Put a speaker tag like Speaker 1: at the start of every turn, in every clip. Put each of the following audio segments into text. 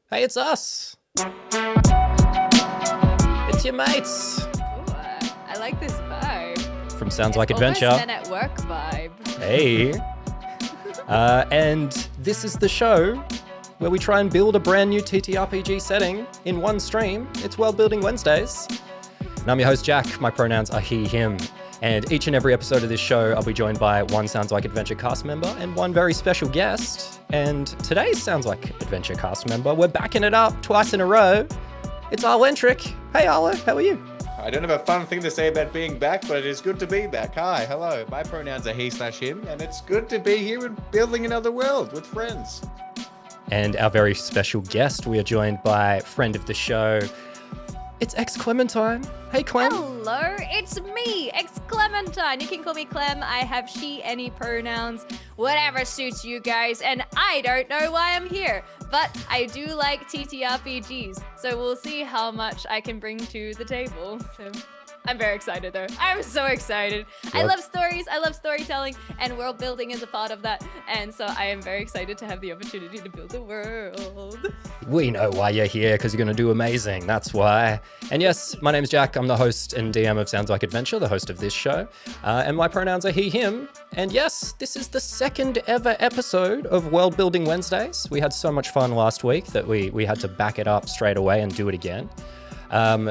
Speaker 1: Hey, it's us. It's your mates
Speaker 2: Ooh, I like this vibe.
Speaker 1: from Sounds
Speaker 2: It's
Speaker 1: Like Adventure.
Speaker 2: almost Men at Work vibe.
Speaker 1: Hey. And this is the show where we try and build a brand new TTRPG setting in one stream. It's World Building Wednesdays. And I'm your host, Jack. My pronouns are he, him. And each and every episode of this show, I'll be joined by one Sounds Like Adventure cast member and one very special guest. And today's Sounds Like Adventure cast member, we're backing it up twice in a row. It's Arlo Entrick. Hey, Arlo, how are you?
Speaker 3: I don't have a fun thing to say about being back, but it is good to be back. Hi, hello. My pronouns are he/him, and it's good to be here and building another world with friends.
Speaker 1: And our very special guest, we are joined by friend of the show, it's X Clementine. Hey, Clem.
Speaker 2: Hello, it's me, Clementine. You can call me Clem. I have she, any pronouns, whatever suits you guys. And I don't know why I'm here, but I do like TTRPGs. So we'll see how much I can bring to the table. So I'm very excited though. I'm so excited. I love stories, I love storytelling, and world building is a part of that. And so I am very excited to have the opportunity to build a world.
Speaker 1: We know why you're here, because you're going to do amazing. That's why. And yes, my name's Jack. I'm the host and DM of Sounds Like Adventure, the host of this show. And my pronouns are he, him. And yes, this is the second ever episode of World Building Wednesdays. We had so much fun last week that we had to back it up straight away and do it again.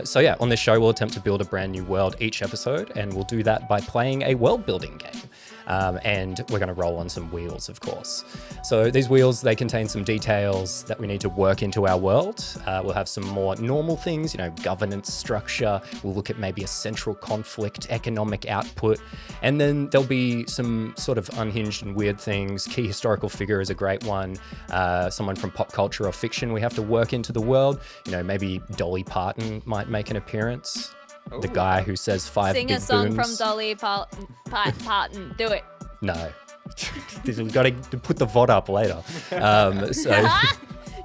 Speaker 1: So yeah, on this show, we'll attempt to build a brand new world each episode, and we'll do that by playing a world building game. And we're going to roll on some wheels, of course. So these wheels, they contain some details that we need to work into our world. We'll have some more normal things, governance structure. We'll look at maybe a central conflict, economic output. And then there'll be some sort of unhinged and weird things. Key historical figure is a great one. Someone from pop culture or fiction we have to work into the world. Maybe Dolly Parton might make an appearance.
Speaker 3: Ooh.
Speaker 1: The guy who says five
Speaker 2: Sing
Speaker 1: big
Speaker 2: a song
Speaker 1: booms.
Speaker 2: from Dolly Parton. Do it.
Speaker 1: No. We've got to put the VOD up later.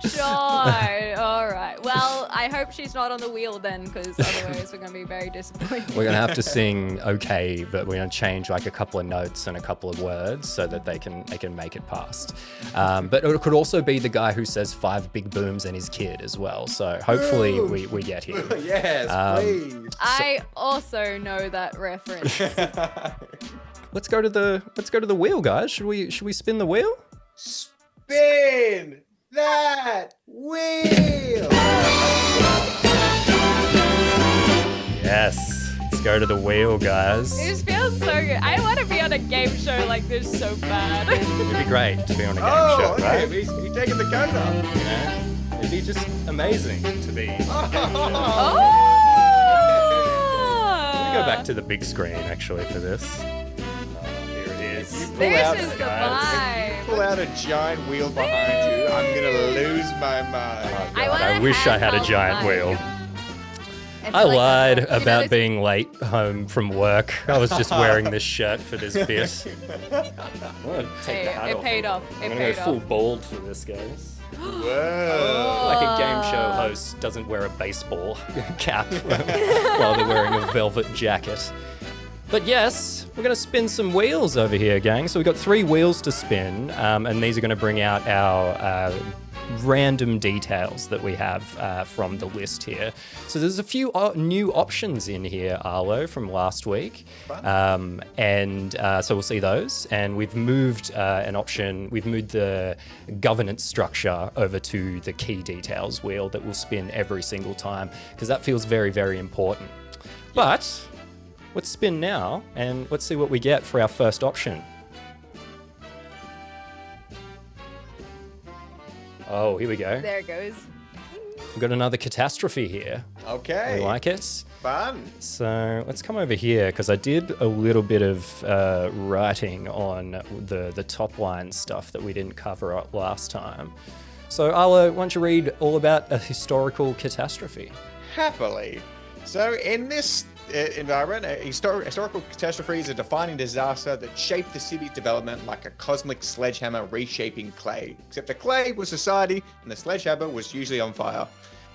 Speaker 2: Sure. All right. Well, I hope she's not on the wheel then, because otherwise we're going to be very disappointed.
Speaker 1: We're going to have to sing okay, but we're going to change like a couple of notes and a couple of words so that they can make it past. But it could also be the guy who says five big booms and his kid as well. So hopefully we get him.
Speaker 3: Yes, please.
Speaker 2: I also know that reference.
Speaker 1: Let's go to the wheel, guys. Should we spin the wheel?
Speaker 3: Spin that wheel.
Speaker 1: Yes. Let's go to the wheel, guys.
Speaker 2: This feels so good. I want to be on a game show like this so bad.
Speaker 1: It'd be great to be on a game show,
Speaker 3: Okay,
Speaker 1: right?
Speaker 3: he's taking the coat off.
Speaker 1: It'd be just amazing to be.
Speaker 2: Oh!
Speaker 1: Go back to the big screen actually for this. Here it is.
Speaker 3: Pull
Speaker 2: This
Speaker 3: out,
Speaker 2: is the
Speaker 1: guys.
Speaker 2: vibe.
Speaker 3: Pull out a giant wheel behind you. I'm gonna lose my mind.
Speaker 1: Oh,
Speaker 2: I
Speaker 1: God,
Speaker 2: want
Speaker 1: I
Speaker 2: a
Speaker 1: wish I had a
Speaker 2: handheld
Speaker 1: giant
Speaker 2: mic.
Speaker 1: wheel.
Speaker 2: feel
Speaker 1: I
Speaker 2: like
Speaker 1: lied
Speaker 2: that's- you know,
Speaker 1: about
Speaker 2: this-
Speaker 1: being late home from work. I was just wearing this shirt for this bit. I'm gonna take
Speaker 2: Hey,
Speaker 1: the hat
Speaker 2: it
Speaker 1: off.
Speaker 2: paid off.
Speaker 1: I'm
Speaker 2: It
Speaker 1: gonna
Speaker 2: paid
Speaker 1: go full
Speaker 2: off.
Speaker 1: bald for this, guys.
Speaker 3: Whoa.
Speaker 1: Like a game show host doesn't wear a baseball cap while they're wearing a velvet jacket. But yes, we're going to spin some wheels over here, gang. So we've got 3 wheels to spin, and these are going to bring out our random details that we have from the list here. So there's a few new options in here, Arlo, from last week. So we'll see those. And we've moved an option, we've moved the governance structure over to the key details wheel that will spin every single time, because that feels very, very important. But let's spin now, and let's see what we get for our first option. Oh, here we go.
Speaker 2: There it goes.
Speaker 1: We've got another catastrophe here.
Speaker 3: Okay.
Speaker 1: I like it.
Speaker 3: Fun.
Speaker 1: So let's come over here, because I did a little bit of writing on the top line stuff that we didn't cover up last time. So Arlo, why don't you read all about a historical catastrophe?
Speaker 3: Happily. So in this environment, a historical catastrophe is a defining disaster that shaped the city's development like a cosmic sledgehammer reshaping clay. Except the clay was society and the sledgehammer was usually on fire.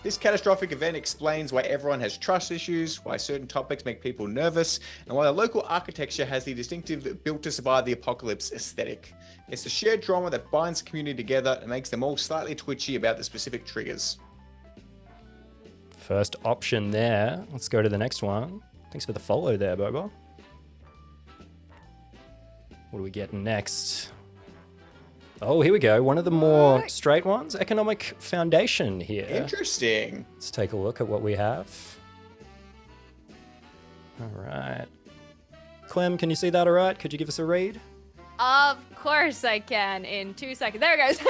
Speaker 3: This catastrophic event explains why everyone has trust issues, why certain topics make people nervous, and why the local architecture has the distinctive built to survive the apocalypse aesthetic. It's the shared drama that binds the community together and makes them all slightly twitchy about the specific triggers.
Speaker 1: First option there. Let's go to the next one. Thanks for the follow there, Bobo. What are we getting next? Oh, here we go. One of the more straight ones. Economic foundation here.
Speaker 3: Interesting.
Speaker 1: Let's take a look at what we have. All right. Clem, can you see that all right? Could you give us a read?
Speaker 2: Of course I can in 2 seconds. There it goes.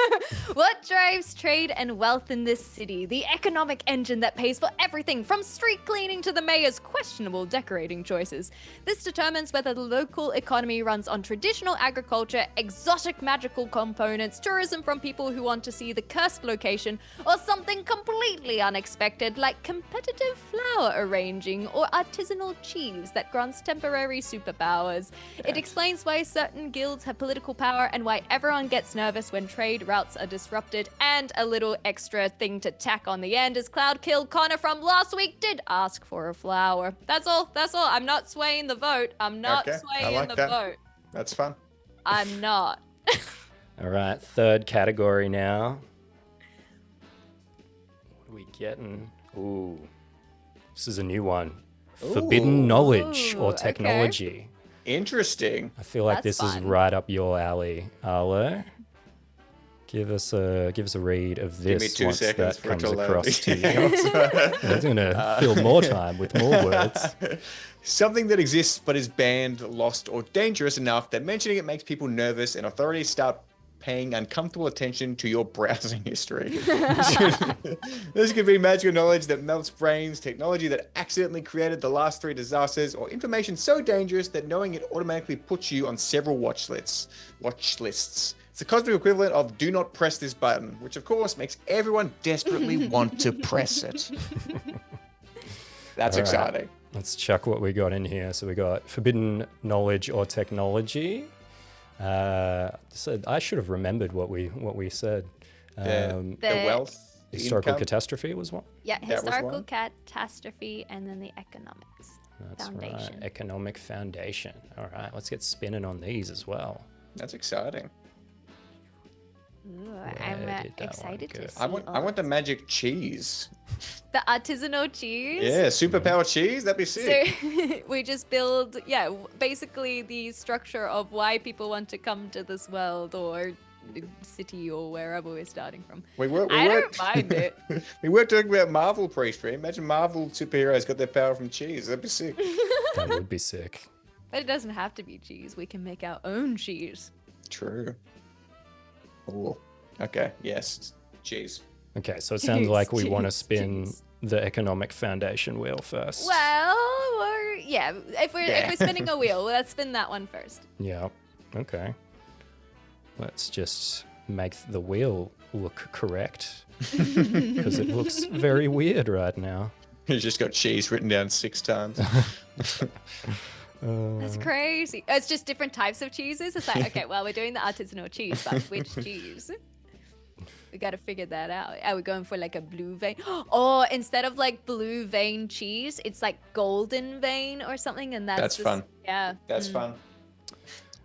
Speaker 2: What drives trade and wealth in this city? The economic engine that pays for everything from street cleaning to the mayor's questionable decorating choices. This determines whether the local economy runs on traditional agriculture, exotic magical components, tourism from people who want to see the cursed location, or something completely unexpected like competitive flower arranging or artisanal cheese that grants temporary superpowers. It explains why certain guilds have political power and why everyone gets nervous when trade routes are disrupted. And a little extra thing to tack on the end is Cloud killed Connor from last week did ask for a flower. That's all. I'm not swaying the vote. I'm not swaying the vote.
Speaker 3: That's fun.
Speaker 2: I'm not.
Speaker 1: All right, third category now. What are we getting? Ooh, this is a new one. Forbidden knowledge or technology.
Speaker 2: Okay.
Speaker 3: Interesting.
Speaker 1: I feel like
Speaker 2: That's
Speaker 1: this is
Speaker 2: fun.
Speaker 1: right up your alley, Arlo. Give us a read of this.
Speaker 3: Give me 2
Speaker 1: once
Speaker 3: seconds
Speaker 1: that
Speaker 3: for it
Speaker 1: comes
Speaker 3: to load.
Speaker 1: across to you. It's gonna fill more time with more words.
Speaker 3: Something that exists but is banned, lost, or dangerous enough that mentioning it makes people nervous and authorities start paying uncomfortable attention to your browsing history. This could be magical knowledge that melts brains, technology that accidentally created the last 3 disasters, or information so dangerous that knowing it automatically puts you on several watch lists. It's the cosmic equivalent of do not press this button, which of course makes everyone desperately want to press it. That's
Speaker 1: All right.
Speaker 3: exciting.
Speaker 1: Let's check what we got in here. So we got forbidden knowledge or technology. So I should have remembered what we said.
Speaker 3: The wealth, the
Speaker 1: Historical
Speaker 3: income.
Speaker 1: catastrophe was one.
Speaker 2: Yeah,
Speaker 3: That was
Speaker 2: historical
Speaker 3: one.
Speaker 2: catastrophe and then the economics
Speaker 1: That's
Speaker 2: foundation.
Speaker 1: right. Economic foundation. All right, let's get spinning on these as well.
Speaker 3: That's exciting.
Speaker 2: Ooh, I'm
Speaker 1: Where did that one
Speaker 2: excited
Speaker 1: go?
Speaker 2: to see
Speaker 3: I want the magic cheese.
Speaker 2: the artisanal cheese.
Speaker 3: Yeah, superpower cheese. That'd be sick.
Speaker 2: So we just build, basically the structure of why people want to come to this world or city or wherever we're starting from.
Speaker 3: We were
Speaker 2: I don't mind it.
Speaker 3: We were talking about Marvel pre-stream. Imagine Marvel superheroes got their power from cheese. That'd be sick.
Speaker 1: That would be sick.
Speaker 2: But it doesn't have to be cheese. We can make our own cheese.
Speaker 3: True. Oh, okay. Yes, cheese.
Speaker 1: Okay, so it sounds like we want to
Speaker 2: Cheese,
Speaker 1: spin
Speaker 2: cheese.
Speaker 1: the economic foundation wheel first.
Speaker 2: Well, if we're spinning a wheel, let's spin that one first.
Speaker 1: Yeah. Okay. Let's just make the wheel look correct because it looks very weird right now.
Speaker 3: He's just got cheese written down 6 times.
Speaker 2: That's crazy. It's just different types of cheeses. It's like, okay, well, we're doing the artisanal cheese, but which cheese? We got to figure that out. Are we going for like a blue vein? Oh, instead of like blue vein cheese, it's like golden vein or something. And that's
Speaker 3: fun.
Speaker 2: Yeah.
Speaker 3: That's fun.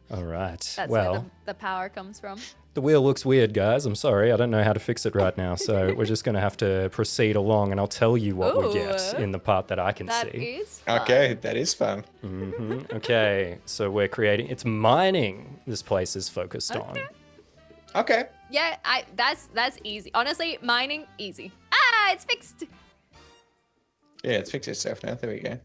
Speaker 1: All right.
Speaker 2: That's
Speaker 1: well,
Speaker 2: where the power comes from.
Speaker 1: the wheel looks weird, guys. I'm sorry. I don't know how to fix it right now. So we're just going to have to proceed along and I'll tell you what we get
Speaker 2: Ooh.
Speaker 1: in the part that I can
Speaker 2: That
Speaker 1: see.
Speaker 2: is fun.
Speaker 3: Okay, that is fun.
Speaker 1: Okay. So we're creating, it's mining this place is focused on.
Speaker 3: Okay.
Speaker 2: Yeah, that's easy. Honestly, mining, easy. Ah, it's fixed.
Speaker 3: Yeah, it's fixed itself now. There we go.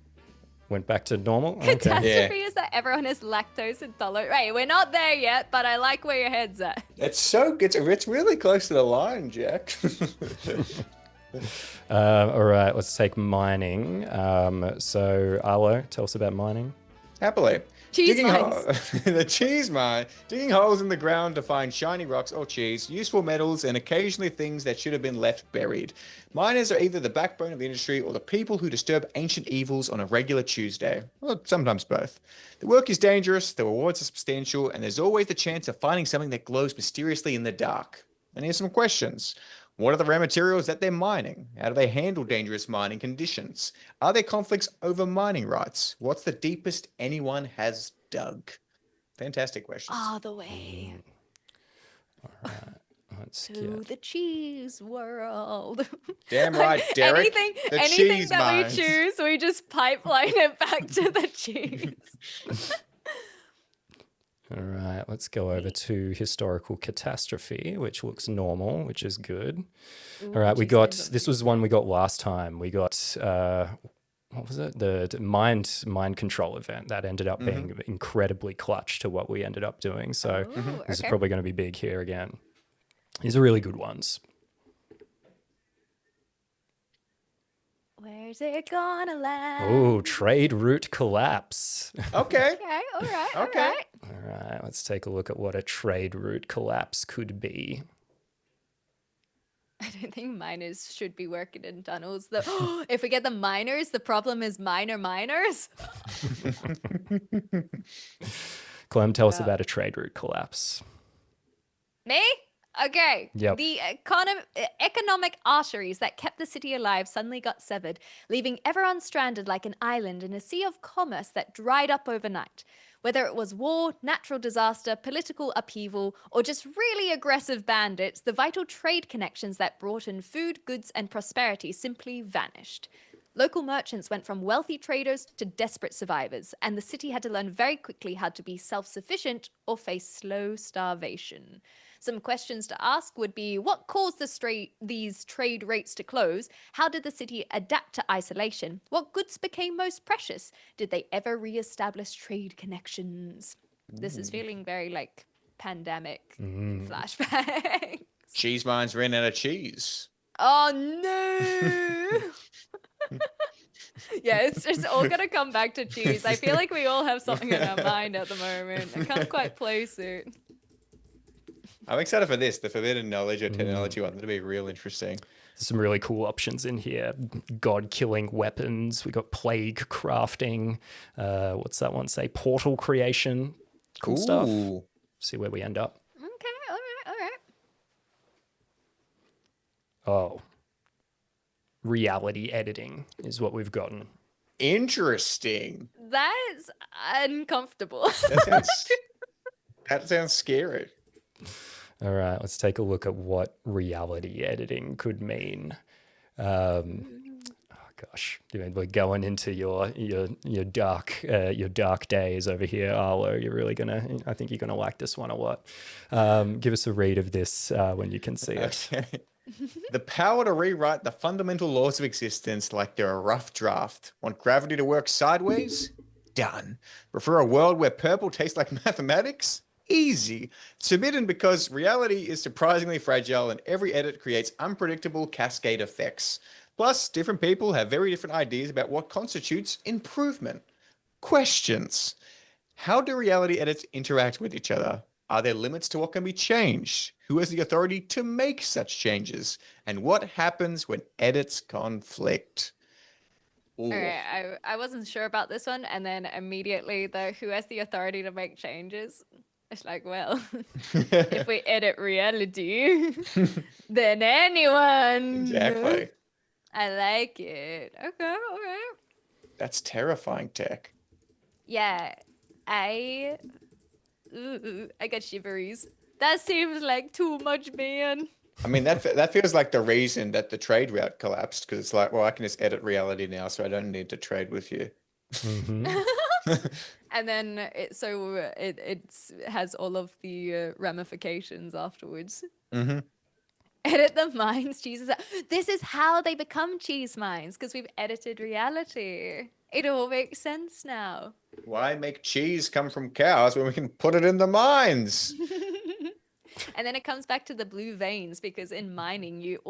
Speaker 1: Went back to normal. Okay.
Speaker 2: Catastrophe is that everyone is lactose intolerant. Right, we're not there yet, but I like where your head's at.
Speaker 3: It's really close to the line, Jack.
Speaker 1: All right. Let's take mining. So Arlo, tell us about mining.
Speaker 3: Happily.
Speaker 2: Cheese mines.
Speaker 3: The cheese mine. Digging holes in the ground to find shiny rocks or cheese, useful metals, and occasionally things that should have been left buried. Miners are either the backbone of the industry or the people who disturb ancient evils on a regular Tuesday. Well, sometimes both. The work is dangerous, the rewards are substantial, and there's always the chance of finding something that glows mysteriously in the dark. And here's some questions. What are the rare materials that they're mining? How do they handle dangerous mining conditions? Are there conflicts over mining rights? What's the deepest anyone has dug? Fantastic questions.
Speaker 2: All the way
Speaker 1: All right. Let's
Speaker 2: to
Speaker 1: get.
Speaker 2: the cheese world.
Speaker 3: Damn right, Derek. The
Speaker 2: anything
Speaker 3: cheese
Speaker 2: that
Speaker 3: mines.
Speaker 2: we choose, we just pipeline it back to the cheese.
Speaker 1: All right. Let's go over to historical catastrophe, which looks normal, which is good. All right. We got. This was one we got last time. We got. What was it? The mind control event that ended up being incredibly clutch to what we ended up doing. So this is probably going to be big here again. These are really good ones.
Speaker 2: Where's it gonna land?
Speaker 1: Oh, trade route collapse.
Speaker 3: Okay.
Speaker 2: Okay, all right,
Speaker 3: Okay.
Speaker 2: all right.
Speaker 1: All right, let's take a look at what a trade route collapse could be.
Speaker 2: I don't think miners should be working in tunnels. If we get the miners, the problem is miners.
Speaker 1: Clem, tell us about a trade route collapse.
Speaker 2: Me? Okay.
Speaker 1: Yep.
Speaker 2: The economic arteries that kept the city alive suddenly got severed, leaving everyone stranded like an island in a sea of commerce that dried up overnight. Whether it was war, natural disaster, political upheaval, or just really aggressive bandits, the vital trade connections that brought in food, goods, and prosperity simply vanished. Local merchants went from wealthy traders to desperate survivors, and the city had to learn very quickly how to be self-sufficient or face slow starvation. Some questions to ask would be, what caused these trade rates to close? How did the city adapt to isolation? What goods became most precious? Did they ever re-establish trade connections? This is feeling very like pandemic flashback.
Speaker 3: Cheese mines ran out of cheese.
Speaker 2: Oh no! Yeah, it's just all gonna come back to cheese. I feel like we all have something in our mind at the moment. I can't quite place it.
Speaker 3: I'm excited for this, the forbidden knowledge or technology one. That'll be real interesting.
Speaker 1: There's some really cool options in here. God-killing weapons. We got plague crafting. What's that one say? Portal creation. Cool stuff. See where we end up.
Speaker 2: Okay, all right.
Speaker 1: Oh. Reality editing is what we've gotten.
Speaker 3: Interesting.
Speaker 2: That's uncomfortable.
Speaker 3: That sounds scary.
Speaker 1: All right, let's take a look at what reality editing could mean. Oh gosh, we're going into your dark days over here, Arlo. I think you're gonna like this one a lot. Give us a read of this when you can see it.
Speaker 3: Okay. The power to rewrite the fundamental laws of existence like they're a rough draft. Want gravity to work sideways? Done. Prefer a world where purple tastes like mathematics? Easy. Submitted because reality is surprisingly fragile and every edit creates unpredictable cascade effects. Plus, different people have very different ideas about what constitutes improvement. Questions. How do reality edits interact with each other? Are there limits to what can be changed? Who has the authority to make such changes? And what happens when edits conflict? Ooh.
Speaker 2: All right, I wasn't sure about this one, and then immediately who has the authority to make changes? It's like, well, if we edit reality, then anyone.
Speaker 3: Exactly.
Speaker 2: I like it. Okay, all right.
Speaker 3: That's terrifying tech.
Speaker 2: Yeah, I got shiveries. That seems like too much, man.
Speaker 3: I mean, that feels like the reason that the trade route collapsed, because it's like, well, I can just edit reality now, so I don't need to trade with you.
Speaker 2: And then it has all of the ramifications afterwards. Edit the mines, cheeses. This is how they become cheese mines, because we've edited reality. It all makes sense now.
Speaker 3: Why make cheese come from cows when we can put it in the mines?
Speaker 2: And then it comes back to the blue veins, because in mining you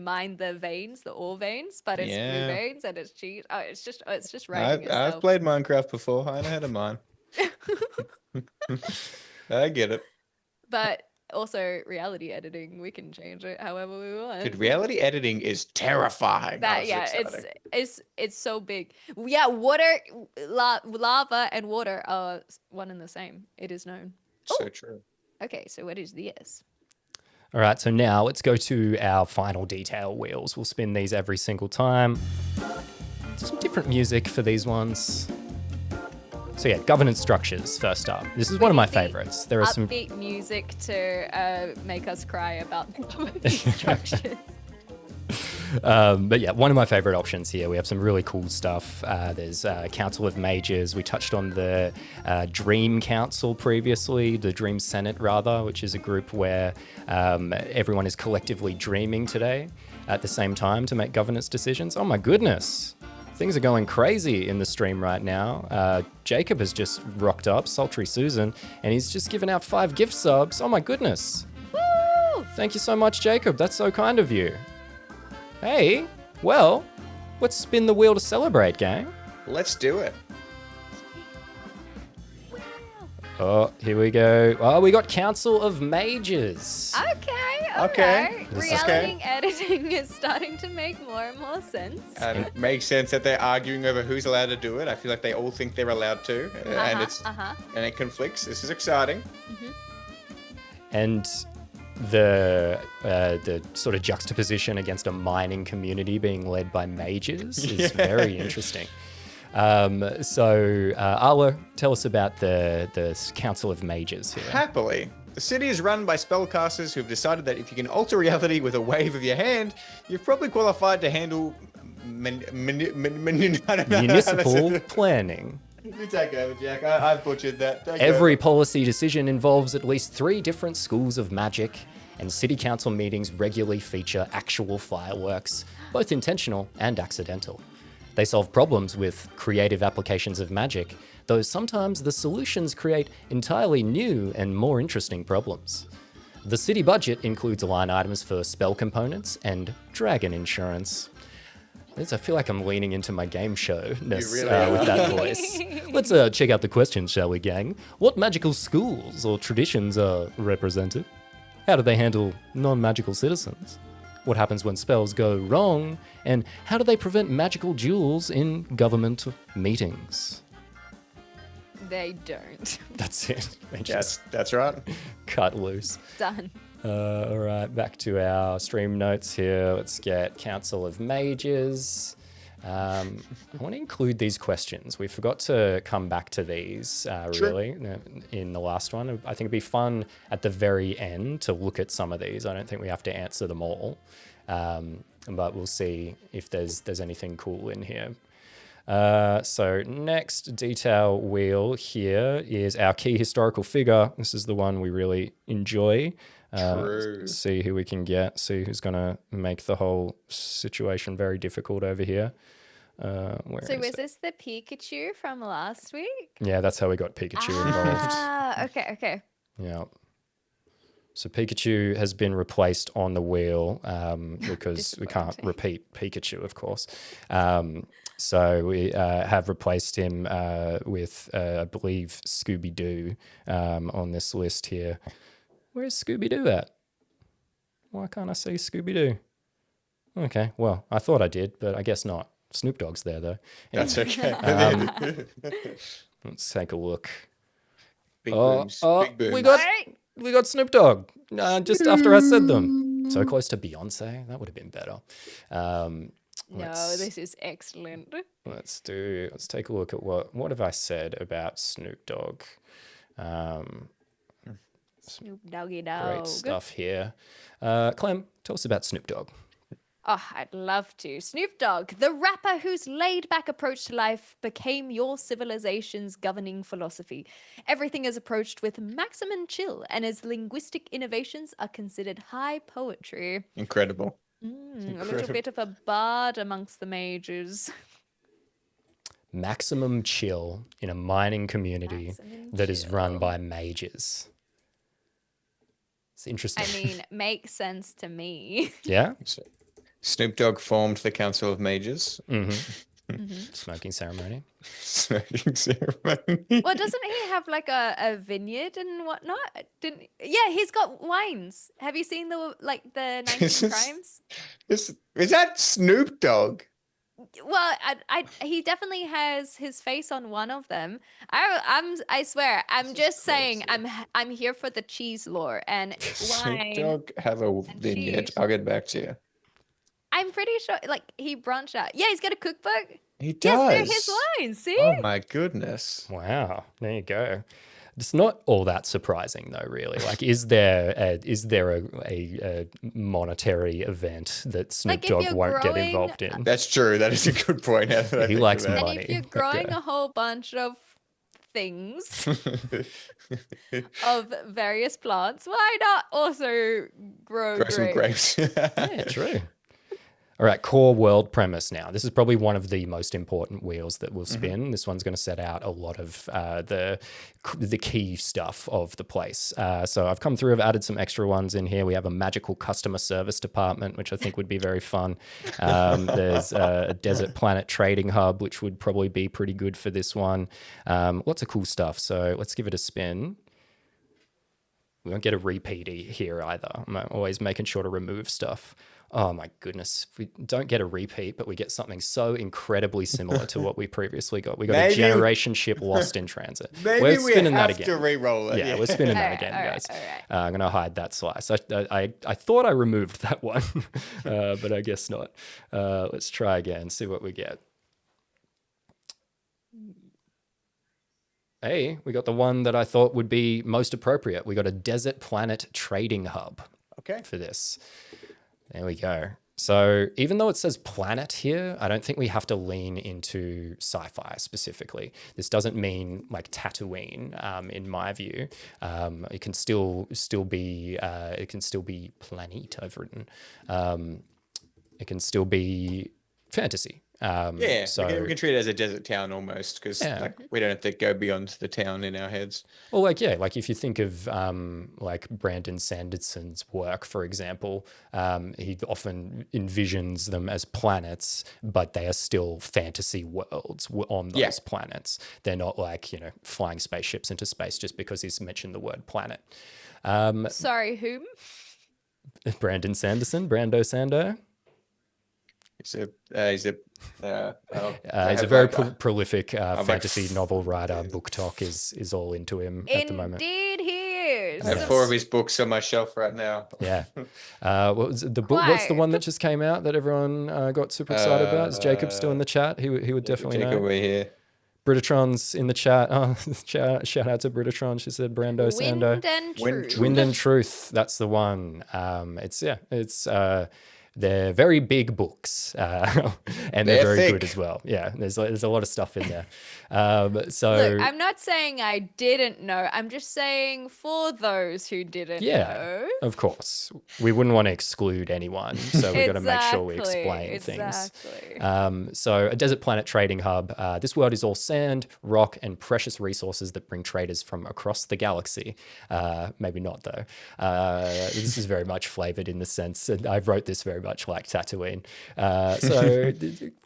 Speaker 2: mine the veins, the ore veins, but it's blue veins and it's cheese. Oh, it's just writing itself.
Speaker 3: I've played Minecraft before. I know how to mine. I get it.
Speaker 2: But also reality editing, we can change it however we want.
Speaker 3: Dude, reality editing is terrifying.
Speaker 2: It's so big. Yeah, water, lava and water are one and the same. It is known.
Speaker 3: So true.
Speaker 2: Okay, so what is this?
Speaker 1: All right, so now let's go to our final detail wheels. We'll spin these every single time. Some different music for these ones. So yeah, governance structures first up. This is one of my favorites. There are some
Speaker 2: upbeat music to make us cry about the structures.
Speaker 1: But yeah, one of my favorite options here. We have some really cool stuff. There's Council of Mages. We touched on the Dream Council previously, the Dream Senate rather, which is a group where everyone is collectively dreaming today at the same time to make governance decisions. Oh my goodness. Things are going crazy in the stream right now. Jacob has just rocked up, Sultry Susan, and he's just given out 5 gift subs. Oh my goodness.
Speaker 2: Woo!
Speaker 1: Thank you so much, Jacob. That's so kind of you. Hey, well, let's spin the wheel to celebrate, gang.
Speaker 3: Let's do it.
Speaker 1: Oh, here we go. Oh, we got Council of Mages.
Speaker 2: Okay,
Speaker 3: Okay.
Speaker 2: Reality editing is starting to make more and more sense.
Speaker 3: And it makes sense that they're arguing over who's allowed to do it. I feel like they all think they're allowed to, and it conflicts. This is exciting.
Speaker 1: And the sort of juxtaposition against a mining community being led by mages is very interesting. So Arlo, tell us about the Council of Mages here.
Speaker 3: Happily. The city is run by spellcasters who've decided that if you can alter reality with a wave of your hand, you're probably qualified to handle
Speaker 1: Municipal planning.
Speaker 3: You take over, Jack. I butchered that.
Speaker 1: Every policy decision involves at least 3 different schools of magic, and city council meetings regularly feature actual fireworks, both intentional and accidental. They solve problems with creative applications of magic, though sometimes the solutions create entirely new and more interesting problems. The city budget includes line items for spell components and dragon insurance. I feel like I'm leaning into my game show-ness
Speaker 3: You really
Speaker 1: with that voice. Let's check out the questions, shall we, gang? What magical schools or traditions are represented? How do they handle non-magical citizens? What happens when spells go wrong? And how do they prevent magical duels in government meetings?
Speaker 2: They don't.
Speaker 1: That's it. They just
Speaker 3: That's right.
Speaker 1: cut loose.
Speaker 2: Done.
Speaker 1: All right, back to our stream notes here. Let's get Council of Mages. I want to include these questions. We forgot to come back to these really in the last one. I think it'd be fun at the very end to look at some of these. I don't think we have to answer them all, but we'll see if there's anything cool in here. So next detail wheel here is our key historical figure. This is the one we really enjoy. See who we can get, see who's going to make the whole situation very difficult over here.
Speaker 2: So was this the Pikachu from last week?
Speaker 1: Yeah, that's how we got Pikachu involved.
Speaker 2: Okay.
Speaker 1: Yeah. So Pikachu has been replaced on the wheel because we can't repeat Pikachu, of course. So we have replaced him with, I believe, Scooby-Doo on this list here. Where's Scooby-Doo at? Why can't I see Scooby-Doo? Okay, well, I thought I did, but I guess not. Snoop Dogg's there, though. Anyway,
Speaker 3: That's okay.
Speaker 1: let's take a look.
Speaker 3: Big booms. Big booms.
Speaker 1: We got Snoop Dogg just after I said them. So close to Beyonce. That would have been better.
Speaker 2: No, this is excellent.
Speaker 1: Let's take a look at what have I said about Snoop Dogg.
Speaker 2: Snoop Doggy Dogg.
Speaker 1: Great stuff here. Clem, tell us about Snoop Dogg.
Speaker 2: Oh, I'd love to. Snoop Dogg, the rapper whose laid-back approach to life became your civilization's governing philosophy. Everything is approached with maximum chill, and his linguistic innovations are considered high poetry.
Speaker 3: Incredible.
Speaker 2: A little bit of a bard amongst the mages.
Speaker 1: Maximum chill in a mining community that is run by mages. It's interesting.
Speaker 2: I mean, makes sense to me.
Speaker 1: Yeah?
Speaker 3: Snoop Dogg formed the Council of Mages.
Speaker 1: Smoking ceremony.
Speaker 3: Smoking ceremony.
Speaker 2: Well, doesn't he have like a vineyard and whatnot? Yeah, he's got wines. Have you seen the 19 Crimes?
Speaker 3: Is that Snoop Dogg?
Speaker 2: Well, he definitely has his face on one of them. I swear, I'm just saying, I'm here for the cheese lore and
Speaker 3: Snoop
Speaker 2: wine.
Speaker 3: Dogg have a
Speaker 2: and
Speaker 3: vignette.
Speaker 2: cheese.
Speaker 3: I'll get back to you.
Speaker 2: I'm pretty sure, like, he branched out. Yeah, he's got a cookbook.
Speaker 3: He
Speaker 2: Yes, they're
Speaker 3: does.
Speaker 2: his lines. See?
Speaker 3: Oh my goodness.
Speaker 1: Wow, there you go. It's not all that surprising though, really. Like, is there a monetary event that Snoop
Speaker 2: Like, if
Speaker 1: Dogg
Speaker 2: you're
Speaker 1: won't get
Speaker 2: growing-
Speaker 1: involved in?
Speaker 3: That's true. That is a good point. now that I
Speaker 1: He
Speaker 3: think
Speaker 1: likes
Speaker 3: about it.
Speaker 1: money.
Speaker 2: And if you're growing
Speaker 1: Okay.
Speaker 2: a whole bunch of things of various plants, why not also grow
Speaker 3: Grow some grapes.
Speaker 1: Yeah, true. All right, core world premise now. This is probably one of the most important wheels that we'll spin. This one's going to set out a lot of the key stuff of the place. So I've come through, I've added some extra ones in here. We have a magical customer service department, which I think would be very fun. There's a desert planet trading hub, which would probably be pretty good for this one. Lots of cool stuff. So let's give it a spin. We won't get a repeat here either. I'm always making sure to remove stuff. Oh my goodness. We don't get a repeat, but we get something so incredibly similar to what we previously got. We got a generation ship lost in transit.
Speaker 3: Maybe
Speaker 1: We're spinning
Speaker 3: we have
Speaker 1: that again.
Speaker 3: to re-roll it.
Speaker 1: Yeah, we're spinning that
Speaker 2: Alright,
Speaker 1: again,
Speaker 2: alright,
Speaker 1: guys.
Speaker 2: alright.
Speaker 1: I'm going to hide that slice. I thought I removed that one, but I guess not. Let's try again, see what we get. Hey, we got the one that I thought would be most appropriate. We got a desert planet trading hub
Speaker 3: Okay.
Speaker 1: for this. There we go. So even though it says planet here, I don't think we have to lean into sci-fi specifically. This doesn't mean like Tatooine, in my view. It can still be planet, I've written. It can still be fantasy.
Speaker 3: Yeah,
Speaker 1: so
Speaker 3: we can treat it as a desert town almost, because like we don't have to go beyond the town in our heads.
Speaker 1: well, like if you think of like Brandon Sanderson's work, for example, he often envisions them as planets, but they are still fantasy worlds on those planets. They're not like flying spaceships into space just because he's mentioned the word planet.
Speaker 2: Sorry, whom?
Speaker 1: Brandon Sanderson, Brando Sando.
Speaker 3: He's a
Speaker 1: very prolific fantasy novel writer. Book Talk is all into him at the moment.
Speaker 2: Indeed, he is.
Speaker 3: I have 4 of his books on my shelf right now.
Speaker 1: Yeah. What was the book? What's the one that just came out that everyone got super excited about? Is Jacob still in the chat? He would definitely
Speaker 3: Jacob,
Speaker 1: know.
Speaker 3: we're here.
Speaker 1: Britatron's in the chat. Oh, shout out to Britatron. She said Brando Sando.
Speaker 2: Wind and Truth.
Speaker 1: Wind and Truth. That's the one. It's they're very big books, and they're very good as well. Yeah, there's a lot of stuff in there. So
Speaker 2: Look, I'm not saying I didn't know. I'm just saying for those who didn't know.
Speaker 1: of course, we wouldn't want to exclude anyone, so we've got to make sure we explain things. So a desert planet trading hub. This world is all sand, rock, and precious resources that bring traders from across the galaxy. Maybe not though. This is very much flavored in the sense, and I wrote this very much like Tatooine. So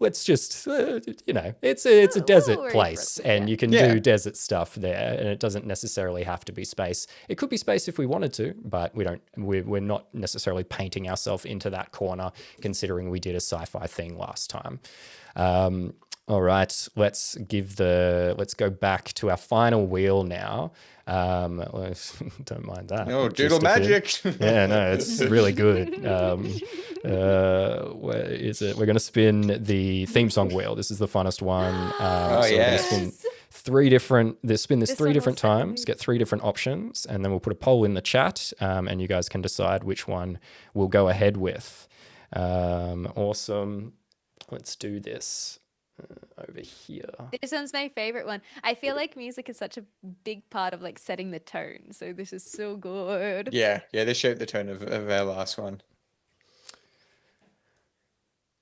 Speaker 1: let's just, it's a desert place, and you can do desert stuff there, and it doesn't necessarily have to be space. It could be space if we wanted to, but we're not necessarily painting ourselves into that corner, considering we did a sci-fi thing last time. All right, let's go back to our final wheel now. Don't mind that.
Speaker 3: No, doodle magic.
Speaker 1: Yeah, no, it's really good. Where is it? We're going to spin the theme song wheel. This is the funnest one. We're going to spin three different times, get 3 different options, and then we'll put a poll in the chat, and you guys can decide which one we'll go ahead with. Awesome. Let's do this. Over here.
Speaker 2: This one's my favorite one. I feel like music is such a big part of like setting the tone. So this is so good.
Speaker 3: Yeah, they shaped the tone of our last one.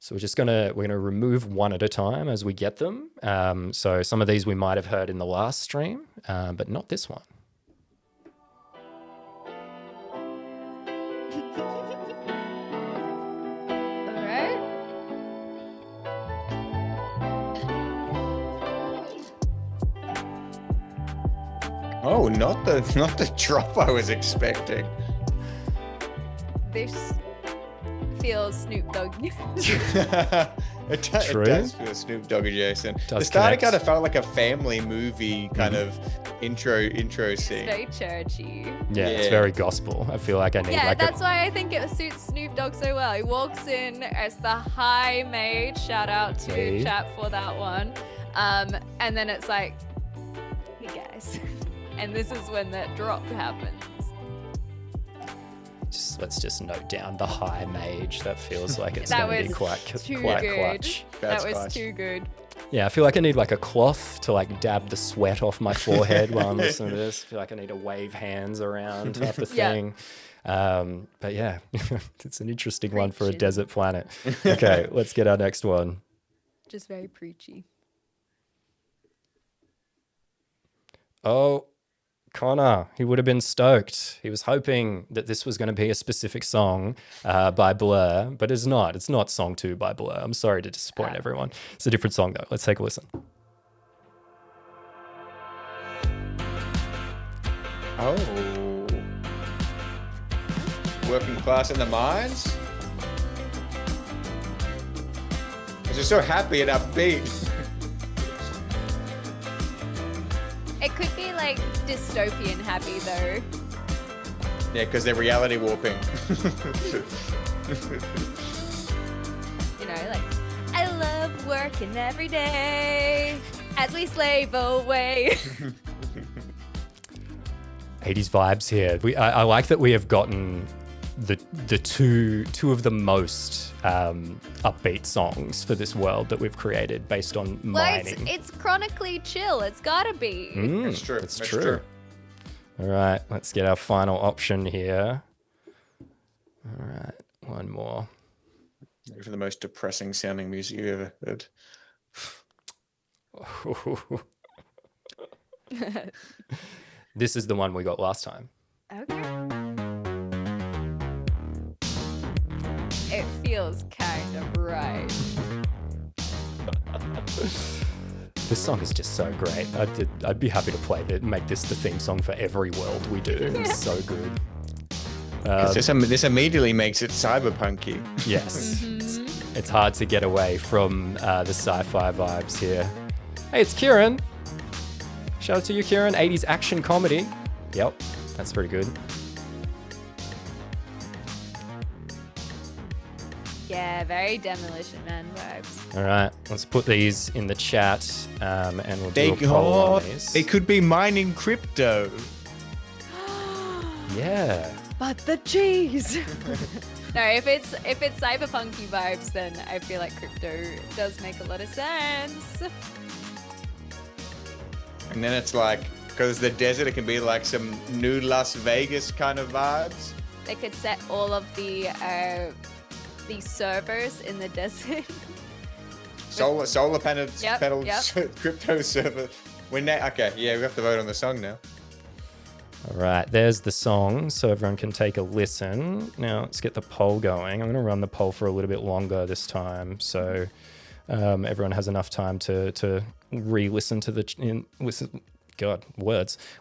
Speaker 1: So we're gonna remove one at a time as we get them. So some of these we might have heard in the last stream, but not this one.
Speaker 3: Oh, not the drop I was expecting.
Speaker 2: This feels Snoop Dogg.
Speaker 1: True.
Speaker 3: It does feel Snoop Dogg adjacent. The
Speaker 1: Does
Speaker 3: start
Speaker 1: connect.
Speaker 3: kind of felt like a family movie kind of intro
Speaker 2: It's
Speaker 3: scene.
Speaker 2: very churchy.
Speaker 1: Yeah, it's
Speaker 3: Yeah.
Speaker 1: very gospel. I feel like I need
Speaker 2: Yeah,
Speaker 1: like
Speaker 2: that's why I think it suits Snoop Dogg so well. He walks in as the high mage. Shout out to
Speaker 1: See?
Speaker 2: chat for that one. And then it's like, hey guys. And this is when that drop happens.
Speaker 1: let's just note down the high mage. That feels like it's
Speaker 2: That
Speaker 1: going to be
Speaker 2: was
Speaker 1: quite
Speaker 2: good.
Speaker 1: clutch.
Speaker 3: That's
Speaker 2: that was
Speaker 3: clutch.
Speaker 2: too good.
Speaker 1: Yeah, I feel like I need like a cloth to like dab the sweat off my forehead while I'm listening to this. I feel like I need to wave hands around type of
Speaker 2: Yeah.
Speaker 1: thing. But yeah, it's an interesting one for a
Speaker 2: Preaching.
Speaker 1: desert planet. Okay, let's get our next one.
Speaker 2: Just very preachy.
Speaker 1: Oh, Connor, he would have been stoked. He was hoping that this was going to be a specific song by Blur, but it's not. It's not Song 2 by Blur. I'm sorry to disappoint everyone. It's a different song, though. Let's take a listen.
Speaker 3: Oh. Working class in the mines? It's just so happy and upbeat.
Speaker 2: It could be like dystopian happy though.
Speaker 3: Yeah, because they're reality warping.
Speaker 2: You know, like, I love working every day as we slave away.
Speaker 1: 80s vibes here. I like that we have gotten the two of the most upbeat songs for this world that we've created based on
Speaker 2: Well,
Speaker 1: mining.
Speaker 2: it's chronically chill. It's gotta be.
Speaker 3: That's true.
Speaker 1: It's
Speaker 3: That's
Speaker 1: true.
Speaker 3: true.
Speaker 1: All right, let's get our final option here. All right, one more.
Speaker 3: Maybe for the most depressing sounding music you've ever heard.
Speaker 1: This is the one we got last time.
Speaker 2: Okay. It feels kind of right.
Speaker 1: This song is just so great. I'd be happy to play it, make this the theme song for every world we do. It's so good.
Speaker 3: This immediately makes it cyberpunky.
Speaker 1: Yes. It's hard to get away from the sci-fi vibes here. Hey, it's Kieran. Shout out to you, Kieran. 80s action comedy. Yep, that's pretty good.
Speaker 2: Yeah, very Demolition Man vibes.
Speaker 1: All right, let's put these in the chat and we'll do a poll on these.
Speaker 3: They could be mining crypto.
Speaker 1: Yeah.
Speaker 2: But the cheese. No, if it's cyberpunky vibes, then I feel like crypto does make a lot of sense.
Speaker 3: And then it's like, because the desert, it can be like some new Las Vegas kind of vibes.
Speaker 2: They could set all of the servers in the desert.
Speaker 3: Solar panels,
Speaker 2: Yep,
Speaker 3: crypto server. Okay, yeah, we have to vote on the song now.
Speaker 1: All right, there's the song, so everyone can take a listen. Now let's get the poll going. I'm going to run the poll for a little bit longer this time, so everyone has enough time to re-listen to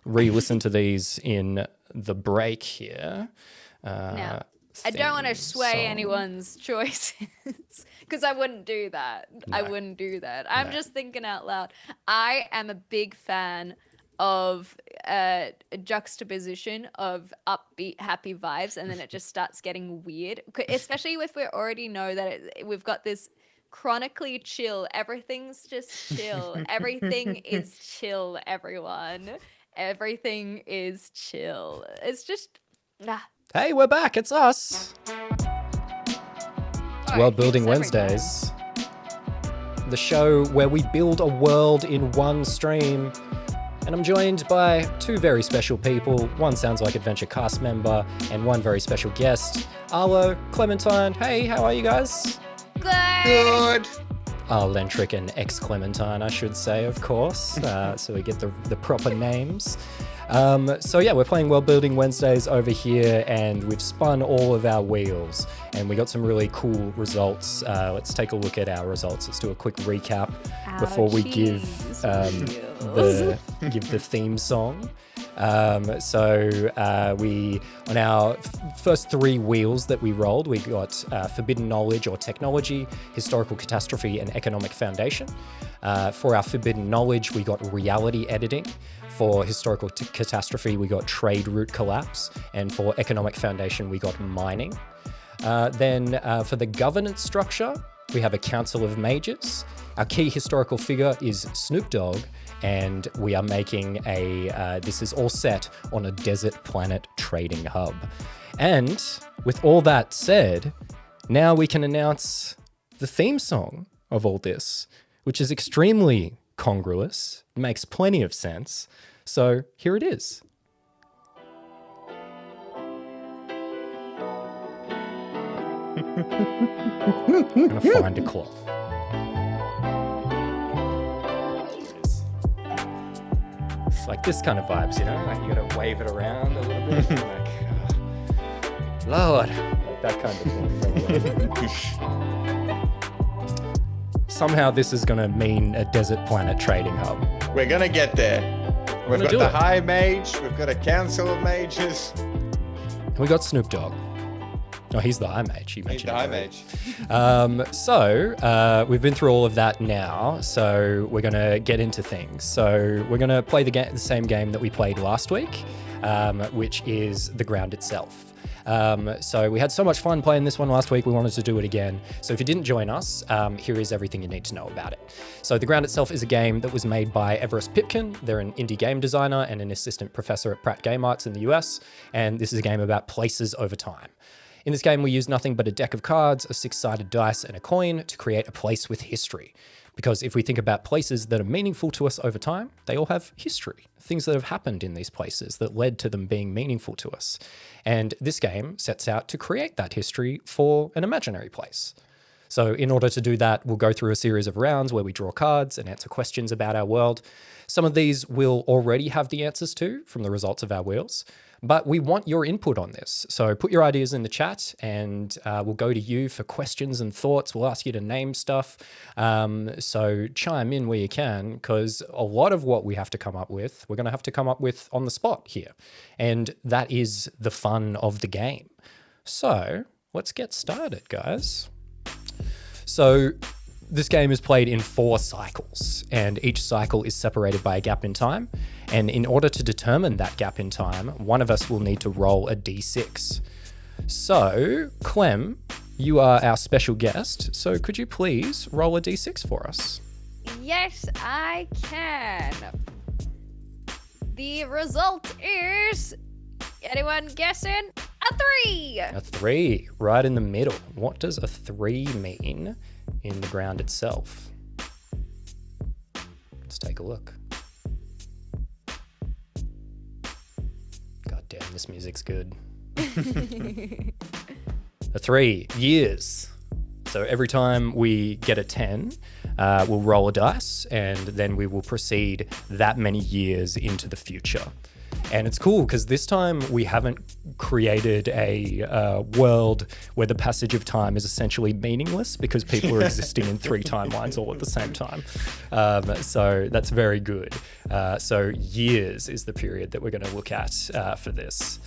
Speaker 1: re-listen to these in the break here.
Speaker 2: Now, I don't want to sway
Speaker 1: song.
Speaker 2: anyone's choices because I wouldn't do that. I
Speaker 1: No.
Speaker 2: wouldn't do that. I'm
Speaker 1: No.
Speaker 2: just thinking out loud. I am a big fan of a juxtaposition of upbeat, happy vibes, and then it just starts getting weird. Especially if we already know that we've got this chronically chill. Everything's just chill. Everything is chill, everyone. Everything is chill. It's just.
Speaker 1: Hey, we're back. It's us. World Building Wednesdays. The show where we build a world in one stream. And I'm joined by two very special people. One Sounds Like Adventure cast member and one very special guest. Arlo, Clementine. Hey, how are you guys?
Speaker 3: Good.
Speaker 1: Lentric and ex-Clementine, I should say, of course. So we get the proper names. So yeah, we're playing World Building Wednesdays over here, and we've spun all of our wheels, and we got some really cool results. Let's take a look at our results. Let's do a quick recap before we give the theme song. We on our first 3 wheels that we rolled, we got forbidden knowledge or technology, historical catastrophe, and economic foundation. For our forbidden knowledge, we got reality editing. For historical catastrophe, we got trade route collapse, and for economic foundation, we got mining. Then for the governance structure, we have a council of mages. Our key historical figure is Snoop Dogg, and we are making this is all set on a desert planet trading hub. And with all that said, now we can announce the theme song of all this, which is extremely congruous, makes plenty of sense. So here it is. I'm gonna find a cloth. It's like this kind of vibes, you know? Like you gotta wave it around a little bit. And like, oh, Lord, like that kind of thing. Somehow this is gonna mean a desert planet trading hub.
Speaker 3: We're gonna get there. We've got the High Mage, we've got a Council of Mages.
Speaker 1: And we got Snoop Dogg. Oh, he's the High Mage.
Speaker 3: He's the High Mage.
Speaker 1: We've been through all of that now, so we're going to get into things. So we're going to play the same game that we played last week, which is the ground itself. So we had so much fun playing this one last week, we wanted to do it again. So if you didn't join us, here is everything you need to know about it. So The Ground itself is a game that was made by Everest Pipkin. They're an indie game designer and an assistant professor at Pratt Game Arts in the US. And this is a game about places over time. In this game, we use nothing but a deck of cards, a 6-sided dice, and a coin to create a place with history. Because if we think about places that are meaningful to us over time, they all have history, things that have happened in these places that led to them being meaningful to us. And this game sets out to create that history for an imaginary place. So in order to do that, we'll go through a series of rounds where we draw cards and answer questions about our world. Some of these we'll already have the answers to from the results of our wheels, but we want your input on this. So put your ideas in the chat and we'll go to you for questions and thoughts. We'll ask you to name stuff. So chime in where you can, because a lot of what we have to come up with, we're going to have to come up with on the spot here. And that is the fun of the game. So let's get started, guys. So this game is played in 4 cycles, and each cycle is separated by a gap in time. And in order to determine that gap in time, one of us will need to roll a d6. So, Clem, you are our special guest, so could you please roll a d6 for us?
Speaker 2: Yes, I can. The result is, anyone guessing? A 3!
Speaker 1: A 3, right in the middle. What does a 3 mean in the ground itself? Let's take a look. God damn, this music's good. A 3, years. So every time we get a 10, we'll roll a dice, and then we will proceed that many years into the future. And it's cool because this time we haven't created a world where the passage of time is essentially meaningless because people are existing in 3 timelines all at the same time. So that's very good. So years is the period that we're going to look at for this.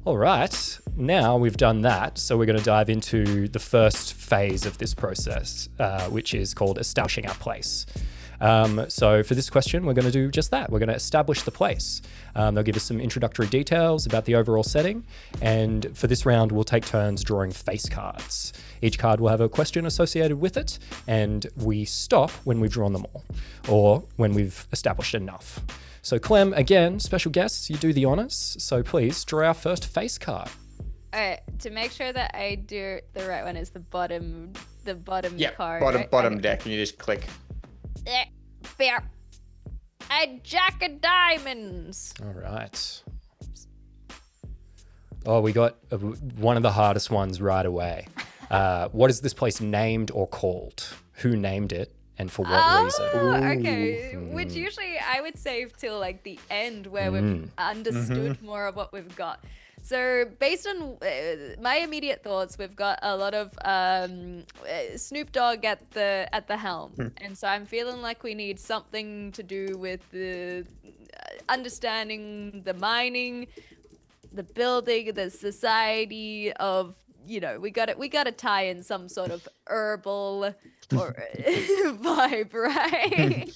Speaker 1: All right, now we've done that. So we're going to dive into the first phase of this process, which is called establishing our place. So for this question, we're going to do just that. We're going to establish the place. They'll give us some introductory details about the overall setting. And for this round, we'll take turns drawing face cards. Each card will have a question associated with it, and we stop when we've drawn them all, or when we've established enough. So Clem, again, special guests, you do the honors. So please draw our first face card.
Speaker 2: All right, to make sure that I do the right one is the bottom card.
Speaker 3: Bottom deck, and you just click.
Speaker 2: Fair. A jack of diamonds.
Speaker 1: All right. Oh, we got one of the hardest ones right away. What is this place named or called? Who named it? and for what reason?
Speaker 2: Okay. Which usually I would save till like the end where we've understood more of what we've got. So based on my immediate thoughts, we've got a lot of Snoop Dogg at the helm, and so I'm feeling like we need something to do with the understanding the mining, the building, the society of, you know, we got to tie in some sort of herbal or vibe, right?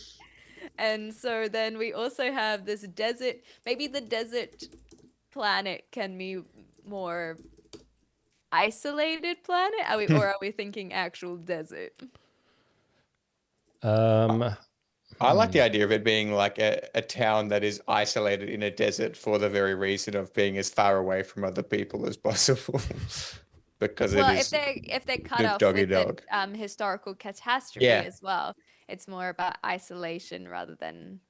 Speaker 2: And so then we also have this desert. Maybe the desert planet can be more isolated planet. Are we thinking actual desert?
Speaker 3: I like the idea of it being like a town that is isolated in a desert for the very reason of being as far away from other people as possible. Because
Speaker 2: Well,
Speaker 3: it is
Speaker 2: if they're cut
Speaker 3: Snoop
Speaker 2: off
Speaker 3: Doggy
Speaker 2: with
Speaker 3: Dog.
Speaker 2: an historical catastrophe
Speaker 3: Yeah.
Speaker 2: as well, it's more about isolation rather than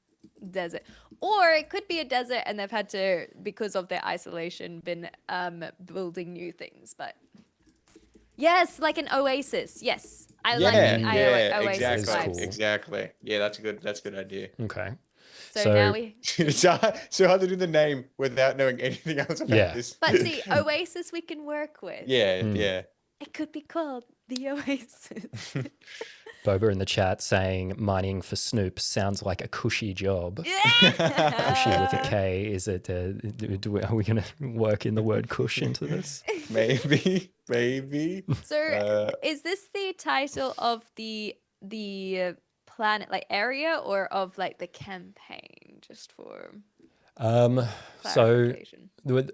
Speaker 2: desert. Or it could be a desert and they've had to, because of their isolation, been building new things. But yes, like an oasis. Yes, I like the oasis
Speaker 3: exactly,
Speaker 2: vibes.
Speaker 1: cool.
Speaker 3: exactly. Yeah, that's a good idea.
Speaker 1: Okay.
Speaker 2: So now we.
Speaker 3: It's so hard to do the name without knowing anything else about
Speaker 1: Yeah.
Speaker 3: this.
Speaker 2: But see, oasis we can work with.
Speaker 3: Yeah, yeah.
Speaker 2: It could be called the oasis.
Speaker 1: Boba in the chat saying mining for Snoop sounds like a cushy job. Cushy with a K. Is it? Are we going to work in the word cush into this?
Speaker 3: Maybe.
Speaker 2: So, is this the title of the planet, like area, or of like the campaign? Just for
Speaker 1: So
Speaker 2: clarification.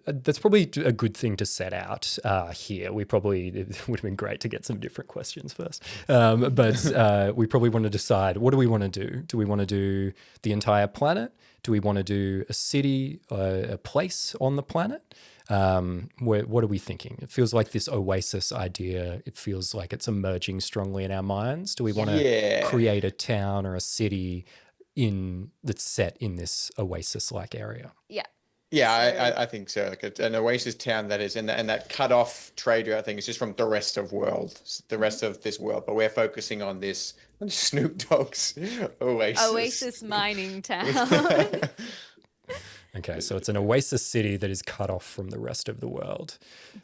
Speaker 1: that's probably a good thing to set out here. It would have been great to get some different questions first. But we probably want to decide, what do we want to do? Do we want to do the entire planet? Do we want to do a city, a place on the planet? What are we thinking? It feels like this oasis idea, it feels like it's emerging strongly in our minds. Do we want to create a town or a city that's set in this oasis-like area?
Speaker 3: Yeah, I think so. Like an oasis town that is, and that cut off trade route thing is just from the rest of the rest of this world. But we're focusing on this on Snoop Dogg's oasis.
Speaker 2: Oasis mining town.
Speaker 1: Okay, so it's an oasis city that is cut off from the rest of the world.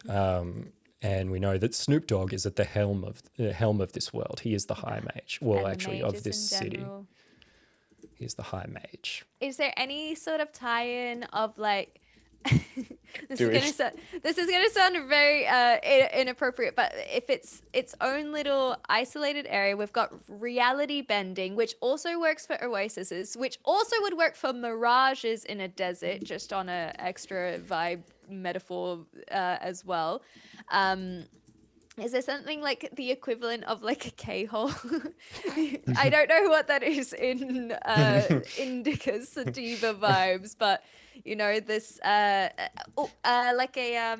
Speaker 1: And we know that Snoop Dogg is at the helm of this world. He is the High Mage. Well,
Speaker 2: And the
Speaker 1: actually, of
Speaker 2: mages
Speaker 1: this
Speaker 2: in
Speaker 1: city.
Speaker 2: general.
Speaker 1: He's the High Mage.
Speaker 2: Is there any sort of tie-in of like this
Speaker 3: Do
Speaker 2: is gonna sound very inappropriate, but if it's its own little isolated area, we've got reality bending, which also works for oases, which also would work for mirages in a desert, just on a extra vibe metaphor as well. Is there something like the equivalent of like a K-hole? I don't know what that is in Indica Sativa vibes, but you know this like a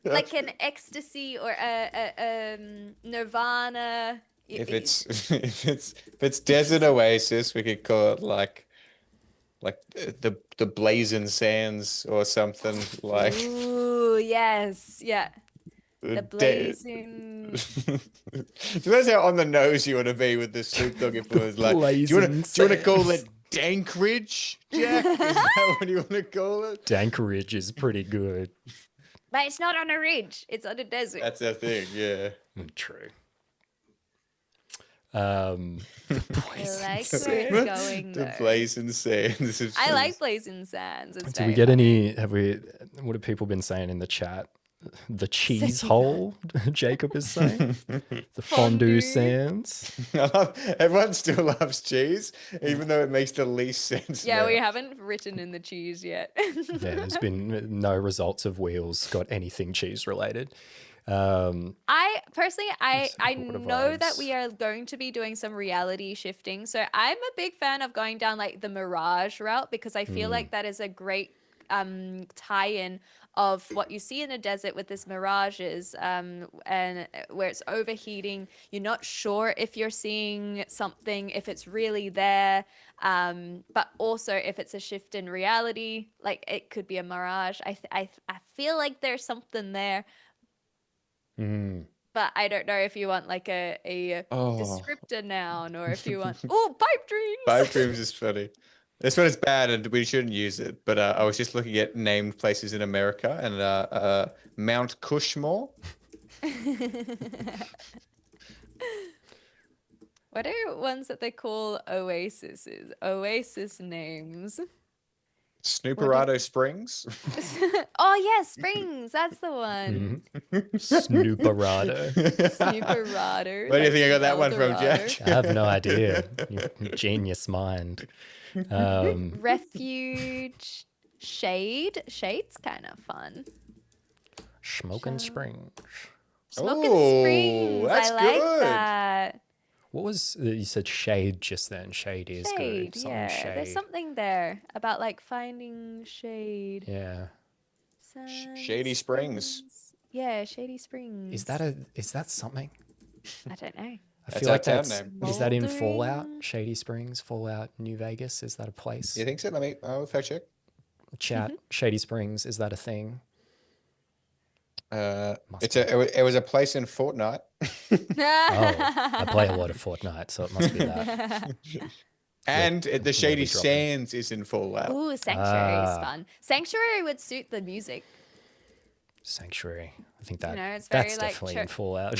Speaker 2: like an ecstasy or a nirvana.
Speaker 3: If it's desert oasis, we could call it like the blazing sands or something like.
Speaker 2: Ooh, yes, yeah. The blazing.
Speaker 3: That's how on the nose you want to be with the Snoop Dogg influence. Like, do you want to call it Dankridge, Jack? Is that what you want to call it?
Speaker 1: Dankridge is pretty good.
Speaker 2: But it's not on a ridge; it's on a desert.
Speaker 3: That's our thing, yeah.
Speaker 1: True.
Speaker 2: I like where it's going.
Speaker 3: The
Speaker 2: Though.
Speaker 3: blazing sands.
Speaker 2: I like blazing sands. It's
Speaker 1: Do we get any? What have people been saying in the chat? The cheese hole, Jacob is saying. The fondue sands.
Speaker 3: Everyone still loves cheese, even though it makes the least sense.
Speaker 2: Yeah,
Speaker 3: now.
Speaker 2: we haven't written in the cheese yet.
Speaker 1: Yeah, there's been no results of Wheels got anything cheese related.
Speaker 2: I personally, I
Speaker 1: What are
Speaker 2: know that
Speaker 1: vibes?
Speaker 2: we are going to be doing some reality shifting. So I'm a big fan of going down like the Mirage route because I feel like that is a great tie-in of what you see in a desert with this mirages and where it's overheating. You're not sure if you're seeing something, if it's really there, but also if it's a shift in reality, like it could be a mirage. I feel like there's something there. but I don't know if you want like a
Speaker 3: Oh,
Speaker 2: descriptor noun or if you want pipe dreams.
Speaker 3: Pipe Dreams is funny. This one is bad and we shouldn't use it. But I was just looking at named places in America and Mount Cushmore.
Speaker 2: What are ones that they call oases? Oasis names.
Speaker 3: Snooperado Springs.
Speaker 2: Oh yeah, Springs. That's the one.
Speaker 1: Snooperado.
Speaker 2: Snooperado.
Speaker 3: Where do you
Speaker 2: like
Speaker 3: think I got that one from,
Speaker 2: Eldorado.
Speaker 3: Jack?
Speaker 1: I have no idea. Genius mind.
Speaker 2: Refuge. Shade's kind of fun.
Speaker 1: Smoking Spring.
Speaker 2: Smoking
Speaker 3: Oh,
Speaker 2: Springs.
Speaker 3: that's
Speaker 2: I like
Speaker 3: good.
Speaker 2: that.
Speaker 1: What was you said? Shade just then. Shade is
Speaker 2: Shade,
Speaker 1: good. Something
Speaker 2: yeah.
Speaker 1: shade.
Speaker 2: There's something there about like finding shade.
Speaker 1: Yeah.
Speaker 2: Sand
Speaker 3: Shady Springs.
Speaker 2: Yeah, Shady Springs.
Speaker 1: Is that something?
Speaker 2: I don't know.
Speaker 1: I
Speaker 3: That's
Speaker 1: feel
Speaker 3: our
Speaker 1: like
Speaker 3: town
Speaker 1: that's
Speaker 3: name.
Speaker 1: is that in Fallout?
Speaker 2: Smoldering?
Speaker 1: Shady Springs, Fallout, New Vegas. Is that a place?
Speaker 3: You think so? I'll fact check.
Speaker 1: Chat. Shady Springs. Is that a thing? Must
Speaker 3: It was a place in Fortnite.
Speaker 1: Oh, I play a lot of Fortnite, so it must be that.
Speaker 3: And the Shady
Speaker 1: we drop it.
Speaker 3: Sands is in Fallout.
Speaker 2: Ooh, Sanctuary is fun. Sanctuary would suit the music.
Speaker 1: Sanctuary. I think that
Speaker 2: You know, it's very,
Speaker 1: that's
Speaker 2: like,
Speaker 1: definitely in Fallout.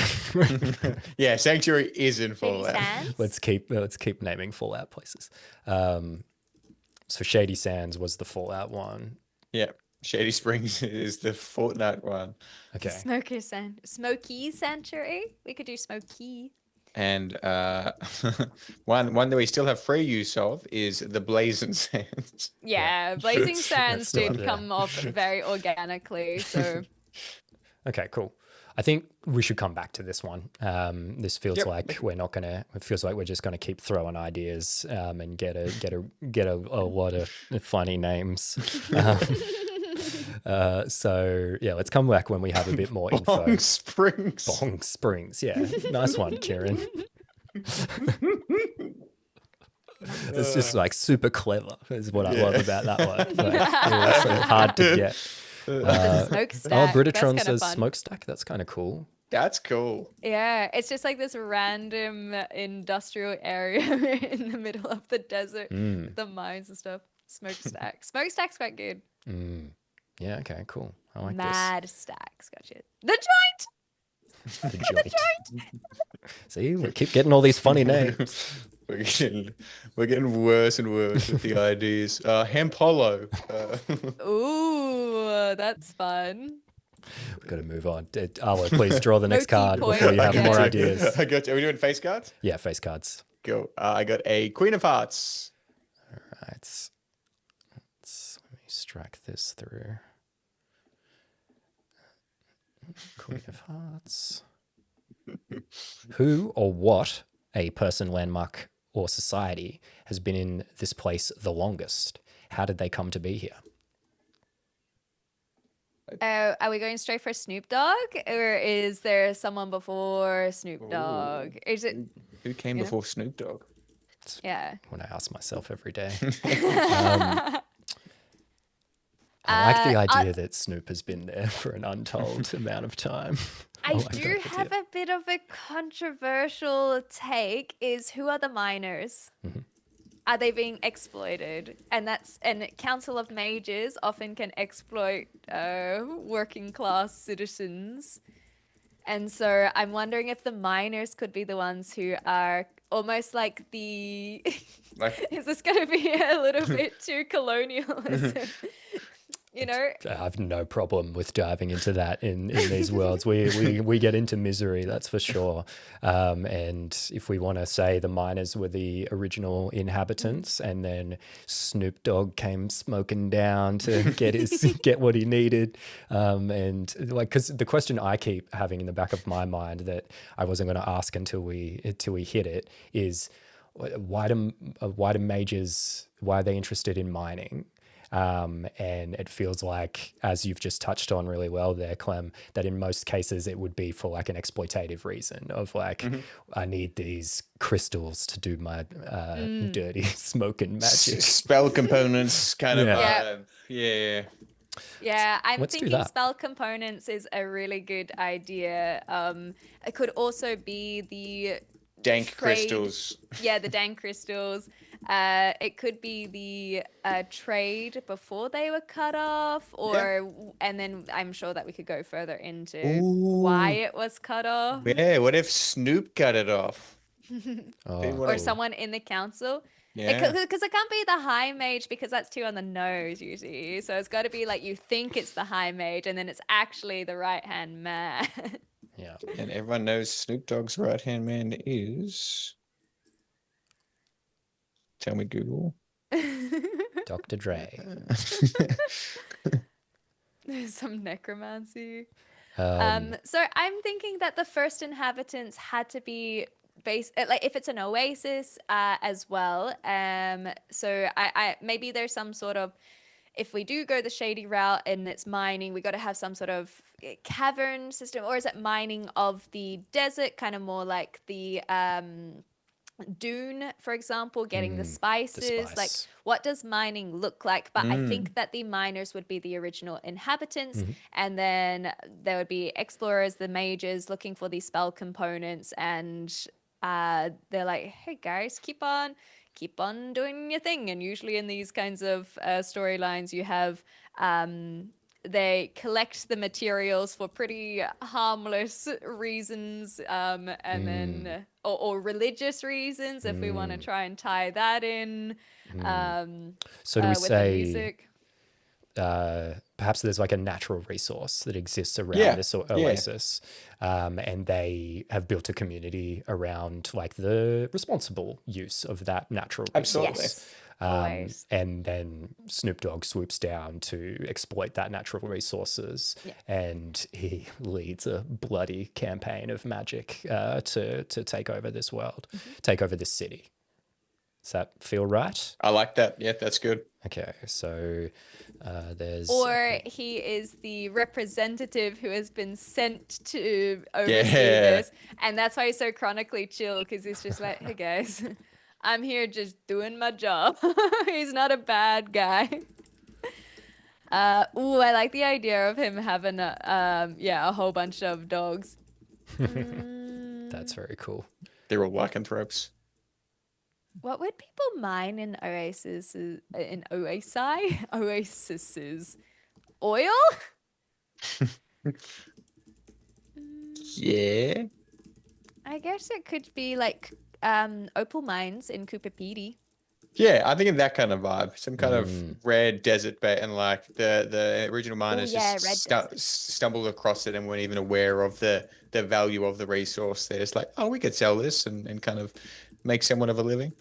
Speaker 3: Yeah, Sanctuary is in
Speaker 2: Shady
Speaker 3: Fallout.
Speaker 2: Sands.
Speaker 1: let's keep naming Fallout places. So Shady Sands was the Fallout one.
Speaker 3: Yeah, Shady Springs is the Fortnite one.
Speaker 1: Okay.
Speaker 2: Smoky Sanctuary. We could do Smoky.
Speaker 3: And one that we still have free use of is the Blazing Sands.
Speaker 2: Yeah, Blazing Sands
Speaker 1: still up
Speaker 2: did
Speaker 1: there.
Speaker 2: come off very organically. So
Speaker 1: Okay, cool. I think we should come back to this one. This feels
Speaker 3: Yep.
Speaker 1: like we're not gonna. It feels like we're just gonna keep throwing ideas and get a lot of funny names. So yeah, let's come back when we have a bit more info.
Speaker 3: Bong Springs.
Speaker 1: Bong Springs, yeah, nice one, Kieran. It's just like super clever is what I love about that one. Like, yeah, so hard to get.
Speaker 2: the smokestack.
Speaker 1: Oh, Britatron
Speaker 2: that's kinda
Speaker 1: says
Speaker 2: fun.
Speaker 1: smokestack. That's kind of cool.
Speaker 3: That's cool.
Speaker 2: Yeah, it's just like this random industrial area in the middle of the desert, with the mines and stuff. Smokestack. Smokestack's quite good.
Speaker 1: Yeah. Okay. Cool. I like
Speaker 2: Mad stacks. Gotcha. The joint.
Speaker 1: this. The joint. See, we keep getting all these funny names.
Speaker 3: We're getting worse and worse with the ideas. Hemp Hollow.
Speaker 2: Ooh, that's fun.
Speaker 1: We've got to move on. Arlo, please draw the next
Speaker 2: key
Speaker 1: card
Speaker 2: point.
Speaker 1: before you have
Speaker 2: Okay.
Speaker 1: more ideas.
Speaker 3: I got you. Are we doing face cards?
Speaker 1: Yeah, face cards.
Speaker 3: Go. I got a Queen of Hearts.
Speaker 1: Right. Let me strike this through. Queen of Hearts. Who or what, a person, landmark, or society, has been in this place the longest? How did they come to be here?
Speaker 2: Are we going straight for Snoop Dogg, or is there someone before Snoop Dogg? Is it?
Speaker 3: Who came
Speaker 2: Yeah.
Speaker 3: before Snoop Dogg?
Speaker 2: Yeah.
Speaker 1: When I ask myself every day. I like the idea that Snoop has been there for an untold amount of time.
Speaker 2: I
Speaker 1: like
Speaker 2: do
Speaker 1: that
Speaker 2: have
Speaker 1: idea.
Speaker 2: a bit of a controversial take. Is who are the miners? Are they being exploited? And Council of Mages often can exploit working class citizens. And so I'm wondering if the miners could be the ones who are almost like the.
Speaker 3: Like,
Speaker 2: Is this going to be a little bit too colonialism? You know?
Speaker 1: I have no problem with diving into that in these worlds. We get into misery, that's for sure. And if we want to say the miners were the original inhabitants, and then Snoop Dogg came smoking down to get what he needed, and like, because the question I keep having in the back of my mind that I wasn't going to ask until we hit it is, why do mages, why are they interested in mining? And it feels like, as you've just touched on really well there, Clem, that in most cases it would be for like an exploitative reason of like, I need these crystals to do my dirty smoking magic.
Speaker 3: spell components, kind of.
Speaker 1: Yeah.
Speaker 3: Yeah.
Speaker 2: Yeah, I'm
Speaker 1: Let's do
Speaker 2: thinking
Speaker 1: that.
Speaker 2: spell components is a really good idea. It could also be the
Speaker 3: Dank
Speaker 2: trade.
Speaker 3: crystals.
Speaker 2: Yeah, the dank crystals. It could be the trade before they were cut off,
Speaker 3: Yeah.
Speaker 2: and then I'm sure that we could go further into why
Speaker 3: Ooh.
Speaker 2: it was cut off,
Speaker 3: Yeah, what if Snoop cut it off? Didn't
Speaker 1: Oh,
Speaker 2: or
Speaker 3: want to.
Speaker 1: cool.
Speaker 2: someone in the council.
Speaker 3: Yeah.
Speaker 2: Because it can't be the high mage because that's too on the nose usually. So it's got to be like you think it's the high mage and then it's actually the right hand man.
Speaker 1: Yeah.
Speaker 3: And everyone knows Snoop Dogg's right hand man is. Tell me, Google.
Speaker 1: Dr. Dre.
Speaker 2: There's some necromancy.
Speaker 1: Um,
Speaker 2: So I'm thinking that the first inhabitants had to be based like if it's an oasis as well. So I maybe there's some sort of if we do go the shady route and it's mining, we got to have some sort of cavern system, or is it mining of the desert, kind of more like the dune, for example, getting the
Speaker 1: the
Speaker 2: spices. Like,
Speaker 1: spice.
Speaker 2: what does mining look like? But I think that the miners would be the original inhabitants, and then there would be explorers, the mages, looking for these spell components, and they're like, "Hey guys, keep on doing your thing." And usually in these kinds of storylines, you have they collect the materials for pretty harmless reasons, and then or religious reasons if we want to try and tie that in
Speaker 1: So do we
Speaker 2: with the
Speaker 1: say
Speaker 2: music.
Speaker 1: perhaps there's like a natural resource that exists around
Speaker 3: Yeah,
Speaker 1: this
Speaker 3: yeah.
Speaker 1: oasis, and they have built a community around like the responsible use of that natural
Speaker 3: Absolutely.
Speaker 1: resource.
Speaker 2: Yes, always.
Speaker 1: And then Snoop Dogg swoops down to exploit that natural resources,
Speaker 2: Yeah.
Speaker 1: and he leads a bloody campaign of magic to take over this world, take over this city. Does that feel right?
Speaker 3: I like that. Yeah, that's good.
Speaker 1: Okay, so there's
Speaker 2: Or he is the representative who has been sent to oversee
Speaker 3: Yeah.
Speaker 2: this. And that's why he's so chronically chill, because he's just like, hey guys, I'm here just doing my job. He's not a bad guy. I like the idea of him having a whole bunch of dogs.
Speaker 1: that's very cool.
Speaker 3: They're all lycanthropes.
Speaker 2: What would people mine in oases? In oases? Oil?
Speaker 3: Yeah.
Speaker 2: I guess it could be like opal mines in Kupapidi.
Speaker 3: Yeah, I think in that kind of vibe, some kind of red desert bait, and like the original miners
Speaker 2: yeah,
Speaker 3: just
Speaker 2: red desert.
Speaker 3: stumbled across it and weren't even aware of the value of the resource. They're just like, oh, we could sell this and kind of make somewhat of a living.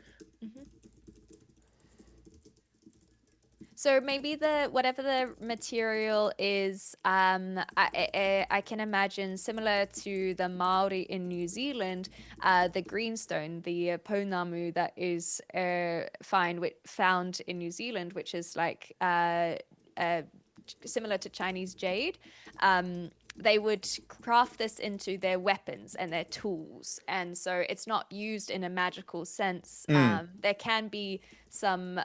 Speaker 2: So maybe whatever the material is, I can imagine similar to the Maori in New Zealand, the greenstone, the pounamu that is found in New Zealand, which is like similar to Chinese jade. They would craft this into their weapons and their tools, and so it's not used in a magical sense. There can be some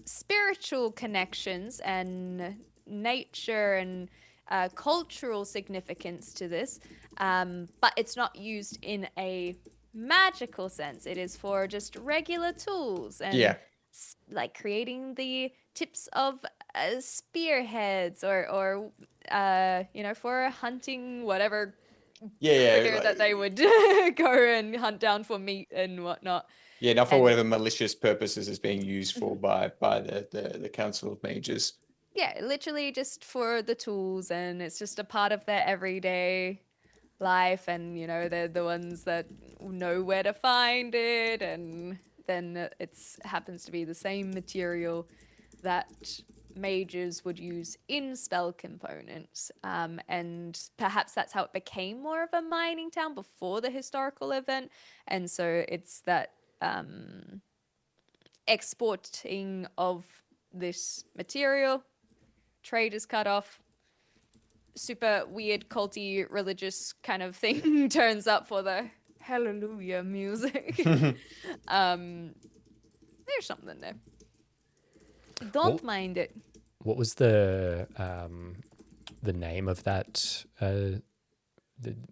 Speaker 2: spiritual connections and nature and cultural significance to this, but it's not used in a magical sense. It is for just regular tools and
Speaker 3: Yeah.
Speaker 2: like creating the tips of spearheads or for hunting whatever critter
Speaker 3: like-
Speaker 2: that they would go and hunt down for meat and whatnot.
Speaker 3: Yeah, not for
Speaker 2: And-
Speaker 3: whatever malicious purposes is being used for by the Council of Mages.
Speaker 2: Yeah, literally just for the tools, and it's just a part of their everyday life, and they're the ones that know where to find it, and then it's happens to be the same material that mages would use in spell components, and perhaps that's how it became more of a mining town before the historical event, and so it's that exporting of this material, trade is cut off, super weird culty religious kind of thing turns up for the hallelujah music. There's something there. Don't mind it.
Speaker 1: What was the name of that the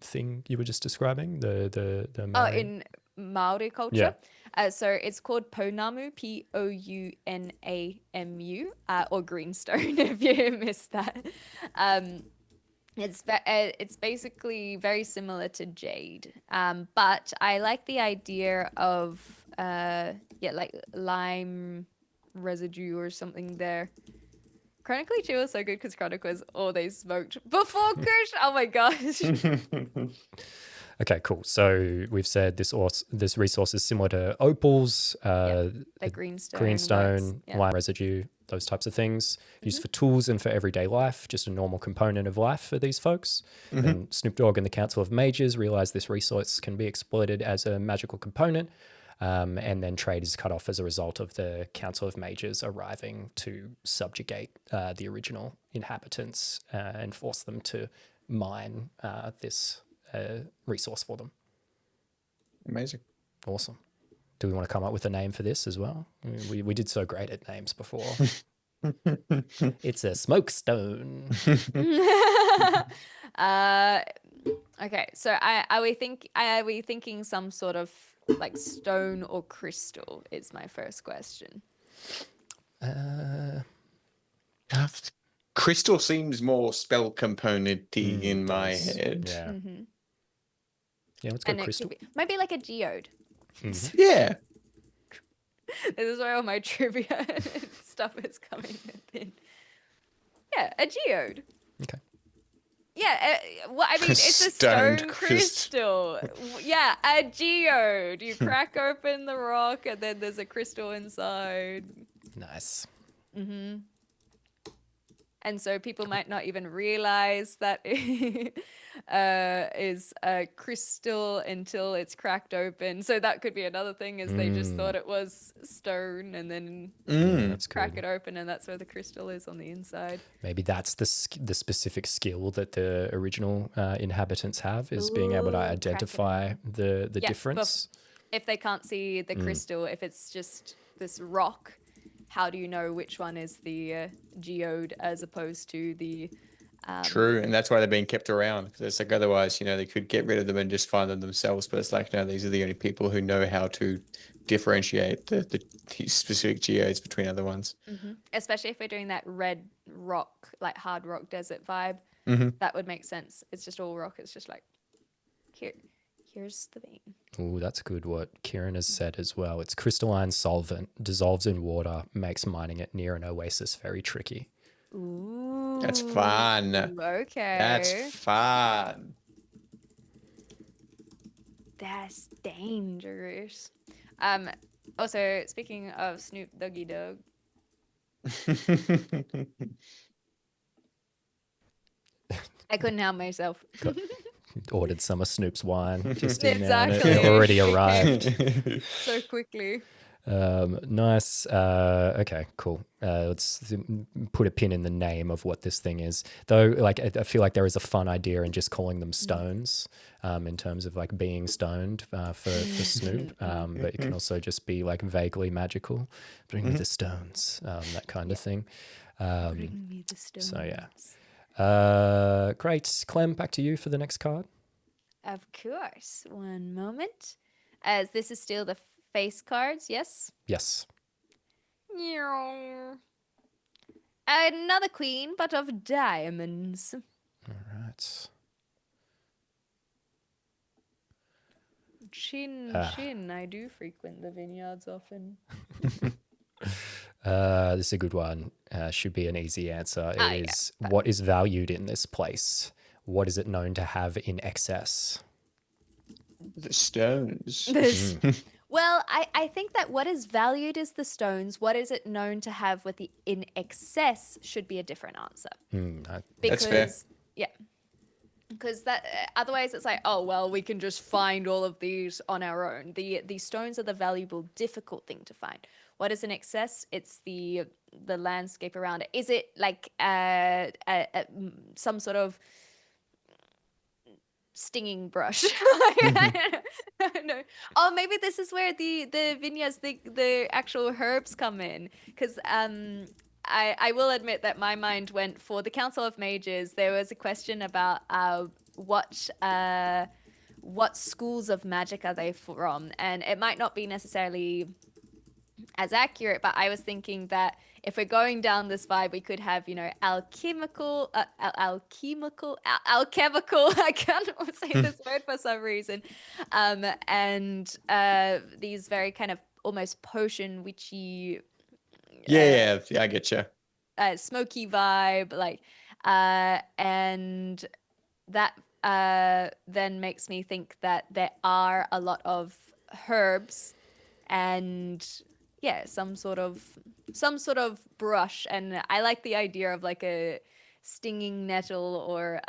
Speaker 1: thing you were just describing? The
Speaker 2: Oh,
Speaker 1: Maori?
Speaker 2: in Maori culture. So it's called Pounamu, Pounamu, or greenstone, if you missed that. It's basically very similar to jade, but I like the idea of like lime residue or something there. Chronically Chill is so good because Chronicle is all they smoked before Kush. Oh my gosh.
Speaker 1: Okay, cool. So we've said this resource is similar to opals,
Speaker 2: The greenstone.
Speaker 1: greenstone,
Speaker 2: works.
Speaker 1: lime residue, those types of things. Used for tools and for everyday life, just a normal component of life for these folks. And Snoop Dogg and the Council of Mages realized this resource can be exploited as a magical component. And then trade is cut off as a result of the Council of Mages arriving to subjugate the original inhabitants and force them to mine this resource for them.
Speaker 3: Amazing.
Speaker 1: Awesome. Do we want to come up with a name for this as well? We did so great at names before. It's a smoke stone.
Speaker 2: Okay, so are we thinking some sort of like stone or crystal is my first question.
Speaker 3: Crystal seems more spell component-y in my head.
Speaker 1: Yeah. Yeah, let's go
Speaker 2: And
Speaker 1: crystal.
Speaker 2: maybe like a geode.
Speaker 3: Yeah.
Speaker 2: This is where all my trivia stuff is coming in. Yeah, a geode.
Speaker 1: Okay.
Speaker 2: Yeah, well, I mean, it's a
Speaker 3: Stoned
Speaker 2: stone crystal. Yeah, a geode. You crack open the rock, and then there's a crystal inside.
Speaker 1: Nice.
Speaker 2: And so people might not even realize that it is a crystal until it's cracked open. So that could be another thing, is they just thought it was stone and then
Speaker 1: That's
Speaker 2: crack
Speaker 1: good.
Speaker 2: it open, and that's where the crystal is on the inside.
Speaker 1: Maybe that's the specific skill that the original inhabitants have, is being able to
Speaker 2: Ooh, crack it
Speaker 1: identify the
Speaker 2: Yeah,
Speaker 1: difference.
Speaker 2: If they can't see the crystal, if it's just this rock, how do you know which one is the geode as opposed to the...
Speaker 3: True, and that's why they're being kept around. Because it's like otherwise, they could get rid of them and just find them themselves. But it's like, no, these are the only people who know how to differentiate the specific geodes between other ones.
Speaker 2: Especially if we're doing that red rock, like hard rock desert vibe, that would make sense. It's just all rock. It's just like, here's the vein.
Speaker 1: Oh, that's good what Kieran has said as well. It's crystalline solvent, dissolves in water, makes mining it near an oasis very tricky.
Speaker 2: Ooh.
Speaker 3: That's fun.
Speaker 2: Okay.
Speaker 3: That's fun.
Speaker 2: That's dangerous. Also, speaking of Snoop Doggy Dogg, I couldn't help myself.
Speaker 1: Ordered some of Snoop's wine just in
Speaker 2: Exactly.
Speaker 1: it already arrived.
Speaker 2: So quickly.
Speaker 1: Nice. Okay, cool. Let's put a pin in the name of what this thing is. Though, like, I feel like there is a fun idea in just calling them stones, in terms of like being stoned for Snoop. But it can also just be like vaguely magical. Bring me the stones, that kind of thing.
Speaker 2: Bring me the stones.
Speaker 1: So yeah. Great. Clem, back to you for the next card.
Speaker 2: Of course. One moment. As this is still the face cards, yes?
Speaker 1: Yes.
Speaker 2: Another queen, but of diamonds.
Speaker 1: All right.
Speaker 2: Chin. I do frequent the vineyards often.
Speaker 1: This is a good one. Should be an easy answer. It is, what is valued in this place? What is it known to have in excess?
Speaker 3: The stones.
Speaker 2: Well, I think that what is valued is the stones. What is it known to have with the in excess should be a different answer.
Speaker 3: That's fair.
Speaker 2: Yeah. Because that otherwise it's like, oh well, we can just find all of these on our own. The stones are the valuable, difficult thing to find. What is in excess? It's the landscape around it. Is it like some sort of stinging brush. I don't know. Oh, maybe this is where the vineyards, the actual herbs come in, because I will admit that my mind went for the Council of Mages. There was a question about what schools of magic are they from, and it might not be necessarily as accurate, but I was thinking that if we're going down this vibe, we could have, alchemical, alchemical. I can't say this word for some reason, and these very kind of almost potion witchy,
Speaker 3: Yeah, I get you.
Speaker 2: smoky vibe, like, and that then makes me think that there are a lot of herbs and some sort of brush, and I like the idea of like a stinging nettle or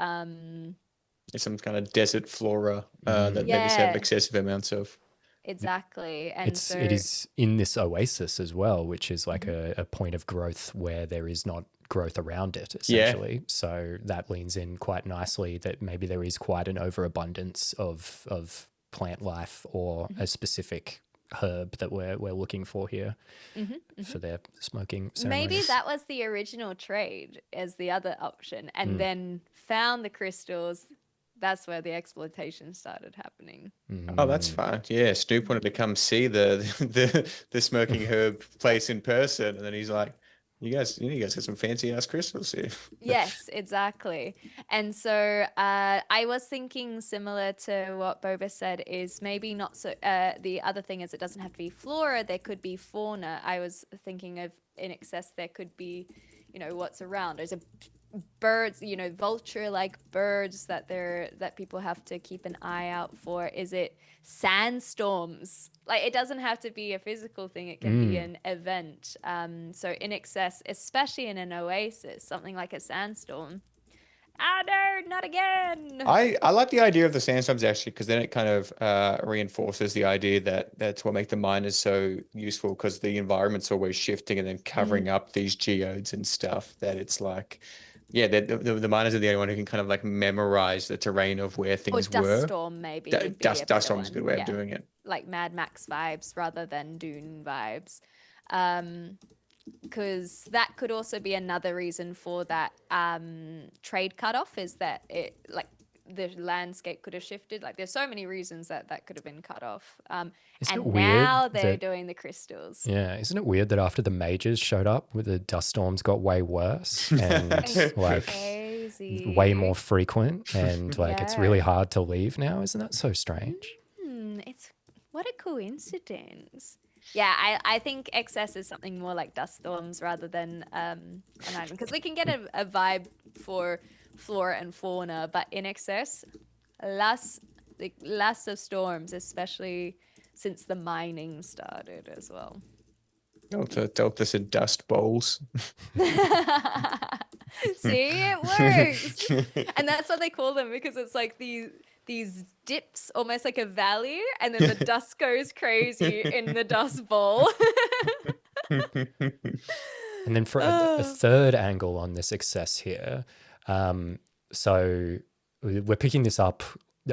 Speaker 3: Some kind of desert flora that they just have excessive amounts of.
Speaker 2: exactly. And
Speaker 1: it is in this oasis as well, which is like a point of growth where there is not growth around it, essentially. So that leans in quite nicely that maybe there is quite an overabundance of plant life or a specific herb that we're looking for here for their smoking ceremonies.
Speaker 2: maybe that was the original trade as the other option, and then found the crystals. That's where the exploitation started happening.
Speaker 3: Oh, that's fine. Yeah, Snoop wanted to come see the smoking herb place in person, and then he's like, "You guys got some fancy ass crystals here."
Speaker 2: Yes, exactly. And so I was thinking similar to what Boba said, is maybe not so. The other thing is it doesn't have to be flora. There could be fauna. I was thinking of in excess. There could be, what's around. There's a birds, vulture-like birds that people have to keep an eye out for. Is it sandstorms? Like, it doesn't have to be a physical thing, it can be an event. So in excess, especially in an oasis, something like a sandstorm. Ah, no, not again.
Speaker 3: I like the idea of the sandstorms actually, because then it kind of reinforces the idea that that's what makes the miners so useful, because the environment's always shifting and then covering up these geodes and stuff, that it's like, yeah, the miners are the only one who can kind of like memorize the terrain of where things
Speaker 2: or dust
Speaker 3: were.
Speaker 2: storm, maybe.
Speaker 3: Dust storm's a good way of doing it.
Speaker 2: Like Mad Max vibes rather than Dune vibes. Because that could also be another reason for that trade cutoff, is that it, like, the landscape could have shifted. Like, there's so many reasons that could have been cut off. And now they're doing the crystals.
Speaker 1: Yeah, isn't it weird that after the mages showed up, with the dust storms got way worse and like
Speaker 2: crazy.
Speaker 1: way more frequent, and like it's really hard to leave now? Isn't that so strange?
Speaker 2: It's what a coincidence. Yeah, I think excess is something more like dust storms rather than an island, because we can get a vibe for flora and fauna, but in excess, less of storms, especially since the mining started as well.
Speaker 3: Delta said dust bowls.
Speaker 2: See, it works. And that's what they call them, because it's like these dips, almost like a valley, and then the dust goes crazy in the dust bowl.
Speaker 1: And then for a third angle on this excess here, so we're picking this up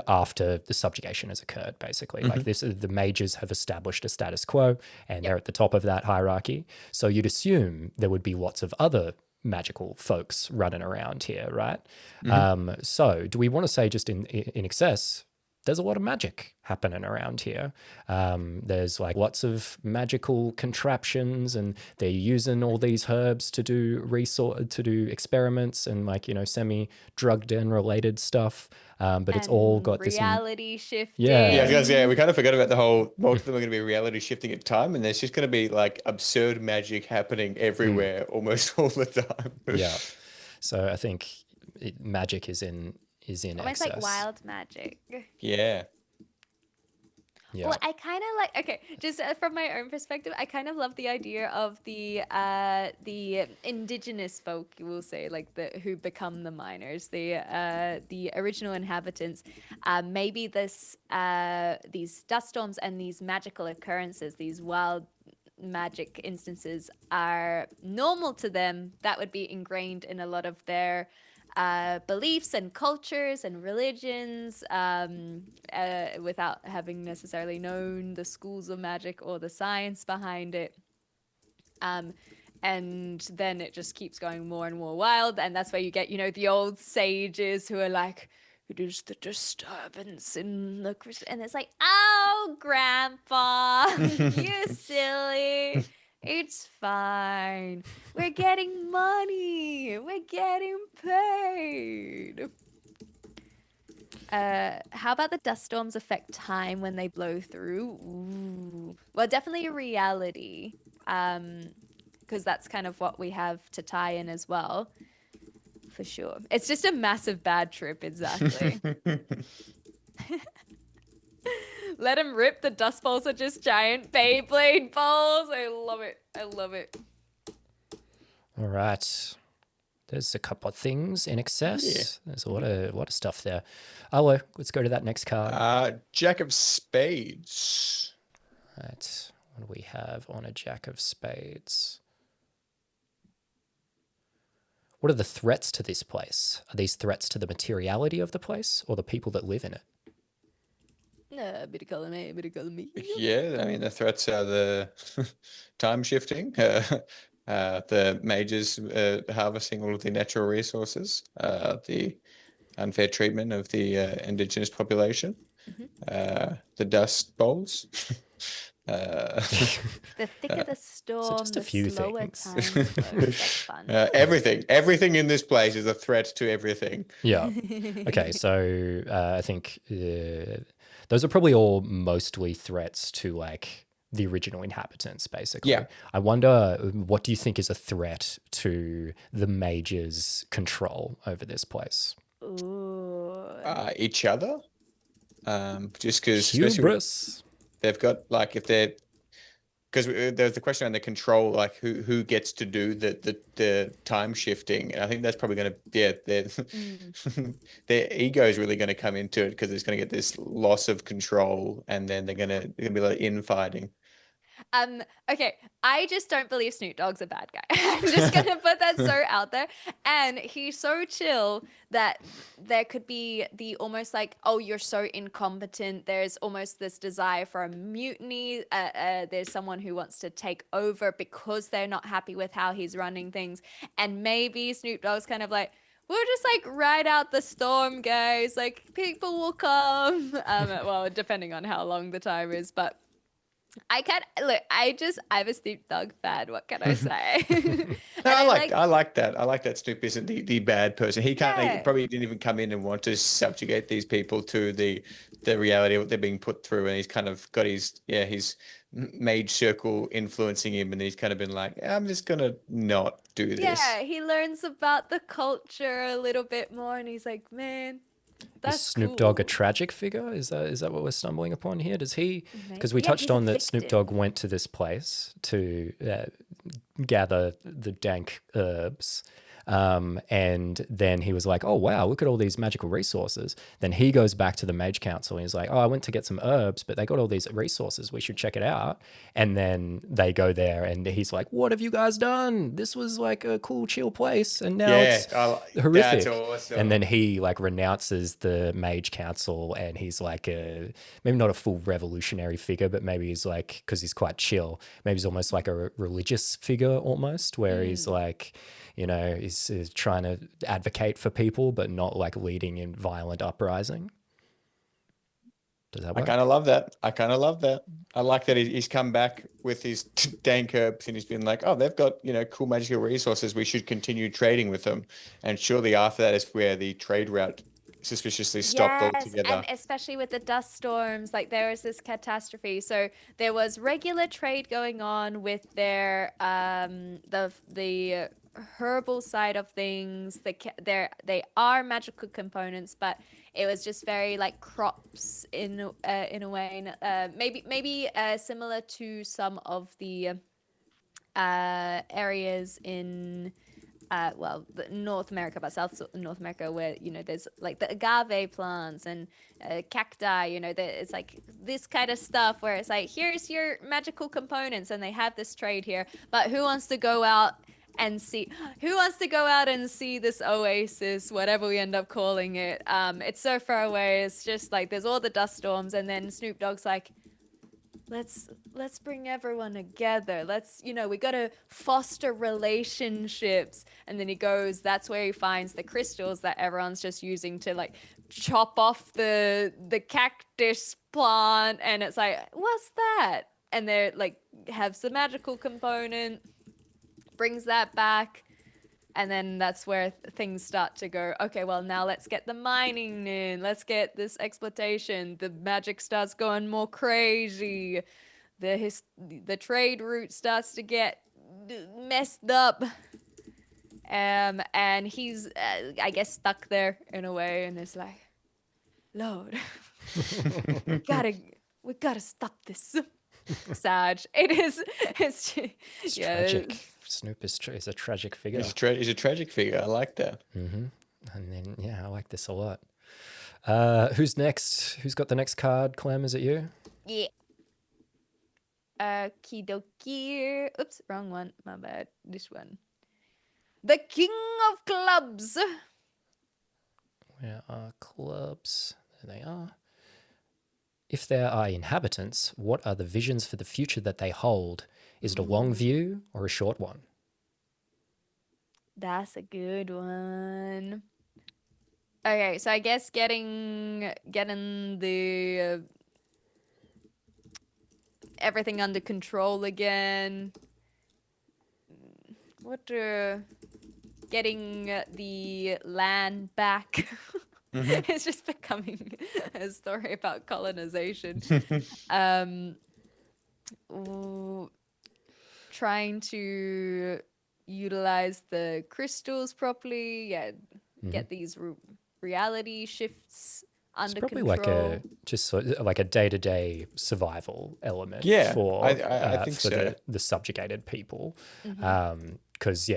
Speaker 1: after the subjugation has occurred, basically. Like this, the mages have established a status quo, and they're at the top of that hierarchy. So you'd assume there would be lots of other magical folks running around here, right? So do we want to say, just in excess, there's a lot of magic happening around here. There's like lots of magical contraptions, and they're using all these herbs to do experiments and, like, semi-drugged and related stuff. But it's all got this
Speaker 2: reality shifting.
Speaker 3: Yeah, we kind of forgot about the whole, most of them are going to be reality shifting at time, and there's just going to be like absurd magic happening everywhere almost all the time.
Speaker 1: Yeah. So I think magic is in
Speaker 2: almost
Speaker 1: excess.
Speaker 2: like wild magic.
Speaker 3: Yeah.
Speaker 2: Well, I kind of like, okay, just from my own perspective, I kind of love the idea of the indigenous folk, you will say, like who become the miners, the original inhabitants. Maybe these dust storms and these magical occurrences, these wild magic instances, are normal to them. That would be ingrained in a lot of their beliefs and cultures and religions without having necessarily known the schools of magic or the science behind it. And then it just keeps going more and more wild. And that's where you get, the old sages who are like, it is the disturbance in the and it's like, oh, grandpa, you silly. It's fine. We're getting money. We're getting paid. How about the dust storms affect time when they blow through? Ooh. Well, definitely reality. Because that's kind of what we have to tie in as well. For sure. It's just a massive bad trip, exactly. Let him rip. The dust balls are just giant Beyblade balls. I love it. I love it.
Speaker 1: All right. There's a couple of things in excess. Yeah. There's a lot of stuff there. Oh, let's go to that next card.
Speaker 3: Jack of Spades.
Speaker 1: Right. What do we have on a Jack of Spades? What are the threats to this place? Are these threats to the materiality of the place or the people that live in it?
Speaker 2: Bit of color me, bit of color me.
Speaker 3: Yeah, I mean, the threats are the time shifting, the mages harvesting all of the natural resources, the unfair treatment of the indigenous population, the dust bowls.
Speaker 2: The thicker the storm,
Speaker 1: just a
Speaker 2: the
Speaker 1: few
Speaker 2: slower
Speaker 1: things.
Speaker 2: time flows. That's fun.
Speaker 3: Everything in this place is a threat to everything.
Speaker 1: Yeah. Okay, so I think those are probably all mostly threats to like the original inhabitants, basically.
Speaker 3: Yeah.
Speaker 1: I wonder, what do you think is a threat to the mages' control over this place?
Speaker 2: Ooh.
Speaker 3: Each other. Just because
Speaker 1: Hubris.
Speaker 3: They've got like if they're because there's the question around the control, like who gets to do the time shifting, and I think that's probably going to their ego is really going to come into it because it's going to get this loss of control, and then they're going to be like infighting.
Speaker 2: Okay, I just don't believe Snoop Dogg's a bad guy. I'm just gonna put that so out there. And he's so chill that there could be the almost like, oh, you're so incompetent. There's almost this desire for a mutiny. There's someone who wants to take over because they're not happy with how he's running things. And maybe Snoop Dogg's kind of like, we'll just like ride out the storm, guys. Like people will come. Well, depending on how long the time is, but I'm a Snoop Dogg fan. What can I say?
Speaker 3: I like that. I like that Snoop isn't the bad person. He can't. He probably didn't even come in and want to subjugate these people to the reality of what they're being put through, and he's kind of got his mage circle influencing him, and he's kind of been like, I'm just gonna not do this.
Speaker 2: Yeah, he learns about the culture a little bit more, and he's like, man. That's
Speaker 1: is Snoop Dogg a tragic figure? Is that what we're stumbling upon here? Does he? Because we touched on that Snoop Dogg went to this place to gather the dank herbs. And then he was like, oh, wow, look at all these magical resources. Then he goes back to the Mage Council and he's like, oh, I went to get some herbs, but they got all these resources. We should check it out. And then they go there and he's like, what have you guys done? This was like a cool, chill place. And now it's horrific. That's awesome. And then he like renounces the Mage Council and he's like maybe not a full revolutionary figure, but maybe he's like, because he's quite chill, maybe he's almost like a religious figure almost, where he's like, he's trying to advocate for people, but not like leading in violent uprising. Does that work?
Speaker 3: I kind of love that. I like that he's come back with his dank herbs and he's been like, oh, they've got, cool magical resources. We should continue trading with them. And surely after that is where the trade route suspiciously stopped altogether.
Speaker 2: And especially with the dust storms, like there was this catastrophe. So there was regular trade going on with their the herbal side of things. They are magical components, but it was just very like crops in a way, maybe similar to some of the areas in North America, but South North America, where there's like the agave plants and cacti. It's like this kind of stuff where it's like, here's your magical components, and they have this trade here. But who wants to go out and see who wants to go out and see this oasis, whatever we end up calling it. It's so far away. It's just like there's all the dust storms, and then Snoop Dogg's like, let's bring everyone together. Let's, we got to foster relationships. And then he goes, that's where he finds the crystals that everyone's just using to like chop off the cactus plant. And it's like, what's that? And they're like, have some magical component, brings that back. And then that's where things start to go, okay, well, now let's get the mining in. Let's get this exploitation. The magic starts going more crazy. The trade route starts to get messed up. And he's, I guess, stuck there in a way. And it's like, Lord, we gotta stop this. Sag. It's
Speaker 1: tragic. Snoop is a tragic figure.
Speaker 3: He's a tragic figure. I like that.
Speaker 1: Mm-hmm. And then, yeah, I like this a lot. Who's next? Who's got the next card? Clem, is it you?
Speaker 2: Yeah. Okie dokie. Oops, wrong one. My bad. This one. The King of Clubs.
Speaker 1: Where are clubs? There they are. If there are inhabitants, what are the visions for the future that they hold? Is it a long view or a short one?
Speaker 2: That's a good one. Okay, so I guess getting the everything under control again. Getting the land back. Mm-hmm. It's just becoming a story about colonization. Trying to utilize the crystals properly, get these reality shifts under control.
Speaker 1: It's probably like a day-to-day survival element for
Speaker 3: I think so.
Speaker 1: the subjugated people.
Speaker 2: Mm-hmm.
Speaker 1: Because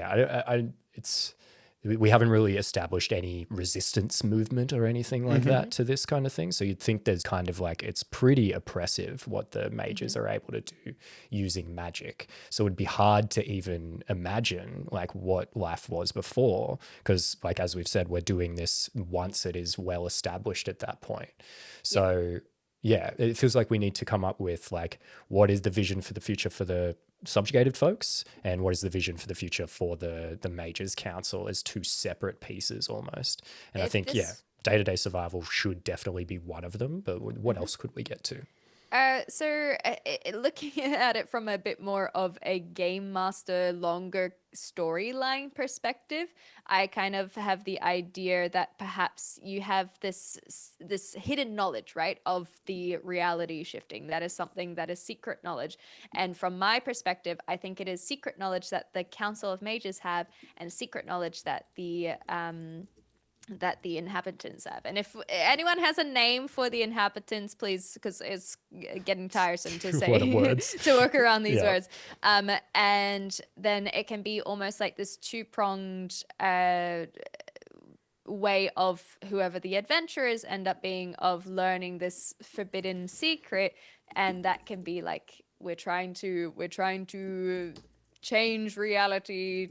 Speaker 1: we haven't really established any resistance movement or anything like that to this kind of thing. So you'd think there's kind of like, it's pretty oppressive what the mages are able to do using magic. So it'd be hard to even imagine like what life was before. Because like, as we've said, we're doing this once it is well established at that point. So yeah, it feels like we need to come up with like, what is the vision for the future for the subjugated folks, and what is the vision for the future for the Mages Council as two separate pieces almost. And I think day-to-day survival should definitely be one of them, but what else could we get to?
Speaker 2: So looking at it from a bit more of a game master, longer storyline perspective, I kind of have the idea that perhaps you have this hidden knowledge, right, of the reality shifting. That is something that is secret knowledge. And from my perspective, I think it is secret knowledge that the Council of Mages have, and secret knowledge that the inhabitants have. And if anyone has a name for the inhabitants, please, because it's getting tiresome to say to work around these words. And then it can be almost like this two-pronged way of whoever the adventurers end up being of learning this forbidden secret, and that can be like we're trying to change reality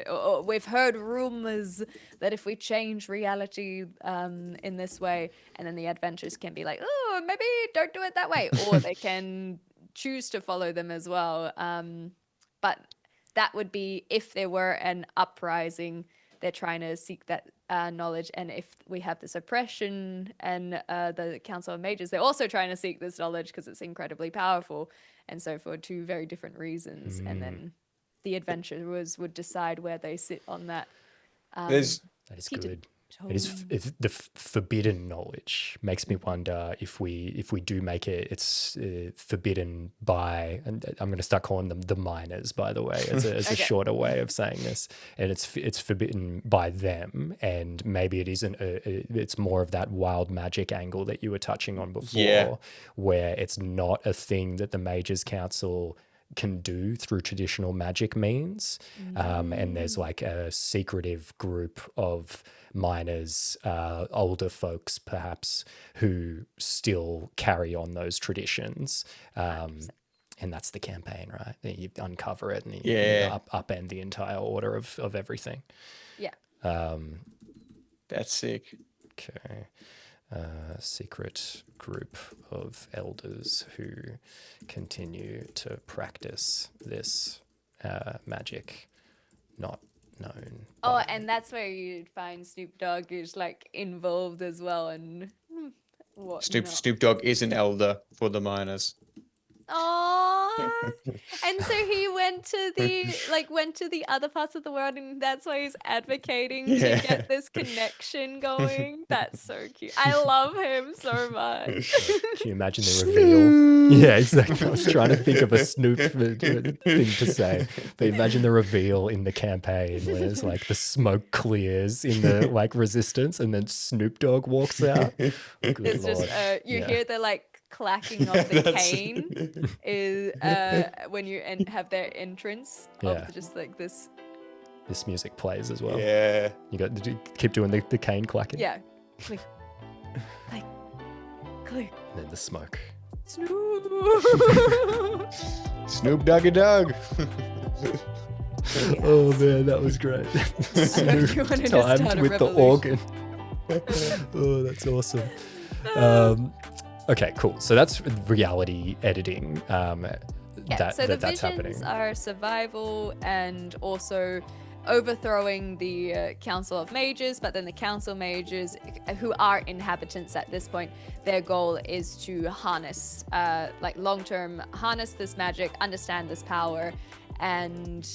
Speaker 2: or we've heard rumors that if we change reality in this way, and then the adventurers can be like, oh, maybe don't do it that way, or they can choose to follow them as well. But that would be if there were an uprising, they're trying to seek that knowledge. And if we have this oppression and the Council of Mages, they're also trying to seek this knowledge because it's incredibly powerful. And so for two very different reasons. And then the adventurers would decide where they sit on that.
Speaker 1: That is good. It is the forbidden knowledge makes me wonder if we do make it's forbidden by, and I'm going to start calling them the miners, by the way, as a shorter way of saying this, and it's forbidden by them, and maybe it isn't it's more of that wild magic angle that you were touching on before, where it's not a thing that the Mages Council can do through traditional magic means, and there's like a secretive group of miners, older folks perhaps, who still carry on those traditions, and that's the campaign, right? You uncover it and you
Speaker 3: Yeah.
Speaker 1: upend the entire order of everything.
Speaker 2: Yeah.
Speaker 3: That's sick.
Speaker 1: Okay. Secret group of elders who continue to practice this magic not known.
Speaker 2: Oh,
Speaker 1: by-
Speaker 2: and that's where you'd find Snoop Dogg is like involved as well, and what?
Speaker 3: Snoop Dogg is an elder for the miners.
Speaker 2: Oh, and so he went to the other parts of the world, and that's why he's advocating to
Speaker 3: Yeah.
Speaker 2: get this connection going. That's so cute. I love him so much.
Speaker 1: Can you imagine the reveal? Yeah, exactly. I was trying to think of a Snoop thing to say, but imagine the reveal in the campaign where it's like the smoke clears in the like resistance, and then Snoop Dogg walks out. Good
Speaker 2: It's
Speaker 1: Lord.
Speaker 2: just you
Speaker 1: Yeah.
Speaker 2: hear the like clacking of the
Speaker 3: That's-
Speaker 2: cane is when you have their entrance
Speaker 1: Yeah.
Speaker 2: of just like this.
Speaker 1: This music plays as well.
Speaker 3: Yeah.
Speaker 1: You got to keep doing the cane clacking.
Speaker 2: Yeah, click, click, click.
Speaker 1: And then the smoke.
Speaker 2: Snoop.
Speaker 3: Snoop Doggy Dogg.
Speaker 1: Oh man, that was great.
Speaker 2: Snoop you wanted to
Speaker 1: timed
Speaker 2: start a
Speaker 1: with the
Speaker 2: revolution.
Speaker 1: organ. Oh, that's awesome. Okay, cool. So that's reality editing.
Speaker 2: Yeah, so the
Speaker 1: that's
Speaker 2: visions
Speaker 1: happening.
Speaker 2: are survival and also overthrowing the Council of Mages, but then the Council Mages, who are inhabitants at this point, their goal is to harness, like long-term, harness this magic, understand this power, and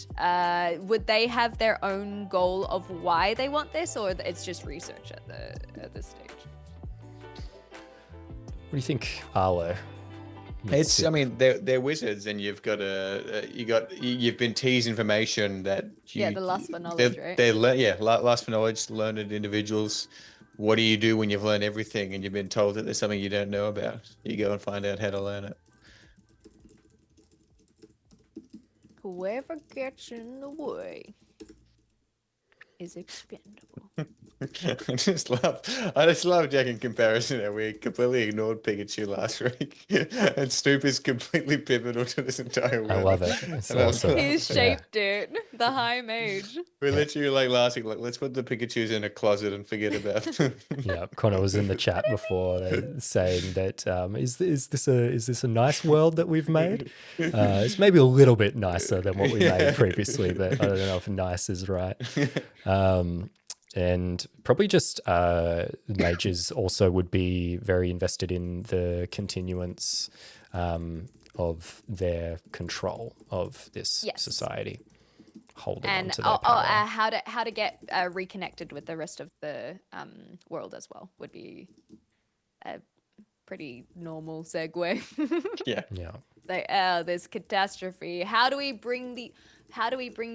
Speaker 2: would they have their own goal of why they want this, or it's just research at this stage?
Speaker 1: What do you think, Arlo?
Speaker 3: I mean, they're wizards, and you've been teased information that
Speaker 2: Yeah, the lust for knowledge, right?
Speaker 3: Lust for knowledge, learned individuals. What do you do when you've learned everything and you've been told that there's something you don't know about? You go and find out how to learn it.
Speaker 2: Whoever gets in the way is expendable.
Speaker 3: I just love Jack in comparison that we completely ignored Pikachu last week, and Snoop is completely pivotal to this entire world.
Speaker 1: I love it. It's
Speaker 3: And I-
Speaker 1: awesome.
Speaker 2: He's
Speaker 1: Yeah.
Speaker 2: shaped it. The high mage.
Speaker 3: We literally like last week, like let's put the Pikachu's in a closet and forget about them.
Speaker 1: Yeah, Connor was in the chat before saying that is this a nice world that we've made? It's maybe a little bit nicer than what we made previously, but I don't know if nice is right. And probably just mages also would be very invested in the continuance of their control of this
Speaker 2: Yes.
Speaker 1: society, holding on
Speaker 2: And
Speaker 1: to their power.
Speaker 2: how to get reconnected with the rest of the world as well would be a pretty normal segue.
Speaker 3: Yeah.
Speaker 1: Yeah.
Speaker 2: Like, oh, there's catastrophe. How do we bring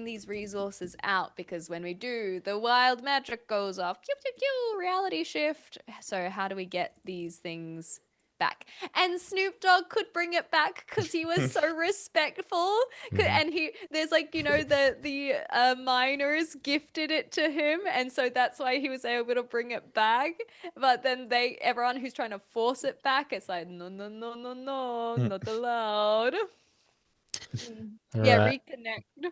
Speaker 2: these resources out? Because when we do, the wild magic goes off. Pew, pew, pew, reality shift. So how do we get these things back? And Snoop Dogg could bring it back because he was so respectful. And there's like, the miners gifted it to him, and so that's why he was able to bring it back. But then everyone who's trying to force it back, it's like no, not allowed.
Speaker 1: All
Speaker 2: Yeah,
Speaker 1: right.
Speaker 2: reconnect.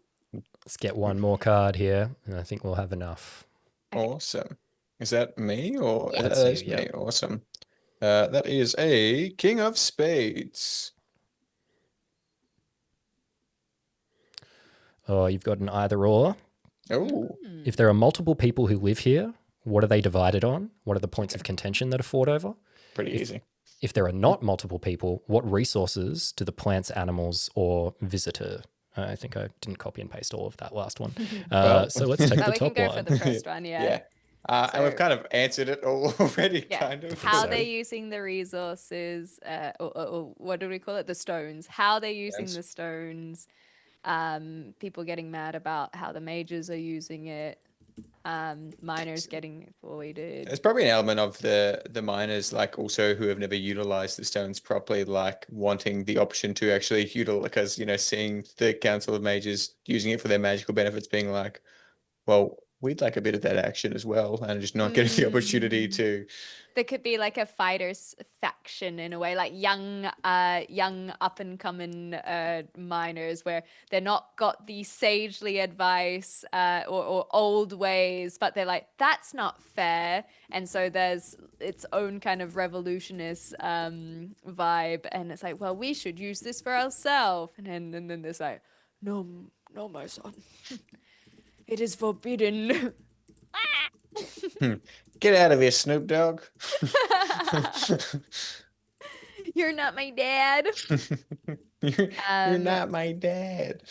Speaker 1: Let's get one more card here, and I think we'll have enough.
Speaker 3: Awesome. Is that me or
Speaker 2: Yeah.
Speaker 1: That's
Speaker 3: that's
Speaker 1: you,
Speaker 3: me?
Speaker 1: yeah.
Speaker 3: Awesome. That is a King of Spades.
Speaker 1: Oh, you've got an either or.
Speaker 3: Oh,
Speaker 1: If there are multiple people who live here, what are they divided on? What are the points of contention that are fought over?
Speaker 3: pretty easy.
Speaker 1: If there are not multiple people, what resources do the plants, animals, or visitor? I think I didn't copy and paste all of that last one. So let's take
Speaker 2: But
Speaker 1: the
Speaker 2: we can
Speaker 1: top
Speaker 2: go
Speaker 1: one.
Speaker 2: for the first one, yeah.
Speaker 3: Yeah. And we've
Speaker 2: So-
Speaker 3: kind of answered it all already,
Speaker 2: Yeah.
Speaker 3: kind of.
Speaker 2: How
Speaker 3: so-
Speaker 2: they're using the resources, or what do we call it? The stones. How they're using
Speaker 3: Stones.
Speaker 2: the stones. People getting mad about how the mages are using it. Miners getting voided.
Speaker 3: There's probably an element of the miners, like also who have never utilized the stones properly, like wanting the option to actually utilize, because seeing the Council of Mages using it for their magical benefits, being like, well, we'd like a bit of that action as well, and just not getting the opportunity to.
Speaker 2: There could be like a fighters faction in a way, like young up and coming miners, where they're not got the sagely advice or old ways, but they're like, that's not fair, and so there's its own kind of revolutionist vibe, and it's like, well, we should use this for ourselves, and then there's like, no, no, my son, it is forbidden.
Speaker 3: Get out of here, Snoop Dogg.
Speaker 2: You're not my dad.
Speaker 3: You're not my dad.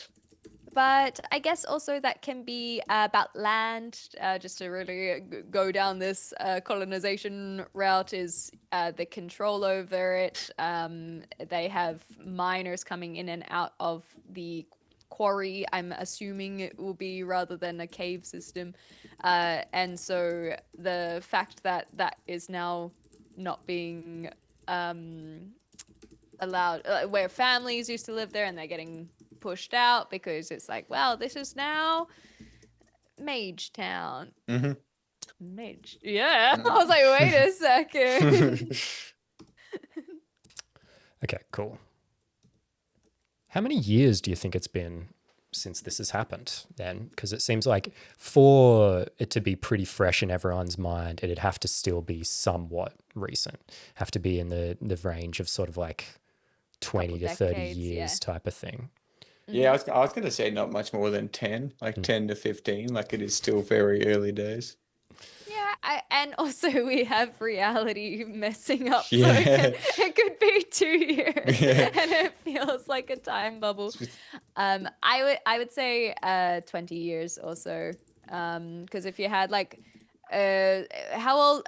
Speaker 2: But I guess also that can be about land, just to really go down this colonization route, is the control over it. They have miners coming in and out of the quarry, I'm assuming it will be, rather than a cave system. And so the fact that that is now not being allowed, where families used to live there and they're getting pushed out because it's like, well, this is now Mage Town.
Speaker 3: Mm-hmm.
Speaker 2: Mage. Yeah. I was like, wait a second.
Speaker 1: Okay, cool. How many years do you think it's been since this has happened then? Because it seems like for it to be pretty fresh in everyone's mind, it'd have to still be somewhat recent, have to be in the range of sort of like 20 to 30
Speaker 2: decades,
Speaker 1: years type of thing.
Speaker 3: Yeah, I was going to say not much more than 10, like 10 to 15, like it is still very early days.
Speaker 2: Yeah, and also we have reality messing up,
Speaker 3: Yeah.
Speaker 2: so it could be 2 years,
Speaker 3: Yeah.
Speaker 2: and it feels like a time bubble. I would say 20 years or so, because if you had like, how old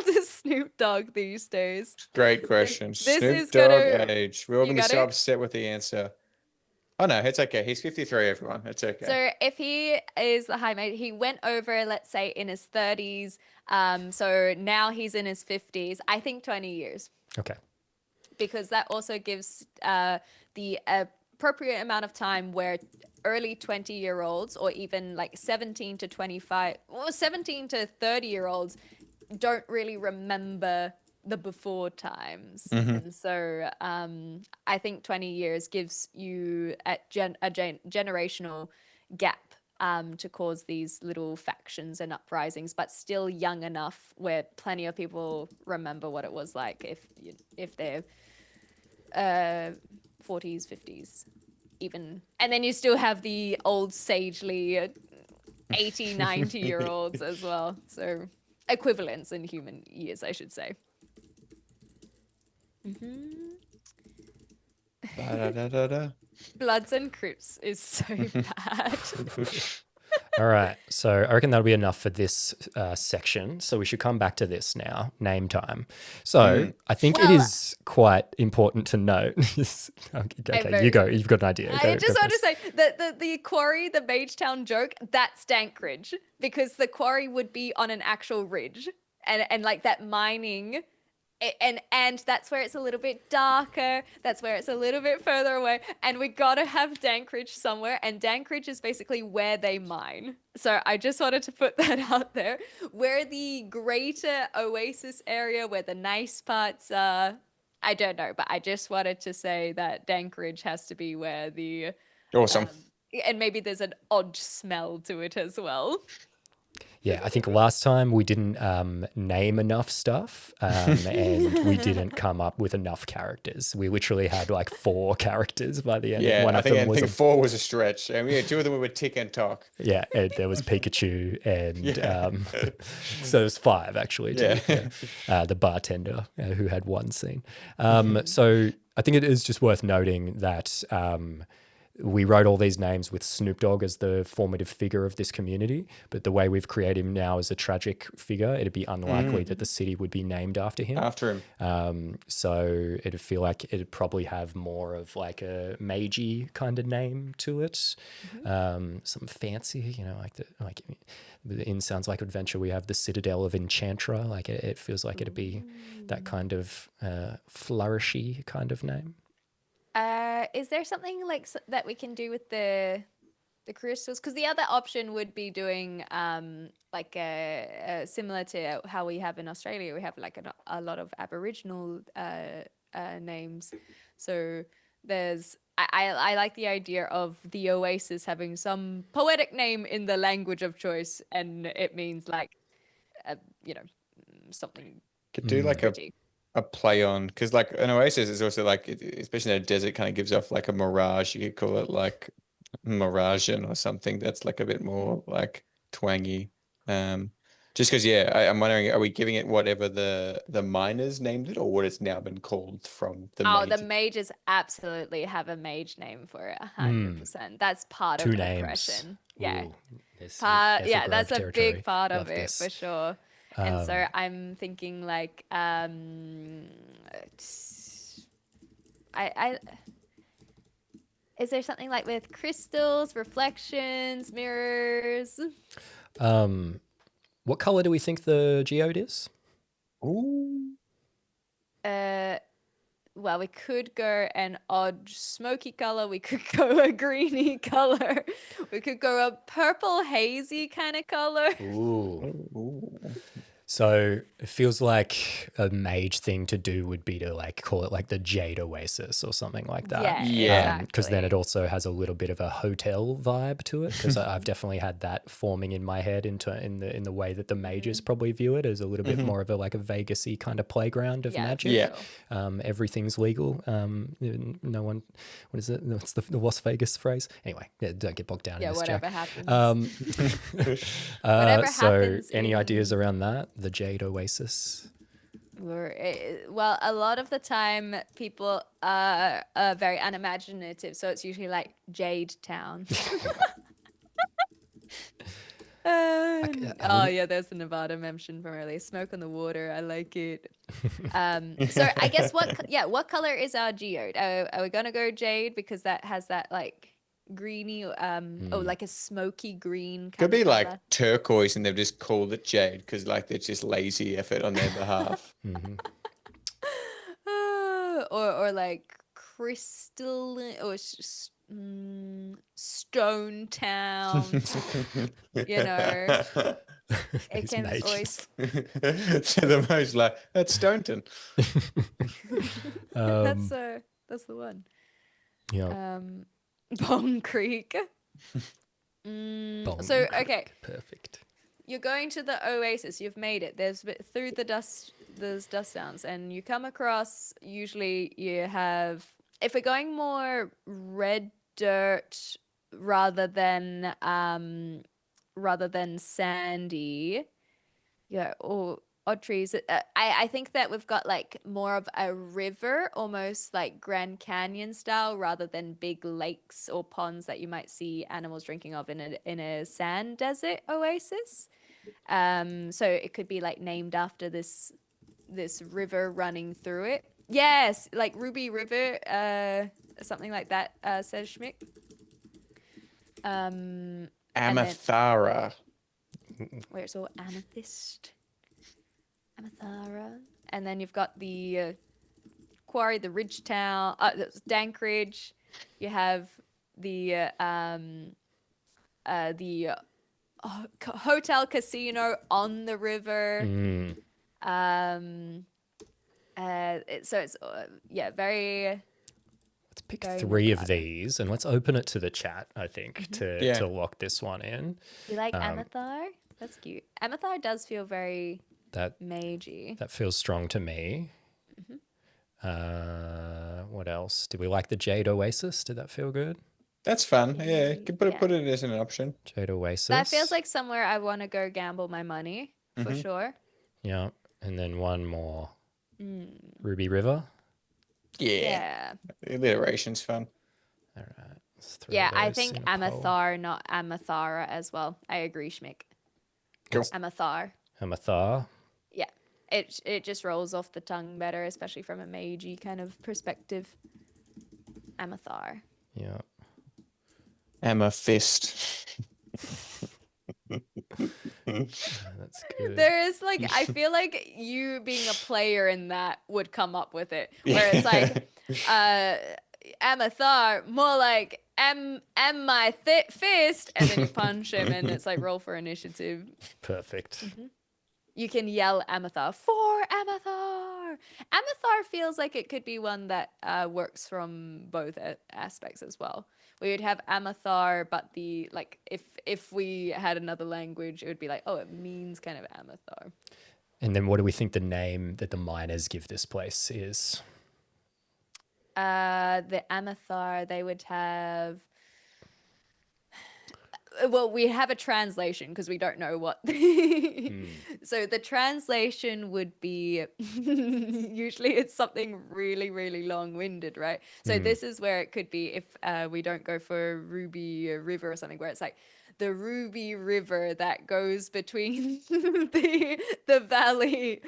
Speaker 2: is Snoop Dogg these days?
Speaker 3: Great question.
Speaker 2: This
Speaker 3: Snoop
Speaker 2: is
Speaker 3: Dogg
Speaker 2: gonna-
Speaker 3: age. We're all
Speaker 2: You
Speaker 3: going to be
Speaker 2: got
Speaker 3: so
Speaker 2: it?
Speaker 3: upset with the answer. Oh, no, it's okay. He's 53, everyone. It's okay.
Speaker 2: So if he is the high mate, he went over, let's say, in his 30s. So now he's in his 50s. I think 20 years.
Speaker 1: Okay.
Speaker 2: Because that also gives the appropriate amount of time where early 20-year-olds, or even like 17 to 25, or 17 to 30-year-olds don't really remember the before times. And so I think 20 years gives you a generational gap to cause these little factions and uprisings, but still young enough where plenty of people remember what it was like if they're 40s, 50s, even. And then you still have the old sagely 80, 90-year-olds as well. So equivalents in human years, I should say.
Speaker 3: Da-da-da-da-da.
Speaker 2: Bloods and Crips is so bad.
Speaker 1: All right. So I reckon that'll be enough for this section. So we should come back to this now, name time. So I think it is quite important to note. Okay, you go. You've got an idea.
Speaker 2: I just want to say that the quarry, the Mage Town joke, that's Dankridge, because the quarry would be on an actual ridge, and like that mining. And that's where it's a little bit darker. That's where it's a little bit further away. And we gotta have Dankridge somewhere. And Dankridge is basically where they mine. So I just wanted to put that out there. Where the greater oasis area, where the nice parts are, I don't know. But I just wanted to say that Dankridge has to be where the...
Speaker 3: Awesome.
Speaker 2: and maybe there's an odd smell to it as well.
Speaker 1: Yeah, I think last time we didn't name enough stuff and we didn't come up with enough characters. We literally had like 4 characters by the end.
Speaker 3: Yeah,
Speaker 1: One
Speaker 3: I
Speaker 1: of them
Speaker 3: think
Speaker 1: was
Speaker 3: 4 was a stretch. And yeah, 2 of them were Tick and Talk.
Speaker 1: Yeah, and there was Pikachu and so there's 5 actually. The bartender who had 1 scene. So I think it is just worth noting that we wrote all these names with Snoop Dogg as the formative figure of this community, but the way we've created him now as a tragic figure, it'd be unlikely that the city would be named after him. So it'd feel like it'd probably have more of like a magey kind of name to it, something fancy, like in Sounds Like Adventure we have the Citadel of Enchantra. Like it feels like it'd be that kind of flourishy kind of name.
Speaker 2: Is there something like that we can do with the The crystals, because the other option would be doing like similar to how we have in Australia. We have like a lot of Aboriginal names. So there's I like the idea of the oasis having some poetic name in the language of choice, and it means like you know, something
Speaker 3: Could do like
Speaker 2: pretty.
Speaker 3: a play on, because like an oasis is also like, especially in a desert, kind of gives off like a mirage. You could call it like Mirageon or something that's like a bit more like twangy. Just because, yeah, I'm wondering, are we giving it whatever the miners named it, or what it's now been called from the
Speaker 2: Oh,
Speaker 3: mage?
Speaker 2: the mages absolutely have a mage name for it, 100%. That's part of
Speaker 1: Two
Speaker 2: the
Speaker 1: names.
Speaker 2: oppression. Yeah.
Speaker 1: Ooh, this
Speaker 2: Yeah, that's a
Speaker 1: territory.
Speaker 2: big part
Speaker 1: Love
Speaker 2: of it
Speaker 1: this.
Speaker 2: for sure. And so I'm thinking like I is there something like with crystals, reflections, mirrors?
Speaker 1: What color do we think the geode is?
Speaker 3: Ooh.
Speaker 2: Well, we could go an odd smoky color. We could go a greeny color. We could go a purple hazy kind of color.
Speaker 1: Ooh.
Speaker 3: Ooh.
Speaker 1: So it feels like a mage thing to do would be to like call it like the Jade Oasis or something like that.
Speaker 2: Yeah,
Speaker 3: Yeah.
Speaker 1: Because then it
Speaker 2: exactly.
Speaker 1: also has a little bit of a hotel vibe to it. Because I've definitely had that forming in my head in the way that the mages probably view it as a little bit more of a like a Vegas-y kind of playground of
Speaker 2: Yeah,
Speaker 1: magic.
Speaker 3: Yeah.
Speaker 2: sure.
Speaker 1: Everything's legal. No one. What is it? What's the Las Vegas phrase? Anyway, yeah, don't get bogged down
Speaker 2: Yeah,
Speaker 1: in this,
Speaker 2: whatever
Speaker 1: Jack.
Speaker 2: happens.
Speaker 1: Whatever
Speaker 2: so happens
Speaker 1: any ideas
Speaker 2: in-
Speaker 1: around that? The Jade Oasis.
Speaker 2: Well, a lot of the time people are very unimaginative, so it's usually like Jade Town. Oh yeah, there's the Nevada mention from earlier. Smoke on the water. I like it. So I guess what color is our geode? Are we gonna go jade because that has that like greeny like a smoky green
Speaker 3: Could
Speaker 2: kind
Speaker 3: be
Speaker 2: of
Speaker 3: like
Speaker 2: color?
Speaker 3: turquoise and they've just called it jade because like it's just lazy effort on their behalf.
Speaker 2: Or like crystal or stone town. You know, it
Speaker 1: These
Speaker 2: can
Speaker 1: mages.
Speaker 2: always
Speaker 3: So the most like, that's Stonton.
Speaker 2: that's the one.
Speaker 1: Yeah.
Speaker 2: Bong Creek.
Speaker 1: Bong
Speaker 2: So
Speaker 1: Creek.
Speaker 2: okay,
Speaker 1: Perfect.
Speaker 2: you're going to the oasis. You've made it. Through the dust. There's dust downs, and you come across. Usually, you have. If we're going more red dirt rather than sandy, yeah, or odd trees. I think that we've got like more of a river, almost like Grand Canyon style, rather than big lakes or ponds that you might see animals drinking of in a sand desert oasis. So it could be like named after this river running through it. Yes, like Ruby River, something like that, says Schmick.
Speaker 3: Amathara.
Speaker 2: Where it's all amethyst. Amathara. And then you've got the quarry, the Ridge Town, Dank Ridge. You have the hotel casino on the river. So it's very.
Speaker 1: Let's pick
Speaker 2: very
Speaker 1: 3 of
Speaker 2: Nevada.
Speaker 1: these and let's open it to the chat, I think, to lock this one in.
Speaker 2: You like Amathar? That's cute. Amathar does feel very
Speaker 1: That
Speaker 2: magey.
Speaker 1: that feels strong to me. What else? Did we like the Jade Oasis? Did that feel good?
Speaker 3: That's fun. Yeah, you could
Speaker 2: Yeah.
Speaker 3: put it as an option.
Speaker 1: Jade Oasis.
Speaker 2: That feels like somewhere I want to go gamble my money for sure.
Speaker 1: Yeah. And then one more. Ruby River.
Speaker 3: Yeah. The alliteration's fun.
Speaker 1: All right. Let's throw
Speaker 2: Yeah, I
Speaker 1: those
Speaker 2: think
Speaker 1: in a poll.
Speaker 2: Amathar, not Amathara as well. I agree, Schmick.
Speaker 3: Cool.
Speaker 2: Amathar.
Speaker 1: Amathar.
Speaker 2: Yeah. It just rolls off the tongue better, especially from a magey kind of perspective. Amathar.
Speaker 1: Yeah.
Speaker 3: Amethyst.
Speaker 1: That's good.
Speaker 2: There is like, I feel like you being a player in that would come up with it, where it's like, Amathar, more like my fist, and then you punch him, and it's like roll for initiative.
Speaker 1: Perfect.
Speaker 2: You can yell Amathar for Amathar. Amathar feels like it could be one that works from both aspects as well. We would have Amathar, but the like if we had another language, it would be like, oh, it means kind of Amathar.
Speaker 1: And then what do we think the name that the miners give this place is?
Speaker 2: The Amathar, they would have. Well, we have a translation because we don't know what. So the translation would be usually it's something really, really long-winded, right? So this is where it could be if we don't go for Ruby River or something, where it's like the Ruby River that goes between the valley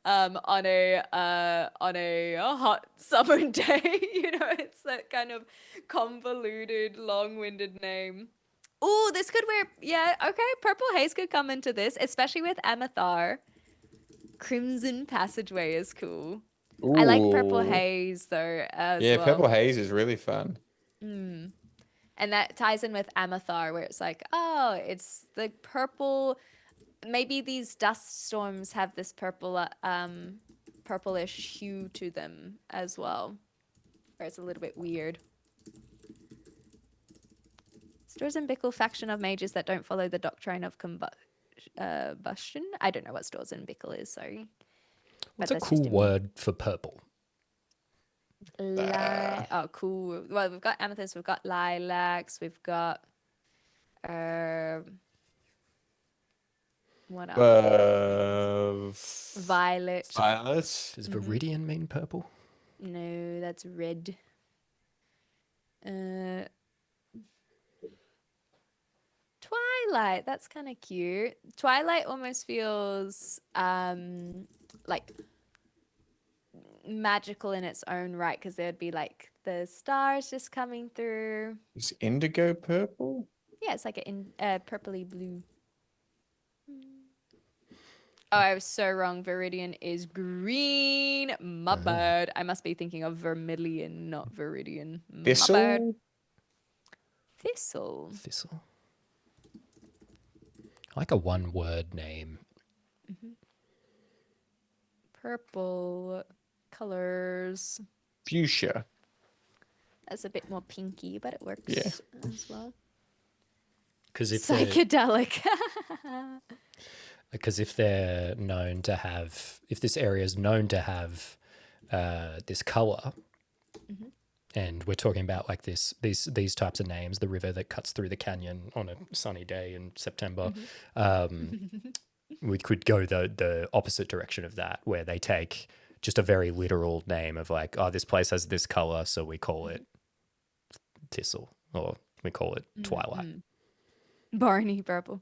Speaker 2: on a hot summer day. You know, it's that kind of convoluted, long-winded name. Oh, this could okay, Purple Haze could come into this, especially with Amathar. Crimson Passageway is cool. I like Purple
Speaker 3: Ooh.
Speaker 2: Haze though as
Speaker 3: Yeah,
Speaker 2: well.
Speaker 3: Purple Haze is really fun.
Speaker 2: And that ties in with Amathar, where it's like, oh, it's the purple. Maybe these dust storms have this purplish hue to them as well, where it's a little bit weird. Stores and Bickle faction of mages that don't follow the doctrine of combustion. I don't know what Stores and Bickle is, sorry.
Speaker 1: What's a cool word for purple?
Speaker 2: Oh, cool. Well, we've got amethyst, we've got lilacs, we've got what else? Violet.
Speaker 3: Violet.
Speaker 1: Does viridian mean purple?
Speaker 2: No, that's red. Twilight, that's kind of cute. Twilight almost feels like magical in its own right, because there'd be like the stars just coming through.
Speaker 3: Is indigo purple?
Speaker 2: Yeah, it's like a purpley blue. Oh, I was so wrong. Viridian is green. My bad. I must be thinking of vermilion, not viridian.
Speaker 3: Thistle?
Speaker 2: My bad. Thistle.
Speaker 1: Thistle. I like a one-word name.
Speaker 2: Purple colors.
Speaker 3: Fuchsia.
Speaker 2: That's a bit more pinky, but it works as well.
Speaker 1: Because if
Speaker 2: psychedelic.
Speaker 1: Because if they're known to have, if this area is known to have this color, and we're talking about like these types of names, the river that cuts through the canyon on a sunny day in September, we could go the opposite direction of that, where they take just a very literal name of like, oh, this place has this color, so we call it Thistle, or we call it Twilight.
Speaker 2: Barney purple.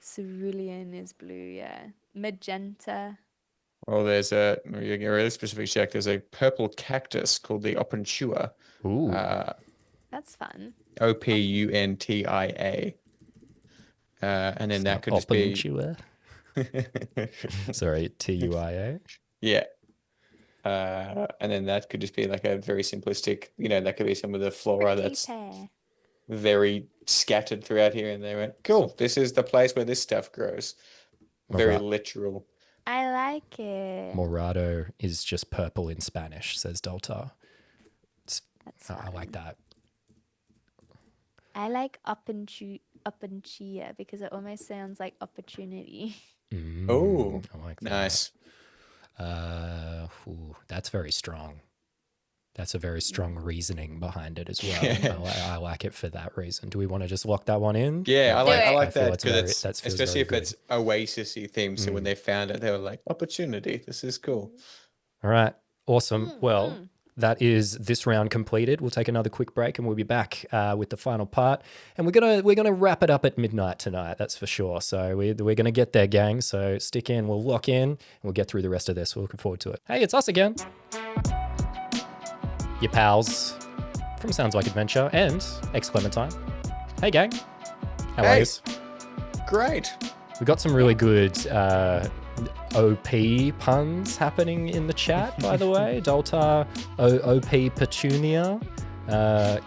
Speaker 2: Cerulean is blue, yeah. Magenta.
Speaker 3: Well, there's a really specific check. There's a purple cactus called the Opuntia.
Speaker 1: Ooh.
Speaker 2: That's fun.
Speaker 3: Opuntia. And then that could just be...
Speaker 1: Sorry, Tuia.
Speaker 3: Yeah. And then that could just be like a very simplistic, that could be some of the flora that's very scattered throughout here. And they went, cool, this is the place where this stuff grows. Very literal.
Speaker 2: I like it.
Speaker 1: Morado is just purple in Spanish, says Delta. I like that.
Speaker 2: I like Opuntia because it almost sounds like opportunity.
Speaker 3: Oh,
Speaker 1: I like that.
Speaker 3: Nice.
Speaker 1: That's very strong. That's a very strong reasoning behind it as well. I like it for that reason. Do we want to just lock that one in?
Speaker 3: Yeah, I like that because
Speaker 1: it's
Speaker 3: especially if it's oasis-y themed. So when they found it, they were like, opportunity. This is cool.
Speaker 1: All right. Awesome. Well, that is this round completed. We'll take another quick break and we'll be back with the final part. And we're gonna wrap it up at midnight tonight. That's for sure. So we're gonna get there, gang. So stick in. We'll lock in. And we'll get through the rest of this. We're looking forward to it. Hey, it's us again. Your pals from Sounds Like Adventure and X Clementine. Hey, gang. How are you?
Speaker 3: Great.
Speaker 1: We got some really good OP puns happening in the chat, by the way. Doltar, OP Petunia.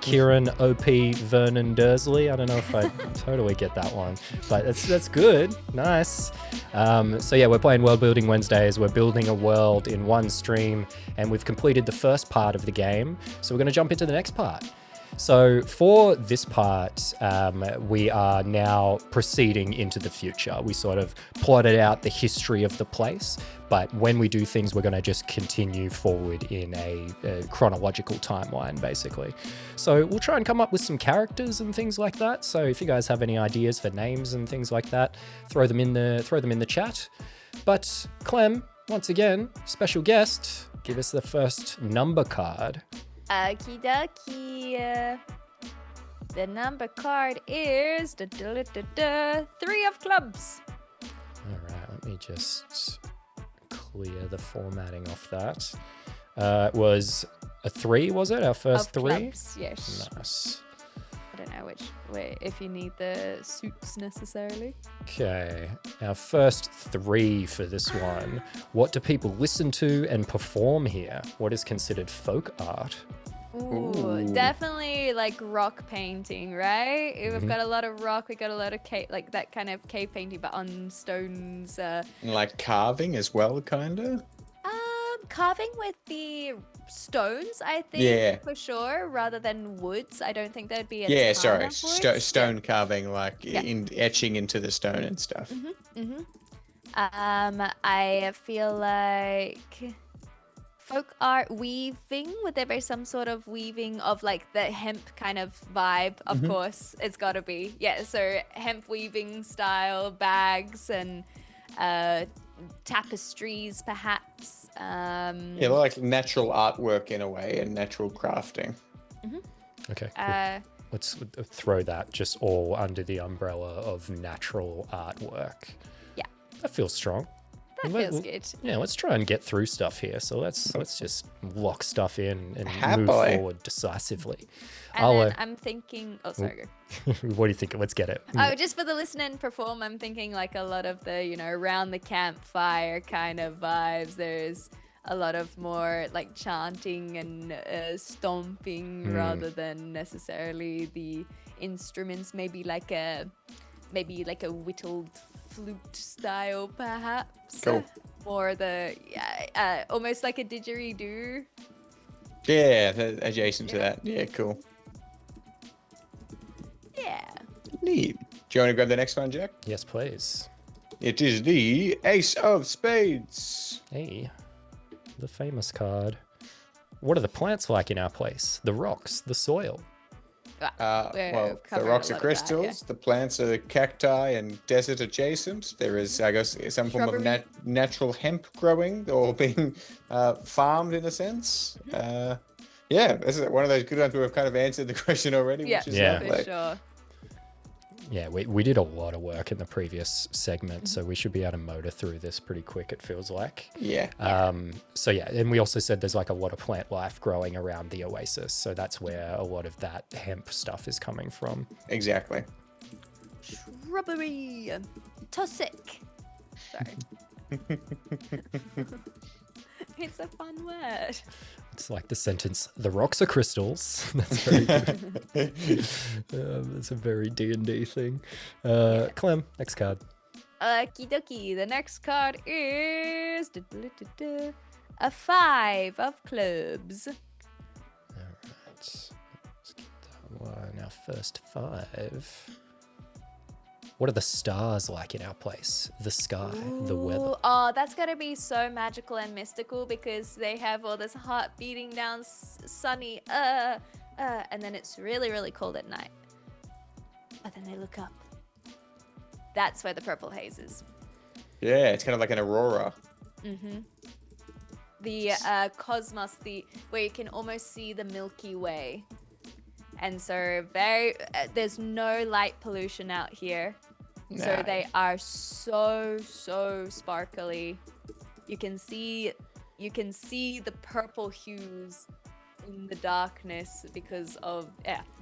Speaker 1: Kieran OP Vernon Dursley. I don't know if I totally get that one, but that's good. Nice. So yeah, we're playing World Building Wednesdays. We're building a world in one stream, and we've completed the first part of the game. So we're going to jump into the next part. So for this part, we are now proceeding into the future. We sort of plotted out the history of the place, but when we do things, we're going to just continue forward in a chronological timeline, basically. So we'll try and come up with some characters and things like that. So if you guys have any ideas for names and things like that, throw them in the chat. But Clem, once again, special guest, give us the first number card.
Speaker 2: Okie dokie. The number card is 3 of clubs.
Speaker 1: All right, let me just clear the formatting off that. It was a 3, was it? Our first
Speaker 2: of
Speaker 1: 3?
Speaker 2: Clubs, yes.
Speaker 1: Nice.
Speaker 2: I don't know if you need the suits necessarily.
Speaker 1: Okay, our first 3 for this one. What do people listen to and perform here? What is considered folk art?
Speaker 2: Ooh, definitely like rock painting, right? We've got a lot of rock, we got a lot of cave, like that kind of cave painting, but on stones.
Speaker 3: And like carving as well, kind of.
Speaker 2: Carving with the stones, I think,
Speaker 3: Yeah.
Speaker 2: for sure, rather than woods. I don't think there'd be a
Speaker 3: Yeah,
Speaker 2: ton
Speaker 3: sorry,
Speaker 2: of woods.
Speaker 3: stone carving, like etching into the stone and stuff.
Speaker 2: I feel like folk art weaving. Would there be some sort of weaving of like the hemp kind of vibe? Of course, it's got to be. Yeah, so hemp weaving style bags and tapestries, perhaps.
Speaker 3: Yeah, like natural artwork in a way and natural crafting.
Speaker 1: Okay, cool. Let's throw that just all under the umbrella of natural artwork.
Speaker 2: Yeah.
Speaker 1: That feels strong.
Speaker 2: That feels good.
Speaker 1: Yeah, let's try and get through stuff here. So let's just lock stuff in and move
Speaker 3: Happily.
Speaker 1: forward decisively.
Speaker 2: And then I'm thinking, oh, sorry, go.
Speaker 1: What do you think? Let's get it.
Speaker 2: Oh, just for the listen and perform, I'm thinking like a lot of the, around the campfire kind of vibes. There's a lot of more like chanting and stomping rather than necessarily the instruments. Maybe like a whittled flute style, perhaps.
Speaker 3: Cool.
Speaker 2: Or the almost like a didgeridoo.
Speaker 3: Yeah, adjacent to that. Yeah, cool.
Speaker 2: Yeah.
Speaker 3: Neat. Do you want to grab the next one, Jack?
Speaker 1: Yes, please.
Speaker 3: It is the Ace of Spades.
Speaker 1: Hey, the famous card. What are the plants like in our place? The rocks, the soil.
Speaker 3: Well, the rocks are crystals. The plants are cacti and desert adjacent. There is, I guess, some form of natural hemp growing or being farmed in a sense. Yeah, this is one of those good ones where we've kind of answered the question already.
Speaker 2: Yeah,
Speaker 3: which is
Speaker 1: yeah.
Speaker 3: lovely.
Speaker 2: For sure.
Speaker 1: Yeah, we did a lot of work in the previous segment, so we should be able to motor through this pretty quick, it feels like.
Speaker 3: Yeah.
Speaker 1: So yeah, and we also said there's like a lot of plant life growing around the oasis, so that's where a lot of that hemp stuff is coming from.
Speaker 3: Exactly.
Speaker 2: Shrubbery. Tussock. Sorry. It's a fun word.
Speaker 1: It's like the sentence, the rocks are crystals. That's very good. That's a very D&D thing. Clem, next card.
Speaker 2: Okie dokie. The next card is a 5 of clubs.
Speaker 1: All right. Let's get that one. Our first 5. What are the stars like in our place? The sky, the weather.
Speaker 2: Oh, that's gotta be so magical and mystical because they have all this heart beating down, sunny, and then it's really, really cold at night. But then they look up. That's where the purple haze is.
Speaker 3: Yeah, it's kind of like an aurora.
Speaker 2: The cosmos, where you can almost see the Milky Way. And so there's no light pollution out here. So
Speaker 3: Nice.
Speaker 2: they are so sparkly. You can see the purple hues in the darkness because of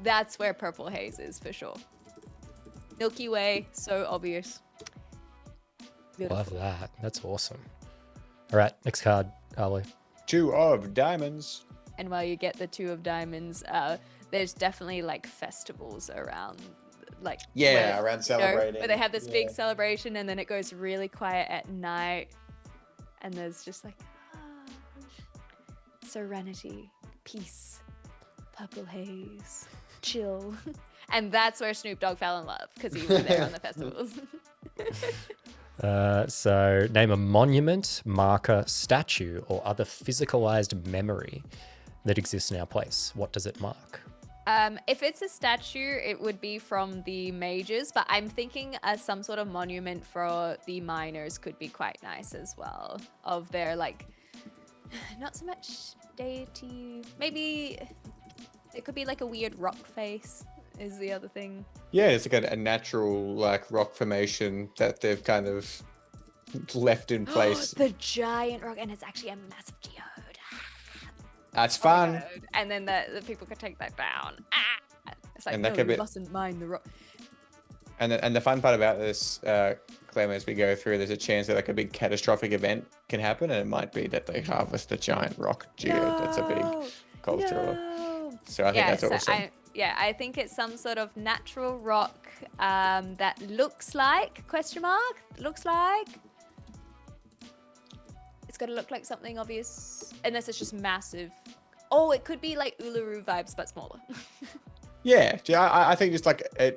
Speaker 2: that's where purple haze is for sure. Milky Way, so obvious. Beautiful.
Speaker 1: Love that. That's awesome. All right, next card, Harley.
Speaker 3: 2 of diamonds.
Speaker 2: and while you get the two of diamonds, there's definitely like festivals around, like
Speaker 3: around celebrating.
Speaker 2: where they have this big celebration, and then it goes really quiet at night, and there's just like serenity, peace, purple haze, chill. And that's where Snoop Dogg fell in love, because he was there on the festivals.
Speaker 1: So name a monument, marker, statue, or other physicalized memory that exists in our place. What does it mark?
Speaker 2: If it's a statue, it would be from the mages, but I'm thinking some sort of monument for the miners could be quite nice as well. Of their, like, not so much deity. Maybe it could be like a weird rock face is the other thing.
Speaker 3: Yeah, it's like a natural like rock formation that they've kind of left in place.
Speaker 2: The giant rock, and it's actually a massive geode.
Speaker 3: That's
Speaker 2: Oh my
Speaker 3: fun.
Speaker 2: God. And then the people could take that down. It's like,
Speaker 3: And that
Speaker 2: no,
Speaker 3: could
Speaker 2: you
Speaker 3: be-
Speaker 2: mustn't mind the rock.
Speaker 3: And the fun part about this, Clem, as we go through, there's a chance that like a big catastrophic event can happen, and it might be that they harvest a giant rock geode. That's a big cultural.
Speaker 2: No.
Speaker 3: So I think that's awesome.
Speaker 2: I think it's some sort of natural rock that looks like, looks like. It's got to look like something obvious, unless it's just massive. Oh, it could be like Uluru vibes, but smaller.
Speaker 3: Yeah, I think it's like a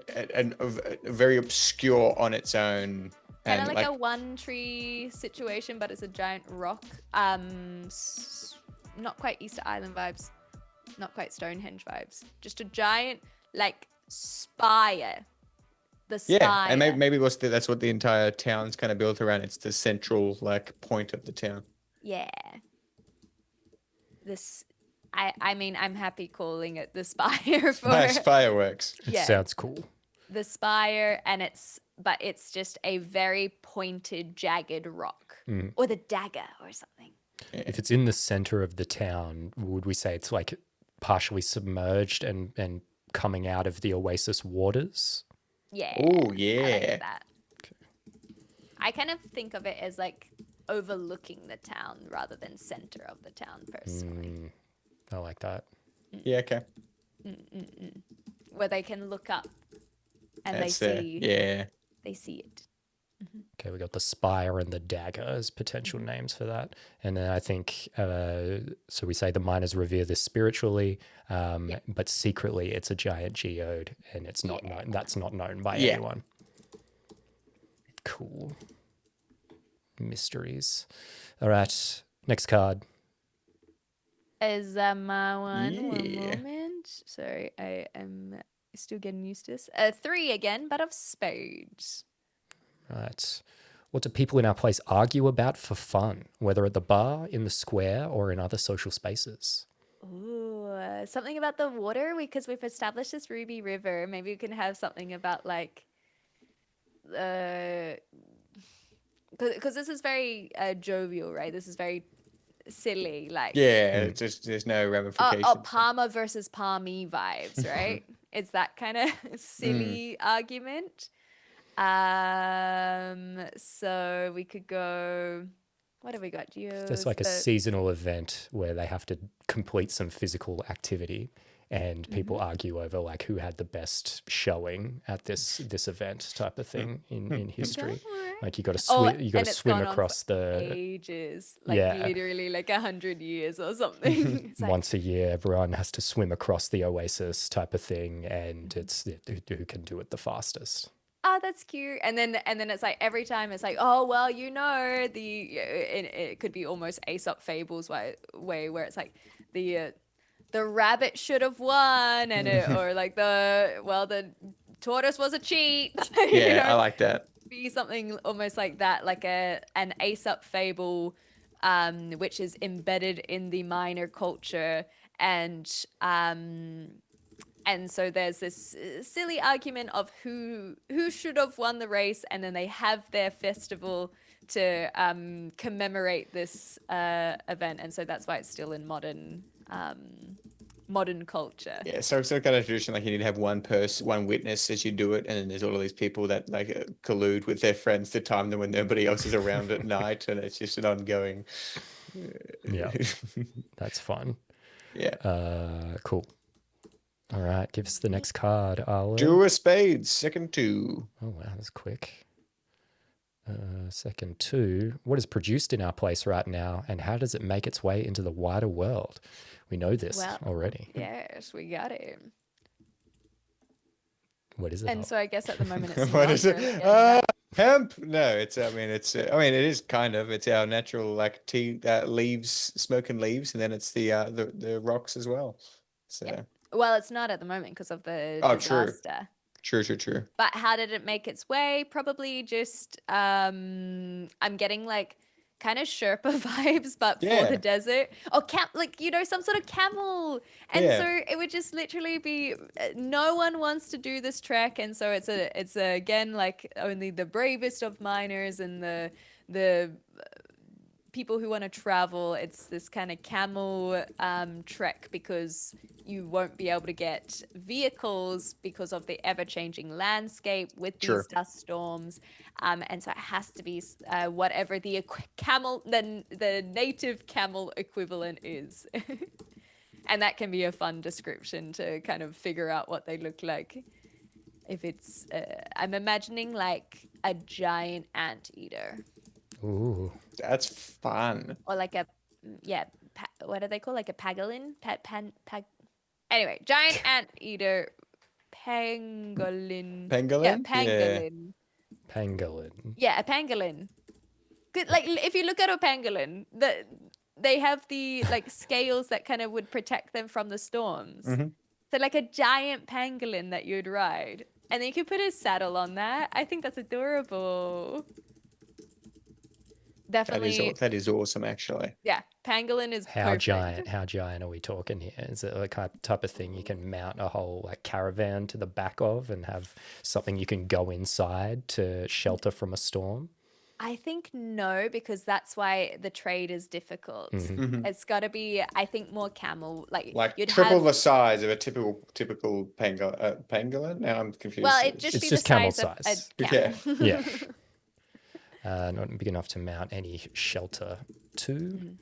Speaker 3: very obscure on its own.
Speaker 2: Kind
Speaker 3: And
Speaker 2: of like a one tree situation, but it's a giant rock. Not quite Easter Island vibes, not quite Stonehenge vibes. Just a giant like spire. The spire.
Speaker 3: Yeah, and maybe that's what the entire town's kind of built around. It's the central like point of the town.
Speaker 2: Yeah. I mean, I'm happy calling it the spire for
Speaker 3: Nice fireworks.
Speaker 1: It
Speaker 2: Yeah.
Speaker 1: sounds cool.
Speaker 2: the spire, and it's just a very pointed, jagged rock, or the dagger or something.
Speaker 1: If it's in the center of the town, would we say it's like partially submerged and coming out of the oasis waters?
Speaker 2: Yeah.
Speaker 3: Oh,
Speaker 2: I
Speaker 3: yeah.
Speaker 2: like that. I kind of think of it as like overlooking the town rather than center of the town personally.
Speaker 1: I like that.
Speaker 3: Yeah, okay.
Speaker 2: Where they can look up and
Speaker 3: That's
Speaker 2: they
Speaker 3: there.
Speaker 2: see
Speaker 3: Yeah.
Speaker 2: they see it.
Speaker 1: Okay, we got the spire and the dagger as potential names for that. And then I think, so we say the miners revere this spiritually, but secretly it's a giant geode and it's not known. That's not known by anyone. Cool. Mysteries. All right, next card.
Speaker 2: Is that my one? One
Speaker 3: Yeah.
Speaker 2: moment. Sorry, I am still getting used to this. 3 again, but of spades.
Speaker 1: Right. What do people in our place argue about for fun, whether at the bar, in the square, or in other social spaces?
Speaker 2: Ooh, something about the water, because we've established this Ruby River. Maybe we can have something about like, because this is very jovial, right? This is very silly, like
Speaker 3: Yeah, it's just there's no ramifications.
Speaker 2: Palmer versus Palmy vibes, right? It's that kind of silly argument. So we could go. What have we got?
Speaker 1: There's like a seasonal event where they have to complete some physical activity, and people argue over like who had the best showing at this event type of thing in history. Like you got to swim across the
Speaker 2: ages, like literally like 100 years or something. It's like,
Speaker 1: once a year. Everyone has to swim across the oasis type of thing, and it's who can do it the fastest.
Speaker 2: oh, that's cute. And then it's like every time it's like, oh well, it could be almost Aesop fables way where it's like the rabbit should have won, and or like the tortoise was a cheat.
Speaker 3: Yeah, I like that.
Speaker 2: Be something almost like that, like an Aesop fable, which is embedded in the miner culture, and so there's this silly argument of who should have won the race, and then they have their festival to commemorate this event, and so that's why it's still in modern culture.
Speaker 3: Yeah, so it's kind of tradition, like you need to have one witness as you do it, and then there's all of these people that like collude with their friends to time them when nobody else is around at night, and it's just an ongoing.
Speaker 1: Yeah, that's fun.
Speaker 3: Yeah.
Speaker 1: Cool. All right, give us the next card, Arlo.
Speaker 3: Two of spades, second two.
Speaker 1: Oh, wow, that's quick. Second two. What is produced in our place right now, and how does it make its way into the wider world? We know this
Speaker 2: Well,
Speaker 1: already.
Speaker 2: yes, we got it.
Speaker 1: What is it?
Speaker 2: And so I guess at the moment it's
Speaker 3: What
Speaker 2: not
Speaker 3: is it?
Speaker 2: really getting that.
Speaker 3: Hemp? No, it's. I mean, it is kind of. It's our natural like tea leaves, smoking leaves, and then it's the rocks as well. So.
Speaker 2: Yeah. Well, it's not at the moment because of the
Speaker 3: Oh, true.
Speaker 2: disaster.
Speaker 3: True.
Speaker 2: But how did it make its way? Probably just I'm getting like kind of Sherpa vibes, but for
Speaker 3: Yeah.
Speaker 2: the desert. Or like some sort of camel. And
Speaker 3: Yeah.
Speaker 2: so it would just literally be no one wants to do this trek, and so it's again like only the bravest of miners and the people who want to travel. It's this kind of camel trek because you won't be able to get vehicles because of the ever-changing landscape with these
Speaker 3: Sure.
Speaker 2: dust storms, and so it has to be whatever the camel, the native camel equivalent is. And that can be a fun description to kind of figure out what they look like. If it's I'm imagining like a giant anteater.
Speaker 1: Ooh.
Speaker 3: That's fun.
Speaker 2: Or like a what are they called? Like a pangolin? Anyway, giant anteater pangolin.
Speaker 3: Pangolin?
Speaker 2: Yeah, pangolin.
Speaker 1: Pangolin.
Speaker 2: Yeah, a pangolin. Good. Like if you look at a pangolin, they have the like scales that kind of would protect them from the storms.
Speaker 3: Mm-hmm.
Speaker 2: So like a giant pangolin that you'd ride, and then you could put a saddle on that. I think that's adorable. Definitely.
Speaker 3: That is awesome, actually.
Speaker 2: Yeah, pangolin is
Speaker 1: How
Speaker 2: perfect.
Speaker 1: giant? How giant are we talking here? Is it like a type of thing you can mount a whole like caravan to the back of and have something you can go inside to shelter from a storm?
Speaker 2: I think no, because that's why the trade is difficult.
Speaker 3: Mhm.
Speaker 2: It's got to be, I think, more camel. Like you'd
Speaker 3: triple
Speaker 2: have,
Speaker 3: the size of a typical pangolin. Now I'm confused.
Speaker 2: well, it'd just
Speaker 1: It's
Speaker 2: be
Speaker 1: just
Speaker 2: the
Speaker 1: camel
Speaker 2: size of
Speaker 1: size.
Speaker 2: a camel.
Speaker 1: Yeah. Not big enough to mount any shelter to.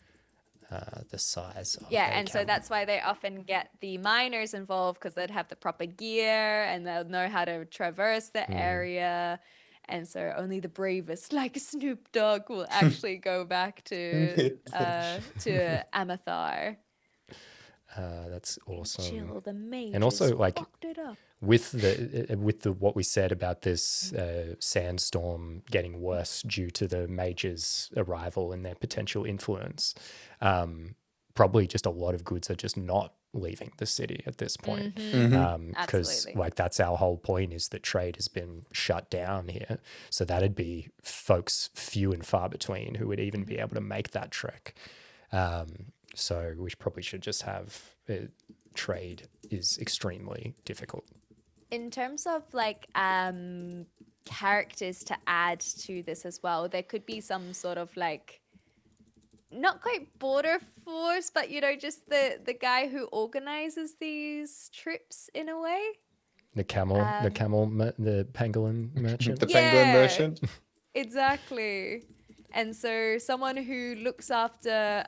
Speaker 1: The size of
Speaker 2: Yeah,
Speaker 1: a
Speaker 2: and so
Speaker 1: camel.
Speaker 2: that's why they often get the miners involved because they'd have the proper gear and they'll know how to traverse the area. And so only the bravest, like Snoop Dogg, will actually go back to Amathar.
Speaker 1: That's awesome.
Speaker 2: Chill, the mages
Speaker 1: And also, like,
Speaker 2: fucked it up.
Speaker 1: with the what we said about this sandstorm getting worse due to the mages' arrival and their potential influence, probably just a lot of goods are just not leaving the city at this point, because
Speaker 2: Absolutely.
Speaker 1: like that's our whole point, is that trade has been shut down here. So that'd be folks few and far between who would even be able to make that trek. So we probably should just have trade is extremely difficult.
Speaker 2: In terms of like characters to add to this as well, there could be some sort of like not quite border force, but just the guy who organizes these trips in a way.
Speaker 1: The the pangolin merchant.
Speaker 3: The
Speaker 2: Yeah.
Speaker 3: pangolin merchant.
Speaker 2: Exactly. And so someone who looks after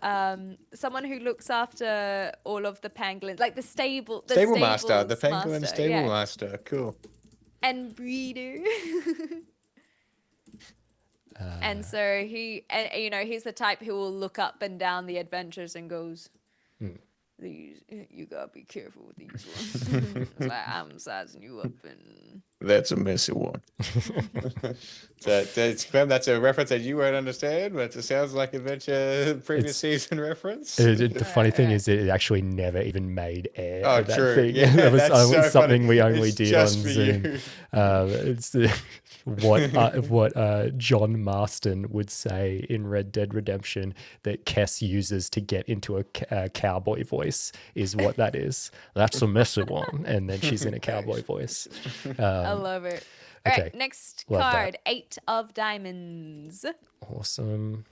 Speaker 2: all of the pangolins, like the stable
Speaker 3: master, the pangolin
Speaker 2: master,
Speaker 3: stable
Speaker 2: yeah.
Speaker 3: master. Cool.
Speaker 2: And breeder. And so he's the type who will look up and down the adventures and goes, "These, you gotta be careful with these ones. It's like I'm sizing you up and."
Speaker 3: That's a messy one. That's a reference that you won't understand, but it sounds like adventure previous season reference.
Speaker 1: The funny thing is, it actually never even made air.
Speaker 3: Oh,
Speaker 1: that
Speaker 3: true.
Speaker 1: thing.
Speaker 3: Yeah,
Speaker 1: it was
Speaker 3: that's so
Speaker 1: something
Speaker 3: funny.
Speaker 1: we only
Speaker 3: It's
Speaker 1: did on
Speaker 3: just for
Speaker 1: Zoom.
Speaker 3: you.
Speaker 1: It's what John Marston would say in Red Dead Redemption that Kess uses to get into a cowboy voice is what that is. That's a messy one, and then she's in a cowboy voice.
Speaker 2: I love it. All
Speaker 1: okay.
Speaker 2: right, next
Speaker 1: Love that.
Speaker 2: card, 8 of diamonds.
Speaker 1: Awesome.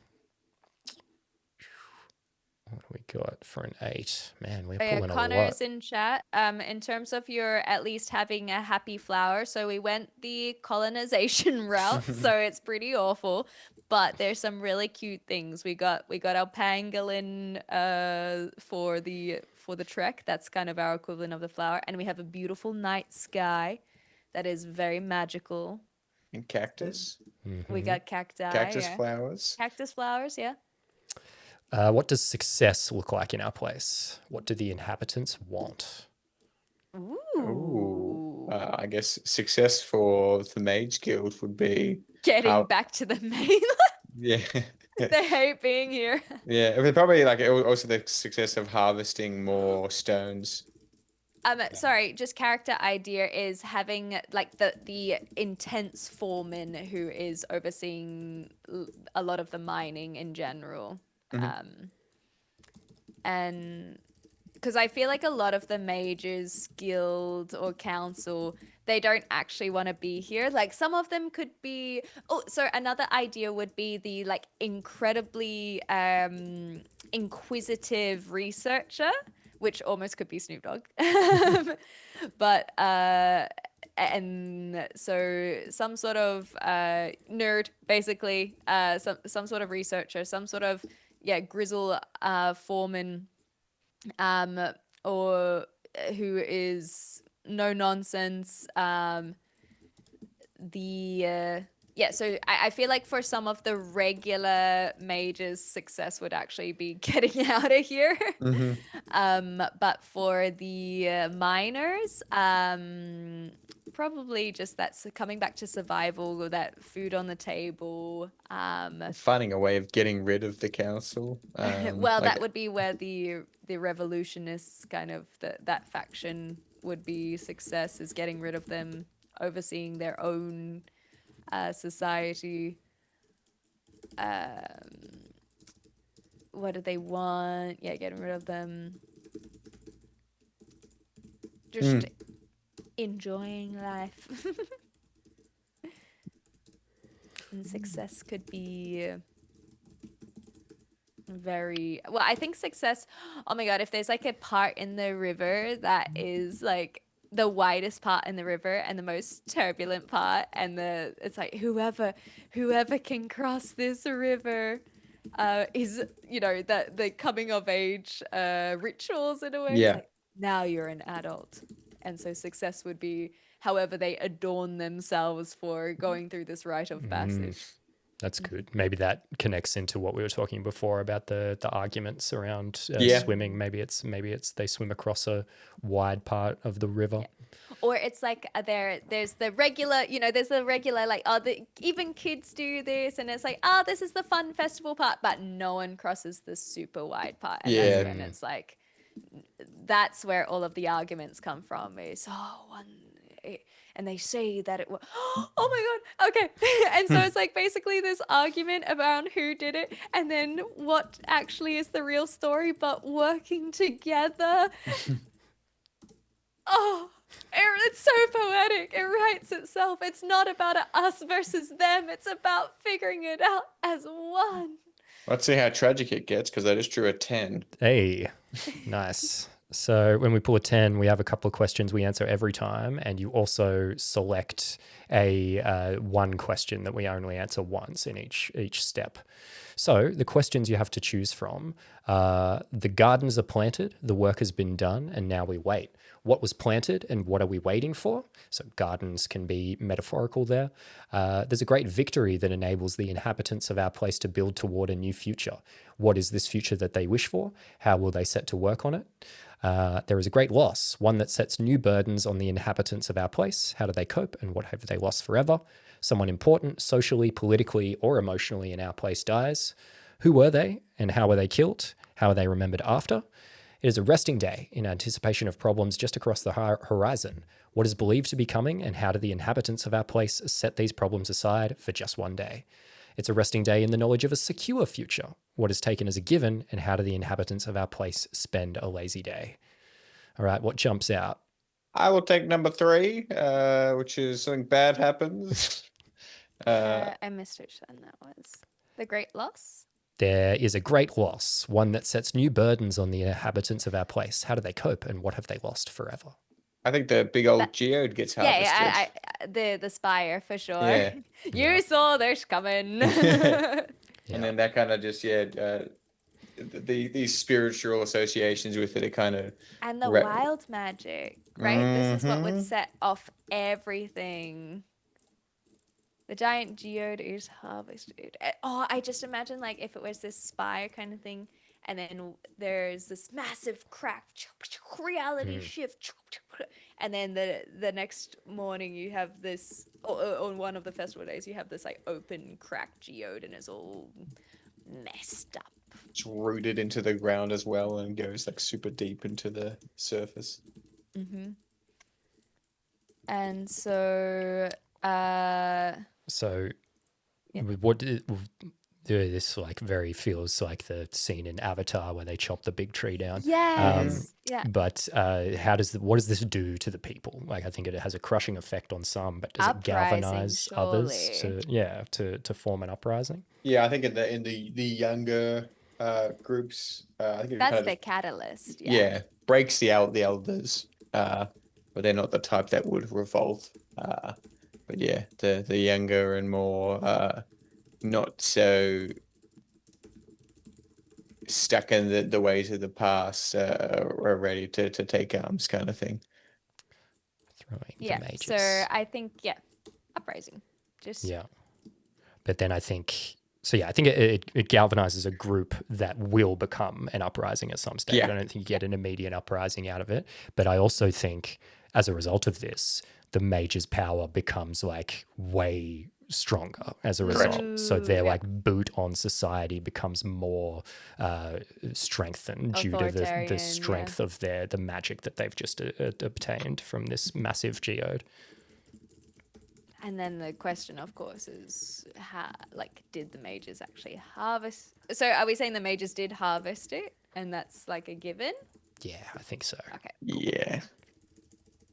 Speaker 1: What do we got for an 8? Man, we're
Speaker 2: Oh, yeah,
Speaker 1: pulling a
Speaker 2: Connor's
Speaker 1: lot.
Speaker 2: in chat. In terms of your at least having a happy flower, so we went the colonization route, so it's pretty awful. But there's some really cute things. We got our pangolin for for the trek. That's kind of our equivalent of the flower. And we have a beautiful night sky that is very magical.
Speaker 3: And cactus.
Speaker 2: We got cacti.
Speaker 3: Cactus
Speaker 2: yeah.
Speaker 3: flowers.
Speaker 2: Cactus flowers, yeah.
Speaker 1: What does success look like in our place? What do the inhabitants want?
Speaker 2: Ooh.
Speaker 3: I guess success for the Mage Guild would be
Speaker 2: Getting back to the mainland.
Speaker 3: Yeah.
Speaker 2: They hate being here.
Speaker 3: Yeah, it would probably like also the success of harvesting more stones.
Speaker 2: Sorry, just character idea is having like the intense foreman who is overseeing a lot of the mining in general. And because I feel like a lot of the mages guild or council, they don't actually want to be here. Like some of them could be. Oh, so another idea would be the like incredibly inquisitive researcher, which almost could be Snoop Dogg. But and so some sort of nerd, basically, some sort of researcher, some sort of grizzle foreman, or who is no nonsense. So I feel like for some of the regular mages, success would actually be getting out of here. But for the miners, probably just that's coming back to survival, or that food on the table.
Speaker 3: Finding a way of getting rid of the council.
Speaker 2: Well, that would be where the revolutionists kind of that faction would be success, is getting rid of them, overseeing their own society. What do they want? Yeah, getting rid of them. Just enjoying life. And success could be very well. I think success, oh my god, if there's like a part in the river that is like the widest part in the river and the most turbulent part, and it's like whoever can cross this river is, the coming of age rituals in a way.
Speaker 3: Yeah.
Speaker 2: Like, now you're an adult. And so success would be however they adorn themselves for going through this rite of passage.
Speaker 1: That's good. Maybe that connects into what we were talking before about the arguments around swimming. Maybe it's they swim across a wide part of the river.
Speaker 2: Yeah. Or it's like there's the regular, there's the regular like, even kids do this, and it's like, this is the fun festival part, but no one crosses the super wide part. And that's when it's like, that's where all of the arguments come from, is and they say that it was, oh my god, okay. And so it's like basically this argument about who did it, and then what actually is the real story, but working together. It's so poetic. It writes itself. It's not about us versus them. It's about figuring it out as one.
Speaker 3: Let's see how tragic it gets, because I just drew a 10.
Speaker 1: Hey, nice. So when we pull a 10, we have a couple of questions we answer every time, and you also select a one question that we only answer once in each step. So the questions you have to choose from: the gardens are planted, the work has been done, and now we wait. What was planted and what are we waiting for? So gardens can be metaphorical there. There's a great victory that enables the inhabitants of our place to build toward a new future. What is this future that they wish for? How will they set to work on it? There is a great loss, one that sets new burdens on the inhabitants of our place. How do they cope, and what have they lost forever? Someone important, socially, politically, or emotionally in our place dies. Who were they, and how were they killed? How are they remembered after? It is a resting day in anticipation of problems just across the horizon. What is believed to be coming, and how do the inhabitants of our place set these problems aside for just one day? It's a resting day in the knowledge of a secure future. What is taken as a given, and how do the inhabitants of our place spend a lazy day? All right, what jumps out?
Speaker 3: I will take number 3, which is something bad happens.
Speaker 2: I missed which one that was. The Great Loss?
Speaker 1: There is a great loss, one that sets new burdens on the inhabitants of our place. How do they cope, and what have they lost forever?
Speaker 3: I think the big old geode gets harvested.
Speaker 2: The spire for sure.
Speaker 3: Yeah.
Speaker 2: You saw this coming.
Speaker 3: And then that kind of just these spiritual associations with it are kind of
Speaker 2: And the wild magic, right? This is what would set off everything. The giant geode is harvested. Oh, I just imagine like if it was this spire kind of thing, and then there's this massive crack, reality shift, and then the next morning you have this, or on one of the festival days you have this like open cracked geode, and it's all messed up.
Speaker 3: It's rooted into the ground as well and goes like super deep into the surface.
Speaker 2: And so
Speaker 1: So,
Speaker 2: Yeah.
Speaker 1: this like very feels like the scene in Avatar where they chop the big tree down.
Speaker 2: yes, yeah.
Speaker 1: But what does this do to the people? Like, I think it has a crushing effect on some, but does it
Speaker 2: Uprising,
Speaker 1: galvanize others
Speaker 2: surely.
Speaker 1: to form an uprising?
Speaker 3: Yeah, I think in the younger groups, I think it
Speaker 2: That's
Speaker 3: kind
Speaker 2: the
Speaker 3: of
Speaker 2: catalyst.
Speaker 3: yeah breaks the elders, but they're not the type that would revolt. But yeah, the younger and more not so stuck in the ways of the past are ready to take arms, kind of thing.
Speaker 1: Throwing
Speaker 2: Yeah.
Speaker 1: the mages.
Speaker 2: So I think uprising. Just
Speaker 1: Yeah. But then I think it galvanizes a group that will become an uprising at some stage.
Speaker 3: Yeah.
Speaker 1: I don't think you get an immediate uprising out of it. But I also think as a result of this, the mage's power becomes like way stronger as a result. So their like boot on society becomes more strengthened due to the
Speaker 2: Authoritarian,
Speaker 1: strength of the magic that they've just obtained from this massive geode.
Speaker 2: And then the question, of course, is how, like, did the mages actually harvest? So are we saying the mages did harvest it, and that's like a given?
Speaker 1: Yeah, I think so.
Speaker 2: Okay.
Speaker 3: Yeah.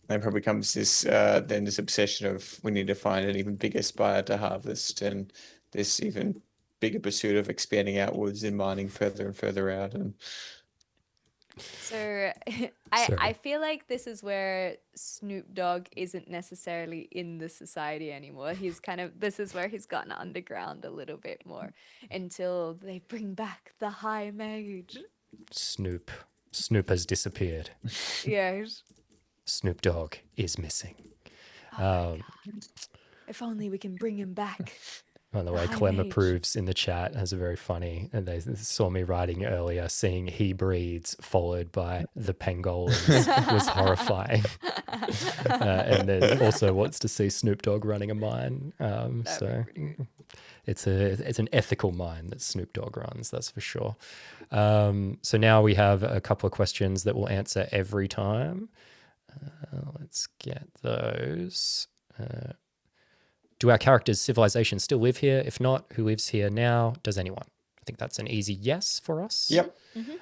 Speaker 3: Then probably comes this this obsession of we need to find an even bigger spire to harvest, and this even bigger pursuit of expanding outwards and mining further and further out. And
Speaker 2: So I feel like this is where Snoop Dogg isn't necessarily in the society anymore. This is where he's gotten underground a little bit more until they bring back the High Mage.
Speaker 1: Snoop has disappeared.
Speaker 2: Yes.
Speaker 1: Snoop Dogg is missing.
Speaker 2: If only we can bring him back.
Speaker 1: By the way,
Speaker 2: High
Speaker 1: Clem
Speaker 2: mage.
Speaker 1: approves in the chat as a very funny, and they saw me writing earlier, seeing he breeds followed by the pangolins was horrifying. And then also wants to see Snoop Dogg running a mine. So it's an ethical mine that Snoop Dogg runs, that's for sure. So now we have a couple of questions that we'll answer every time. Let's get those. Do our characters' civilizations still live here? If not, who lives here now? Does anyone? I think that's an easy yes for us.
Speaker 3: yep.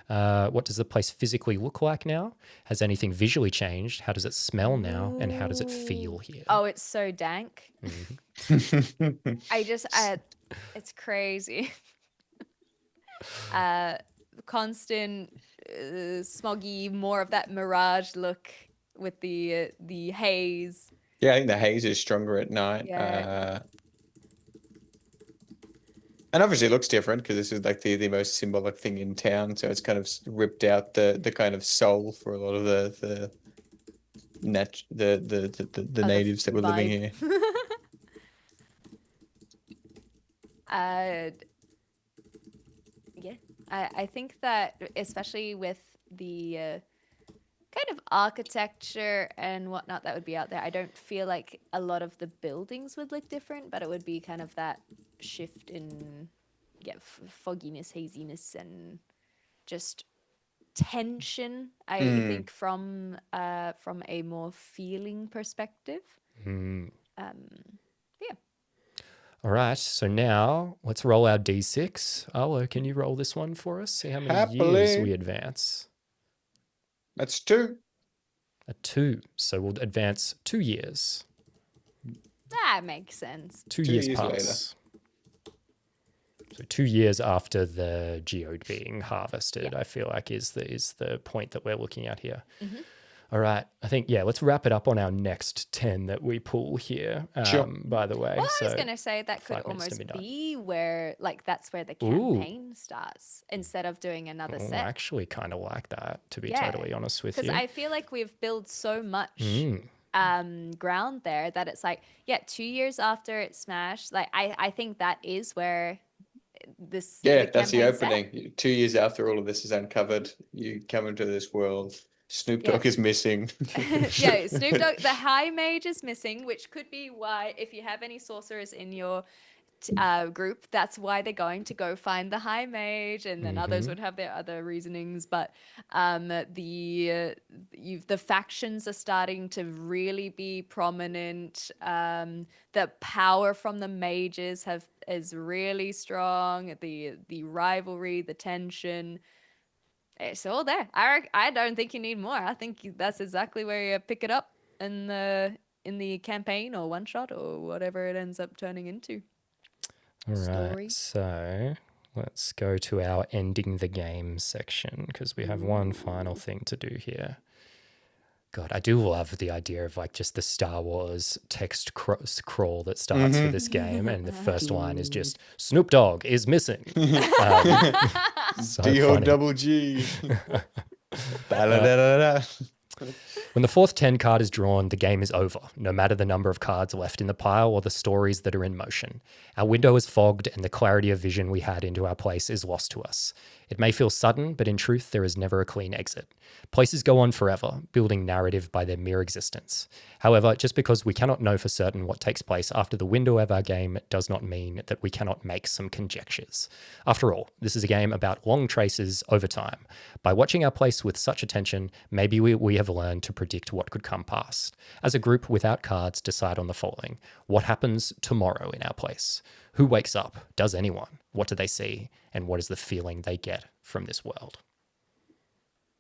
Speaker 1: What does the place physically look like now? Has anything visually changed? How does it smell now? And how does it feel here?
Speaker 2: Oh, it's so dank. It's crazy. Constant, smoggy, more of that mirage look with the haze.
Speaker 3: Yeah, I think the haze is stronger at night.
Speaker 2: Yeah.
Speaker 3: And obviously it looks different because this is like the most symbolic thing in town. So it's kind of ripped out the kind of soul for a lot of the natives that were living here.
Speaker 2: Yeah, I think that especially with the kind of architecture and whatnot that would be out there, I don't feel like a lot of the buildings would look different, but it would be kind of that shift in fogginess, haziness, and just tension. I think from a more feeling perspective. Yeah.
Speaker 1: All right, so now let's roll our D6. Arlo, can you roll this one for us? See how many years
Speaker 3: Happily.
Speaker 1: we advance.
Speaker 3: That's 2.
Speaker 1: A 2. So we'll advance 2 years.
Speaker 2: That makes sense.
Speaker 1: 2
Speaker 3: 2
Speaker 1: years
Speaker 3: years
Speaker 1: pass. So 2 years after the geode being harvested, I feel like is the point that we're looking at here. All right. I think, yeah, let's wrap it up on our next 10 that we pull here,
Speaker 3: Sure.
Speaker 1: by the way.
Speaker 2: Well, I was
Speaker 1: So
Speaker 2: going to say that could
Speaker 1: 5 minutes to
Speaker 2: almost
Speaker 1: midnight.
Speaker 2: be where, like, that's where the
Speaker 1: Ooh.
Speaker 2: campaign starts instead of doing another
Speaker 1: Oh, I
Speaker 2: set.
Speaker 1: actually kind of like that, to be
Speaker 2: Yeah,
Speaker 1: totally honest with
Speaker 2: Because
Speaker 1: you.
Speaker 2: I feel like we've built so much
Speaker 1: Mm.
Speaker 2: ground there that it's like, yeah, 2 years after it smashed, like, I think that is where this
Speaker 3: Yeah,
Speaker 2: the
Speaker 3: that's the
Speaker 2: campaign set.
Speaker 3: opening. 2 years after all of this is uncovered, you come into this world. Snoop
Speaker 2: Yeah.
Speaker 3: Dogg is missing.
Speaker 2: Yeah, Snoop Dogg, the High Mage is missing, which could be why, if you have any sorcerers in your group, that's why they're going to go find the High Mage, and then others would have their other reasonings. But the factions are starting to really be prominent. The power from the mages is really strong. The rivalry, the tension. It's all there. I don't think you need more. I think that's exactly where you pick it up in the campaign or one shot or whatever it ends up turning into.
Speaker 1: All
Speaker 2: Story.
Speaker 1: right. So let's go to our ending the game section because we have one final thing to do here. God, I do love the idea of like just the Star Wars text crawl that starts for this game, and the first line is just Snoop Dogg is missing. So funny.
Speaker 3: D-O-double-G. Da-da-da-da-da.
Speaker 1: When the fourth 10 card is drawn, the game is over, no matter the number of cards left in the pile or the stories that are in motion. Our window is fogged and the clarity of vision we had into our place is lost to us. It may feel sudden, but in truth, there is never a clean exit. Places go on forever, building narrative by their mere existence. However, just because we cannot know for certain what takes place after the window of our game does not mean that we cannot make some conjectures. After all, this is a game about long traces over time. By watching our place with such attention, maybe we have learned to predict what could come past. As a group without cards, decide on the following. What happens tomorrow in our place? Who wakes up? Does anyone? What do they see? And what is the feeling they get from this world?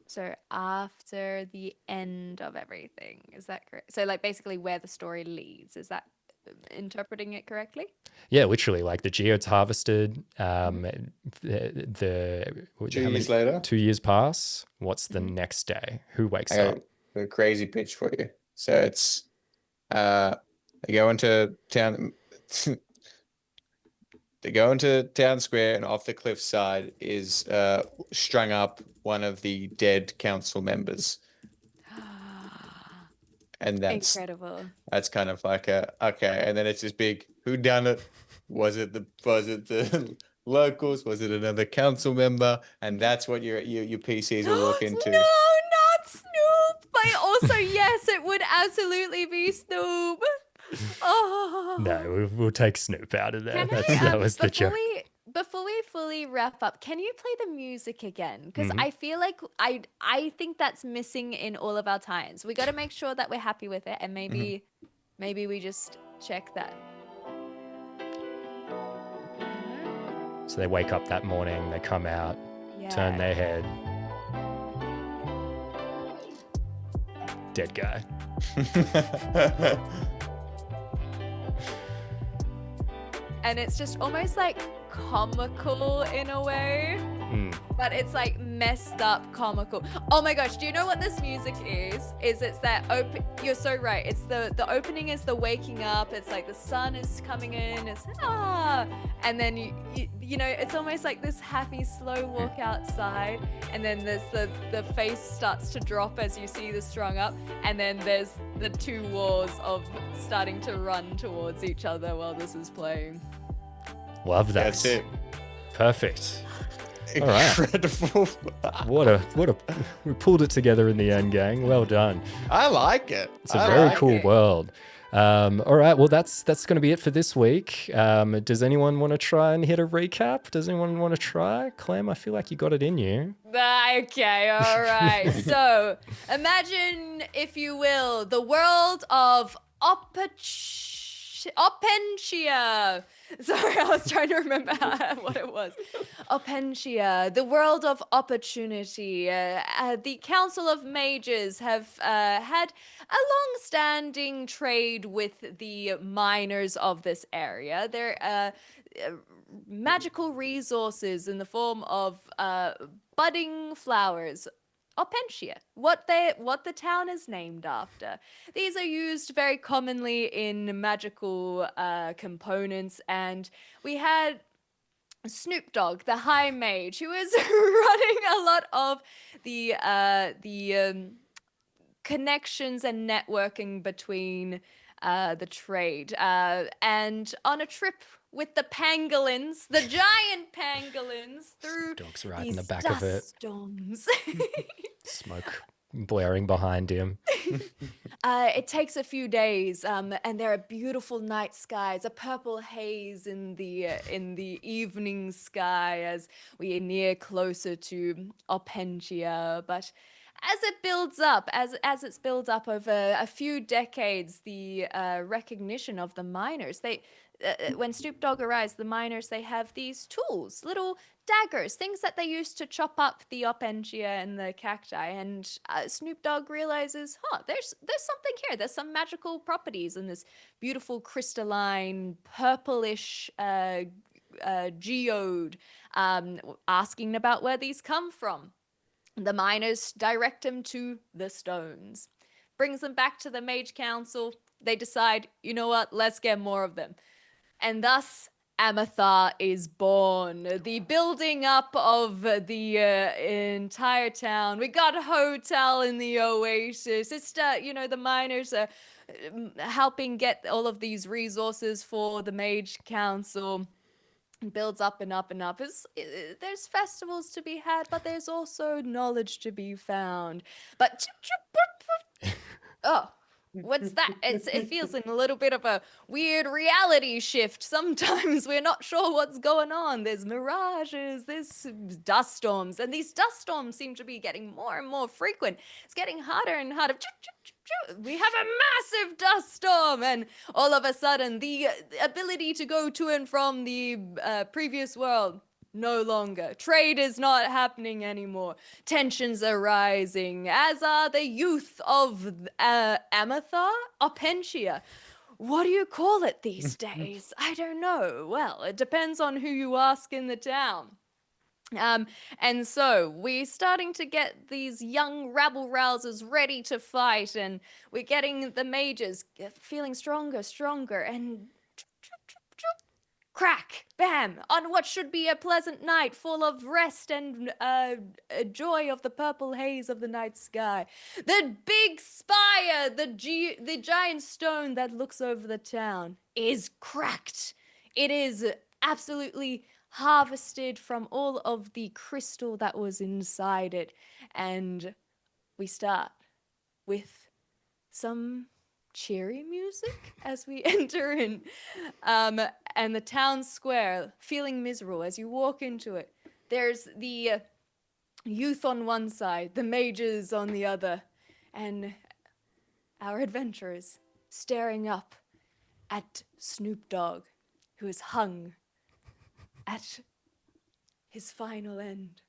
Speaker 2: So after the end of everything, is that correct? So like basically where the story leads, is that interpreting it correctly?
Speaker 1: Yeah, literally, like the geode's harvested.
Speaker 3: Two
Speaker 1: how
Speaker 3: years later,
Speaker 1: 2 years pass. What's the next day? Who wakes
Speaker 3: I
Speaker 1: up?
Speaker 3: got a crazy pitch for you. So it's they go into town. They go into town square, and off the cliffside is strung up one of the dead council members. And that's
Speaker 2: incredible.
Speaker 3: That's kind of like okay, and then it's this big who done it? Was it the locals? Was it another council member? And that's what your PCs will walk into.
Speaker 2: No, not Snoop. But also, yes, it would absolutely be Snoop. Oh.
Speaker 1: No, we'll take Snoop out of there.
Speaker 2: Can
Speaker 1: That was the joke.
Speaker 2: Before we fully wrap up, can you play the music again? Because
Speaker 1: Mm-hmm.
Speaker 2: I feel like I think that's missing in all of our times. We got to make sure that we're happy with it, and maybe we just check that.
Speaker 1: So they wake up that morning, they come out, turn their head. Dead guy.
Speaker 2: And it's just almost like comical in a way, but it's like messed up comical. Oh my gosh, do you know what this music is? It's that you're so right. It's the opening is the waking up. It's like the sun is coming in. It's and then you know, it's almost like this happy slow walk outside, and then there's the face starts to drop as you see the strung up, and then there's the two wars of starting to run towards each other while this is playing.
Speaker 1: Love that.
Speaker 3: That's it.
Speaker 1: Perfect. All right.
Speaker 3: Incredible.
Speaker 1: What a we pulled it together in the end, gang. Well done.
Speaker 3: I like it.
Speaker 1: It's a very cool world. All right, well that's going to be it for this week. Does anyone want to try and hit a recap? Does anyone want to try? Clem, I feel like you got it in you.
Speaker 2: Okay, all right. So imagine, if you will, the world of Opentia. Sorry, I was trying to remember what it was. Opentia, the world of opportunity. The Council of Mages have had a long-standing trade with the miners of this area. They're magical resources in the form of budding flowers. Opentia, what the town is named after. These are used very commonly in magical components, and we had Snoop Dogg, the High Mage, who is running a lot of the connections and networking between the trade. And on a trip with the pangolins, the giant pangolins, through
Speaker 1: Dog's right in
Speaker 2: these
Speaker 1: the back of it.
Speaker 2: dust storms.
Speaker 1: Smoke blaring behind him.
Speaker 2: It takes a few days, and there are beautiful night skies, a purple haze in the evening sky as we near closer to Opentia. But as it builds up, as it's built up over a few decades, the recognition of the miners, when Snoop Dogg arrives, the miners, they have these tools, little daggers, things that they use to chop up the Opentia and the cacti. And Snoop Dogg realizes, there's something here. There's some magical properties in this beautiful crystalline purplish geode, asking about where these come from. The miners direct him to the stones, brings them back to the Mage Council. They decide, you know what, let's get more of them. And thus, Amathar is born. The building up of the entire town. We got a hotel in the oasis. It's, the miners are helping get all of these resources for the Mage Council. Builds up and up and up. There's festivals to be had, but there's also knowledge to be found. But oh, what's that? It feels like a little bit of a weird reality shift. Sometimes we're not sure what's going on. There's mirages, there's dust storms, and these dust storms seem to be getting more and more frequent. It's getting harder and harder. We have a massive dust storm, and all of a sudden, the ability to go to and from the previous world, no longer. Trade is not happening anymore. Tensions are rising, as are the youth of Amathar? Opentia. What do you call it these days? I don't know. Well, it depends on who you ask in the town. And so we're starting to get these young rabble-rousers ready to fight, and we're getting the mages feeling stronger, and crack, bam, on what should be a pleasant night full of rest and joy of the purple haze of the night sky. The big spire, the giant stone that looks over the town is cracked. It is absolutely harvested from all of the crystal that was inside it. And we start with some cheery music as we enter in. And the town square, feeling miserable as you walk into it. There's the youth on one side, the mages on the other, and our adventurers staring up at Snoop Dogg, who is hung at his final end.